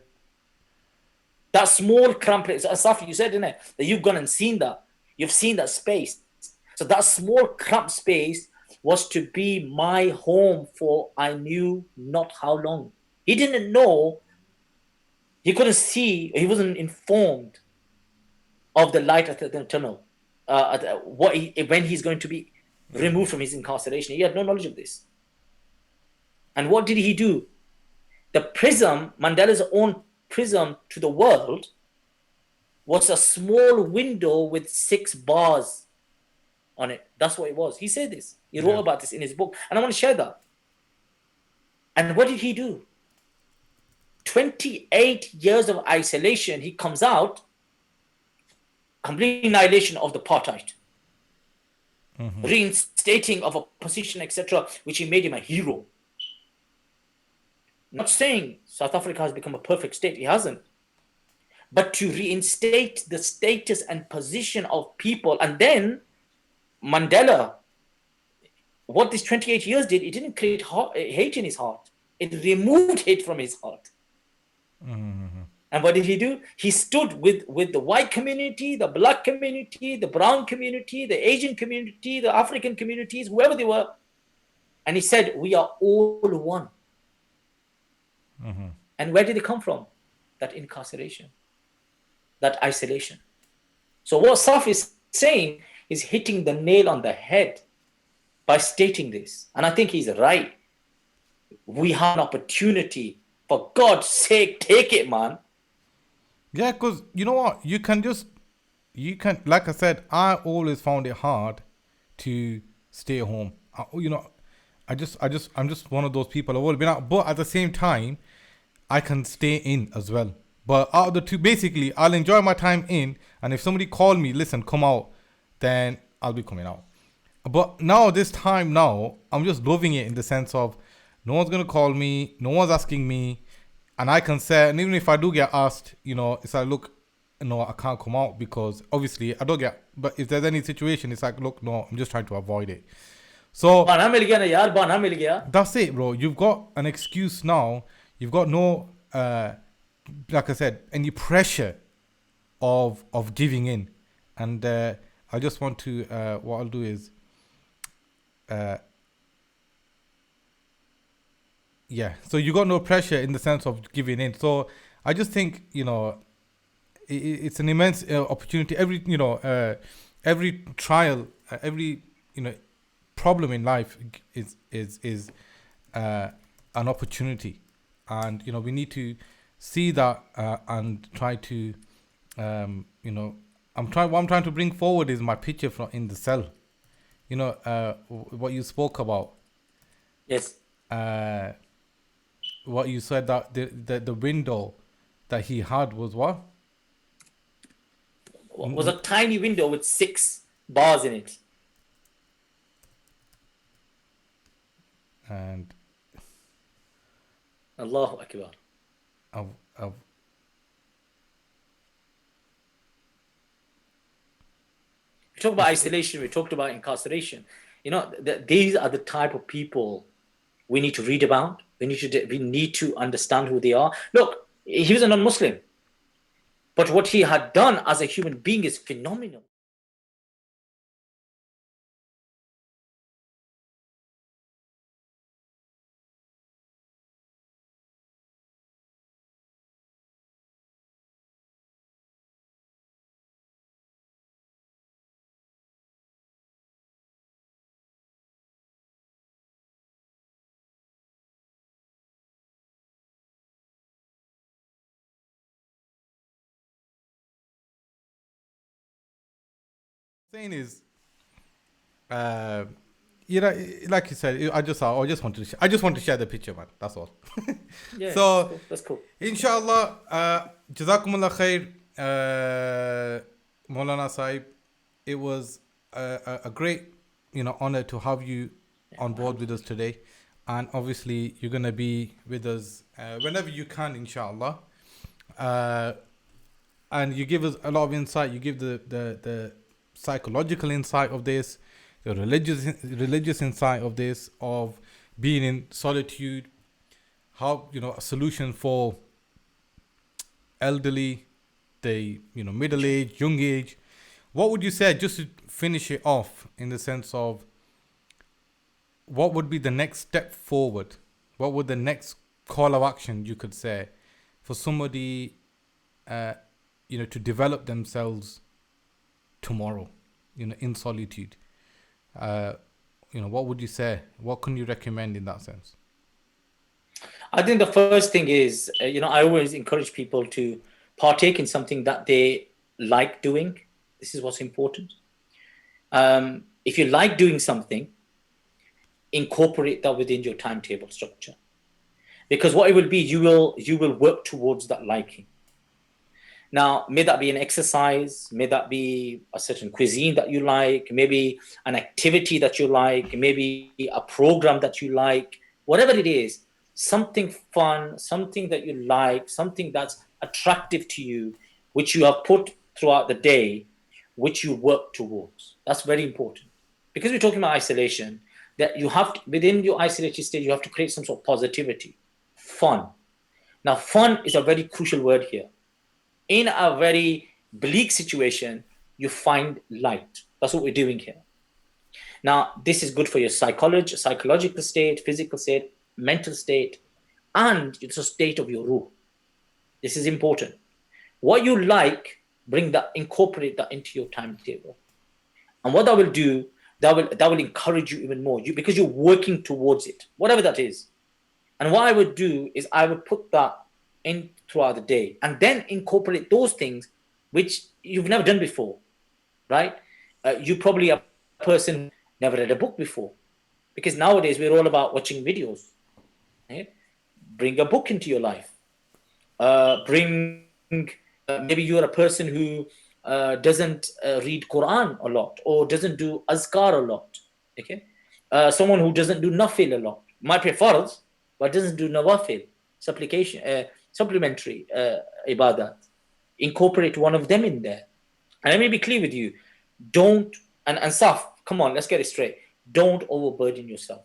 That small cramped place, Asaf, you said, didn't it, that you've gone and seen that. You've seen that space. So that small cramped space was to be my home for I knew not how long. He didn't know. He couldn't see, he wasn't informed of the light at the tunnel, when he's going to be removed from his incarceration. He had no knowledge of this. And what did he do? The prism, Mandela's own prism to the world, was a small window with 6 bars on it. That's what it was. He said this. He wrote about this in his book. And I want to share that. And what did he do? 28 years of isolation, he comes out, complete annihilation of the apartheid, reinstating of a position, etc., which he made him a hero. Not saying South Africa has become a perfect state, it hasn't. But to reinstate the status and position of people. And then Mandela, what this 28 years did, it didn't create hate in his heart. It removed hate from his heart. And what did he do? He stood with the white community, the black community, the brown community, the Asian community, the African communities, whoever they were. And he said, we are all one. And where did it come from? That incarceration, that isolation. So what Saf is saying is hitting the nail on the head by stating this. And I think he's right. We have an opportunity. For God's sake, take it, man. Yeah, because you know what? You can, like I said, I always found it hard to stay home. I'm just one of those people. I've always been out, but at the same time, I can stay in as well. But out of the two, basically, I'll enjoy my time in, and if somebody call me, listen, come out, then I'll be coming out. But now, this time now, I'm just loving it in the sense of no one's going to call me, no one's asking me, and I can say, and even if I do get asked, it's like, look, no, I can't come out because obviously I don't get, but if there's any situation, it's like, look, no, I'm just trying to avoid it. So that's it, bro. You've got an excuse now. You've got no, like I said, any pressure of giving in. And I just want to, what I'll do is, so you got no pressure in the sense of giving in. So I just think, it's an immense opportunity. Every trial, every, problem in life is an opportunity. And, we need to see that and try to, what I'm trying to bring forward is my picture from in the cell. What you spoke about. Yes. What you said that the window that he had was what? Was a tiny window with 6 bars in it. And Allahu Akbar. We talked about isolation, we talked about incarceration. These are the type of people we need to read about. We need to understand who they are. Look, he was a non-Muslim. But what he had done as a human being is phenomenal. Saying is, like you said, I just want to share the picture, man. That's all. Yeah, so that's cool. Inshallah, Jazakumullah khair, Maulana Sahib. It was a great, honor to have you on board with us today, and obviously you're gonna be with us whenever you can, inshallah. And you give us a lot of insight. You give the psychological insight of this, the religious insight of this, of being in solitude, how, a solution for elderly, the, middle age, young age. What would you say, just to finish it off, in the sense of what would be the next step forward? What would the next call of action, you could say, for somebody, to develop themselves tomorrow, in solitude? What would you say? What can you recommend in that sense? I think the first thing is, I always encourage people to partake in something that they like doing. This is what's important. If you like doing something, incorporate that within your timetable structure, because what it will be, you will work towards that liking. Now, may that be an exercise, may that be a certain cuisine that you like, maybe an activity that you like, maybe a program that you like, whatever it is, something fun, something that you like, something that's attractive to you, which you have put throughout the day, which you work towards. That's very important. Because we're talking about isolation, that you have to, within your isolated state, you have to create some sort of positivity, fun. Now, fun is a very crucial word here. In a very bleak situation, you find light. That's what we're doing here. Now, this is good for your psychological state, physical state, mental state, and it's a state of your ruh. This is important. What you like, incorporate that into your timetable. And what that will do, that will encourage you even more. Because you're working towards it, whatever that is. And what I would do is I would put that in throughout the day, and then incorporate those things which you've never done before, right? You probably are a person who never read a book before, because nowadays we're all about watching videos. Right? Bring a book into your life. Maybe you're a person who doesn't read Quran a lot, or doesn't do azkar a lot. Okay, someone who doesn't do nafil a lot, might pray farz, but doesn't do nawafil, supplementary ibadat. Incorporate one of them in there. And let me be clear with you. Don't, and Saf, come on, let's get it straight. Don't overburden yourself.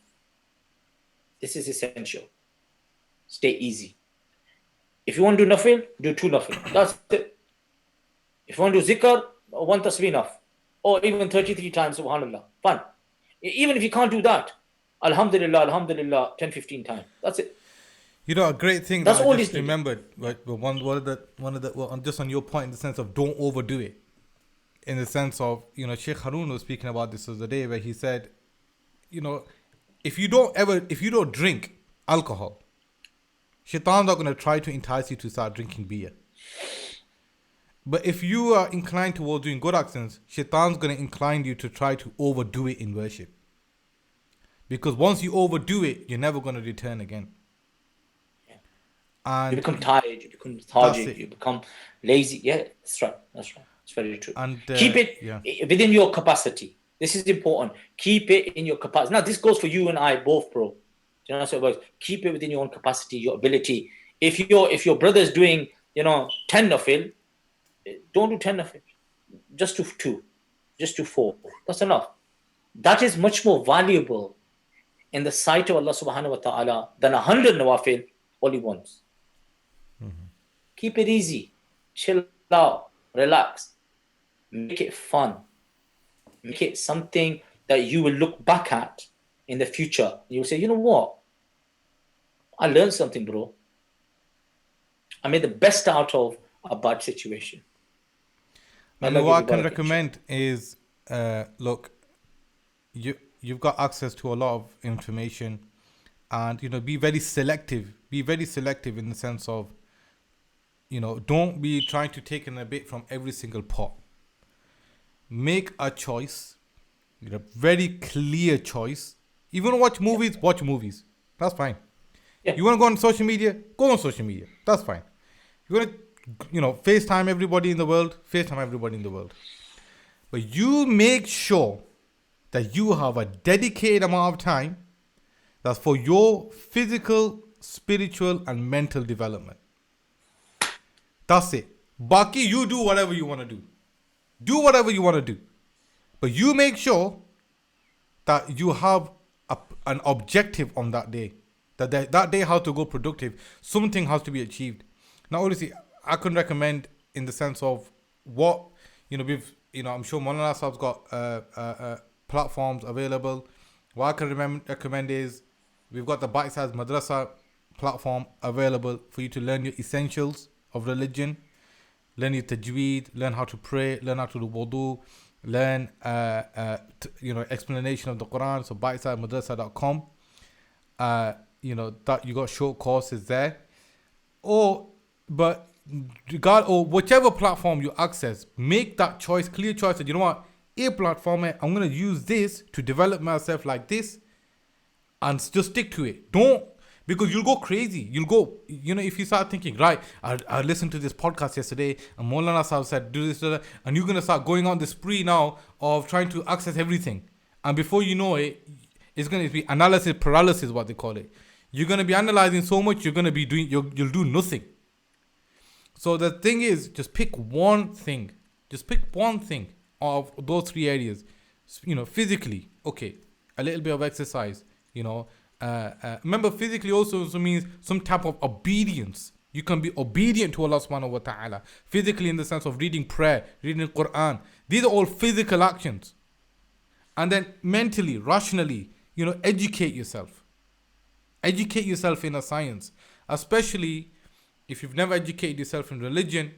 This is essential. Stay easy. If you want to do nafil, do 2 nafil. That's it. If you want to do zikr, 1 tasbih enough. Or even 33 times, subhanallah. Fine. Even if you can't do that, alhamdulillah, alhamdulillah, 10, 15 times. That's it. You know, a great thing That's that all I just is needed. remembered, right? But just on your point, in the sense of don't overdo it. In the sense of, Sheikh Harun was speaking about this the other day, where he said, if you don't drink alcohol, shaitan's not going to try to entice you to start drinking beer. But if you are inclined towards doing good actions, shaitan's going to incline you to try to overdo it in worship. Because once you overdo it, you're never going to return again. And you become tired, you become lethargic, you become lazy. Yeah, that's right. It's very true. And keep it within your capacity. This is important. Keep it in your capacity. Now, this goes for you and I both, bro. Do you know what I'm saying? Keep it within your own capacity, your ability. If your brother's doing, 10 nafil, don't do 10 nafil. Just do 2. Just do 4. That's enough. That is much more valuable in the sight of Allah subhanahu wa ta'ala than 100 nawafil only once. Keep it easy. Chill out. Relax. Make it fun. Make it something that you will look back at in the future. You'll say, you know what? I learned something, bro. I made the best out of a bad situation. And what I can recommend is, look, you've got access to a lot of information, and be very selective. Be very selective in the sense of, don't be trying to take in a bit from every single pot. Make a choice, a very clear choice. You want to watch movies? Watch movies. That's fine. Yeah. You want to go on social media? Go on social media. That's fine. You want to, FaceTime everybody in the world? FaceTime everybody in the world. But you make sure that you have a dedicated amount of time that's for your physical, spiritual, and mental development. That's it. Baki, you do whatever you want to do. Do whatever you want to do. But you make sure that you have an objective on that day. That day has to go productive. Something has to be achieved. Now, obviously, I can recommend in the sense of what, I'm sure Maulana Saab's got platforms available. What I can recommend is we've got the Bite-Size Madrasa platform available for you to learn your essentials of religion, learn your tajweed, learn how to pray, learn how to do wudu, learn explanation of the Quran. So bitesizemadrasa.com. that you got short courses there, but regard or whichever platform you access, make that choice, clear choice that you know what, a platform, I'm gonna use this to develop myself like this, and just stick to it. Don't, because you'll go crazy. You'll go, if you start thinking, right, I listened to this podcast yesterday and Maulana Sahib said do this, and you're gonna start going on this spree now of trying to access everything, and before you know it, it's gonna be analysis paralysis, what they call it. You're gonna be analyzing so much, you're gonna be doing, you'll do nothing. So the thing is, just pick one thing. Just pick one thing of those three areas. Physically, okay, a little bit of exercise. Remember, physically also means some type of obedience. You can be obedient to Allah subhanahu wa ta'ala. Physically, in the sense of reading prayer, reading Quran. These are all physical actions. And then mentally, rationally, educate yourself. Educate yourself in a science. Especially if you've never educated yourself in religion,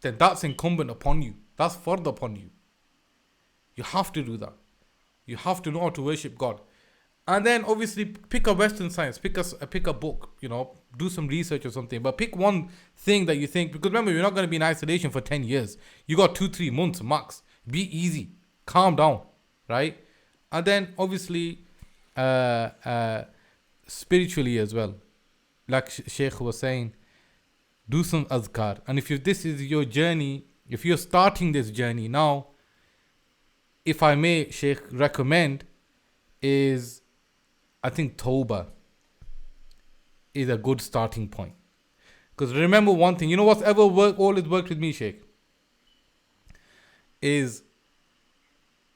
then that's incumbent upon you. That's further upon you. You have to do that. You have to know how to worship God. And then obviously pick a Western science, pick a book, do some research or something. But pick one thing that you think, because remember, you're not going to be in isolation for 10 years. You got 2-3 months max. Be easy. Calm down. Right? And then obviously spiritually as well. Like Sheikh was saying, do some azkar. And if this is your journey, if you're starting this journey now, if I may, Sheikh, recommend is, I think Tawbah is a good starting point. Because remember one thing, what's ever always worked with me, Sheikh, is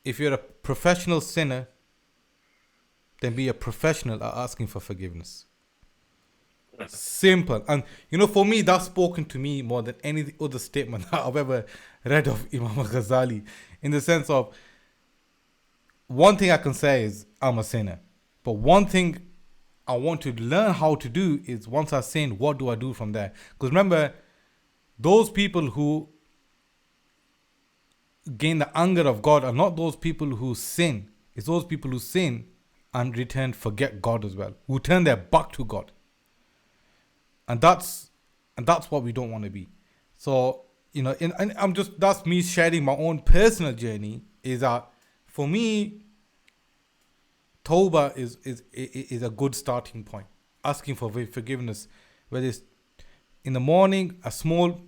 if you're a professional sinner, then be a professional at asking for forgiveness. Simple. And for me, that's spoken to me more than any other statement that I've ever read of Imam Ghazali, in the sense of, one thing I can say is I'm a sinner. But one thing I want to learn how to do is, once I sin, what do I do from there? Because remember, those people who gain the anger of God are not those people who sin. It's those people who sin and return, forget God as well, who turn their back to God. And that's what we don't want to be. So, and that's me sharing my own personal journey, is that for me, Tawbah is a good starting point. Asking for forgiveness, whether it's in the morning, a small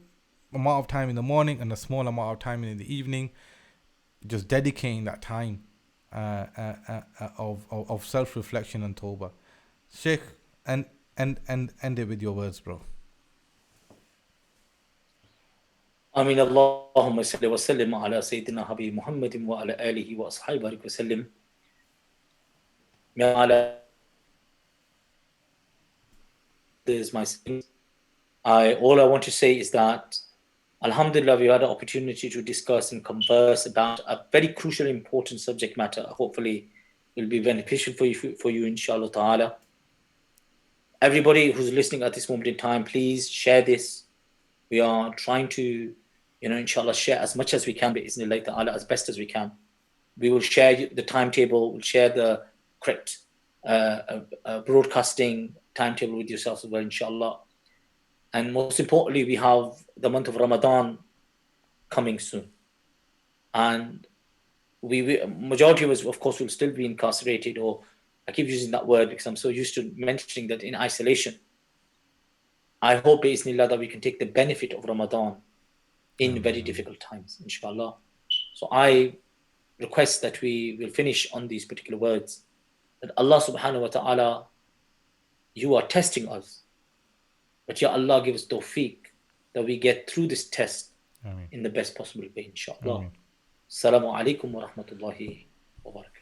amount of time in the morning and a small amount of time in the evening, just dedicating that time of self-reflection and Tawbah. Sheikh, and end it with your words, bro. آمين اللهم صل وسلم على سيدنا حبيب محمد وعلى آله وأصحابه وسلم. There's my sin. All I want to say is that, Alhamdulillah, we had an opportunity to discuss and converse about a very crucial, important subject matter. Hopefully, it will be beneficial for you, inshallah ta'ala. Everybody who's listening at this moment in time, please share this. We are trying to, inshallah, share as much as we can, bi'iznillahi ta'ala, as best as we can. We will share the timetable, we'll share the correct broadcasting timetable with yourselves as well, inshallah. And most importantly, we have the month of Ramadan coming soon. And majority of us, of course, will still be incarcerated, or I keep using that word because I'm so used to mentioning that, in isolation. I hope, bi'isnillah, that we can take the benefit of Ramadan in very difficult times, inshallah. So I request that we will finish on these particular words, that Allah subhanahu wa ta'ala, you are testing us. But Ya Allah, give us tawfiq that we get through this test in the best possible way, inshallah. Assalamu alaikum wa rahmatullahi wa barakatuh.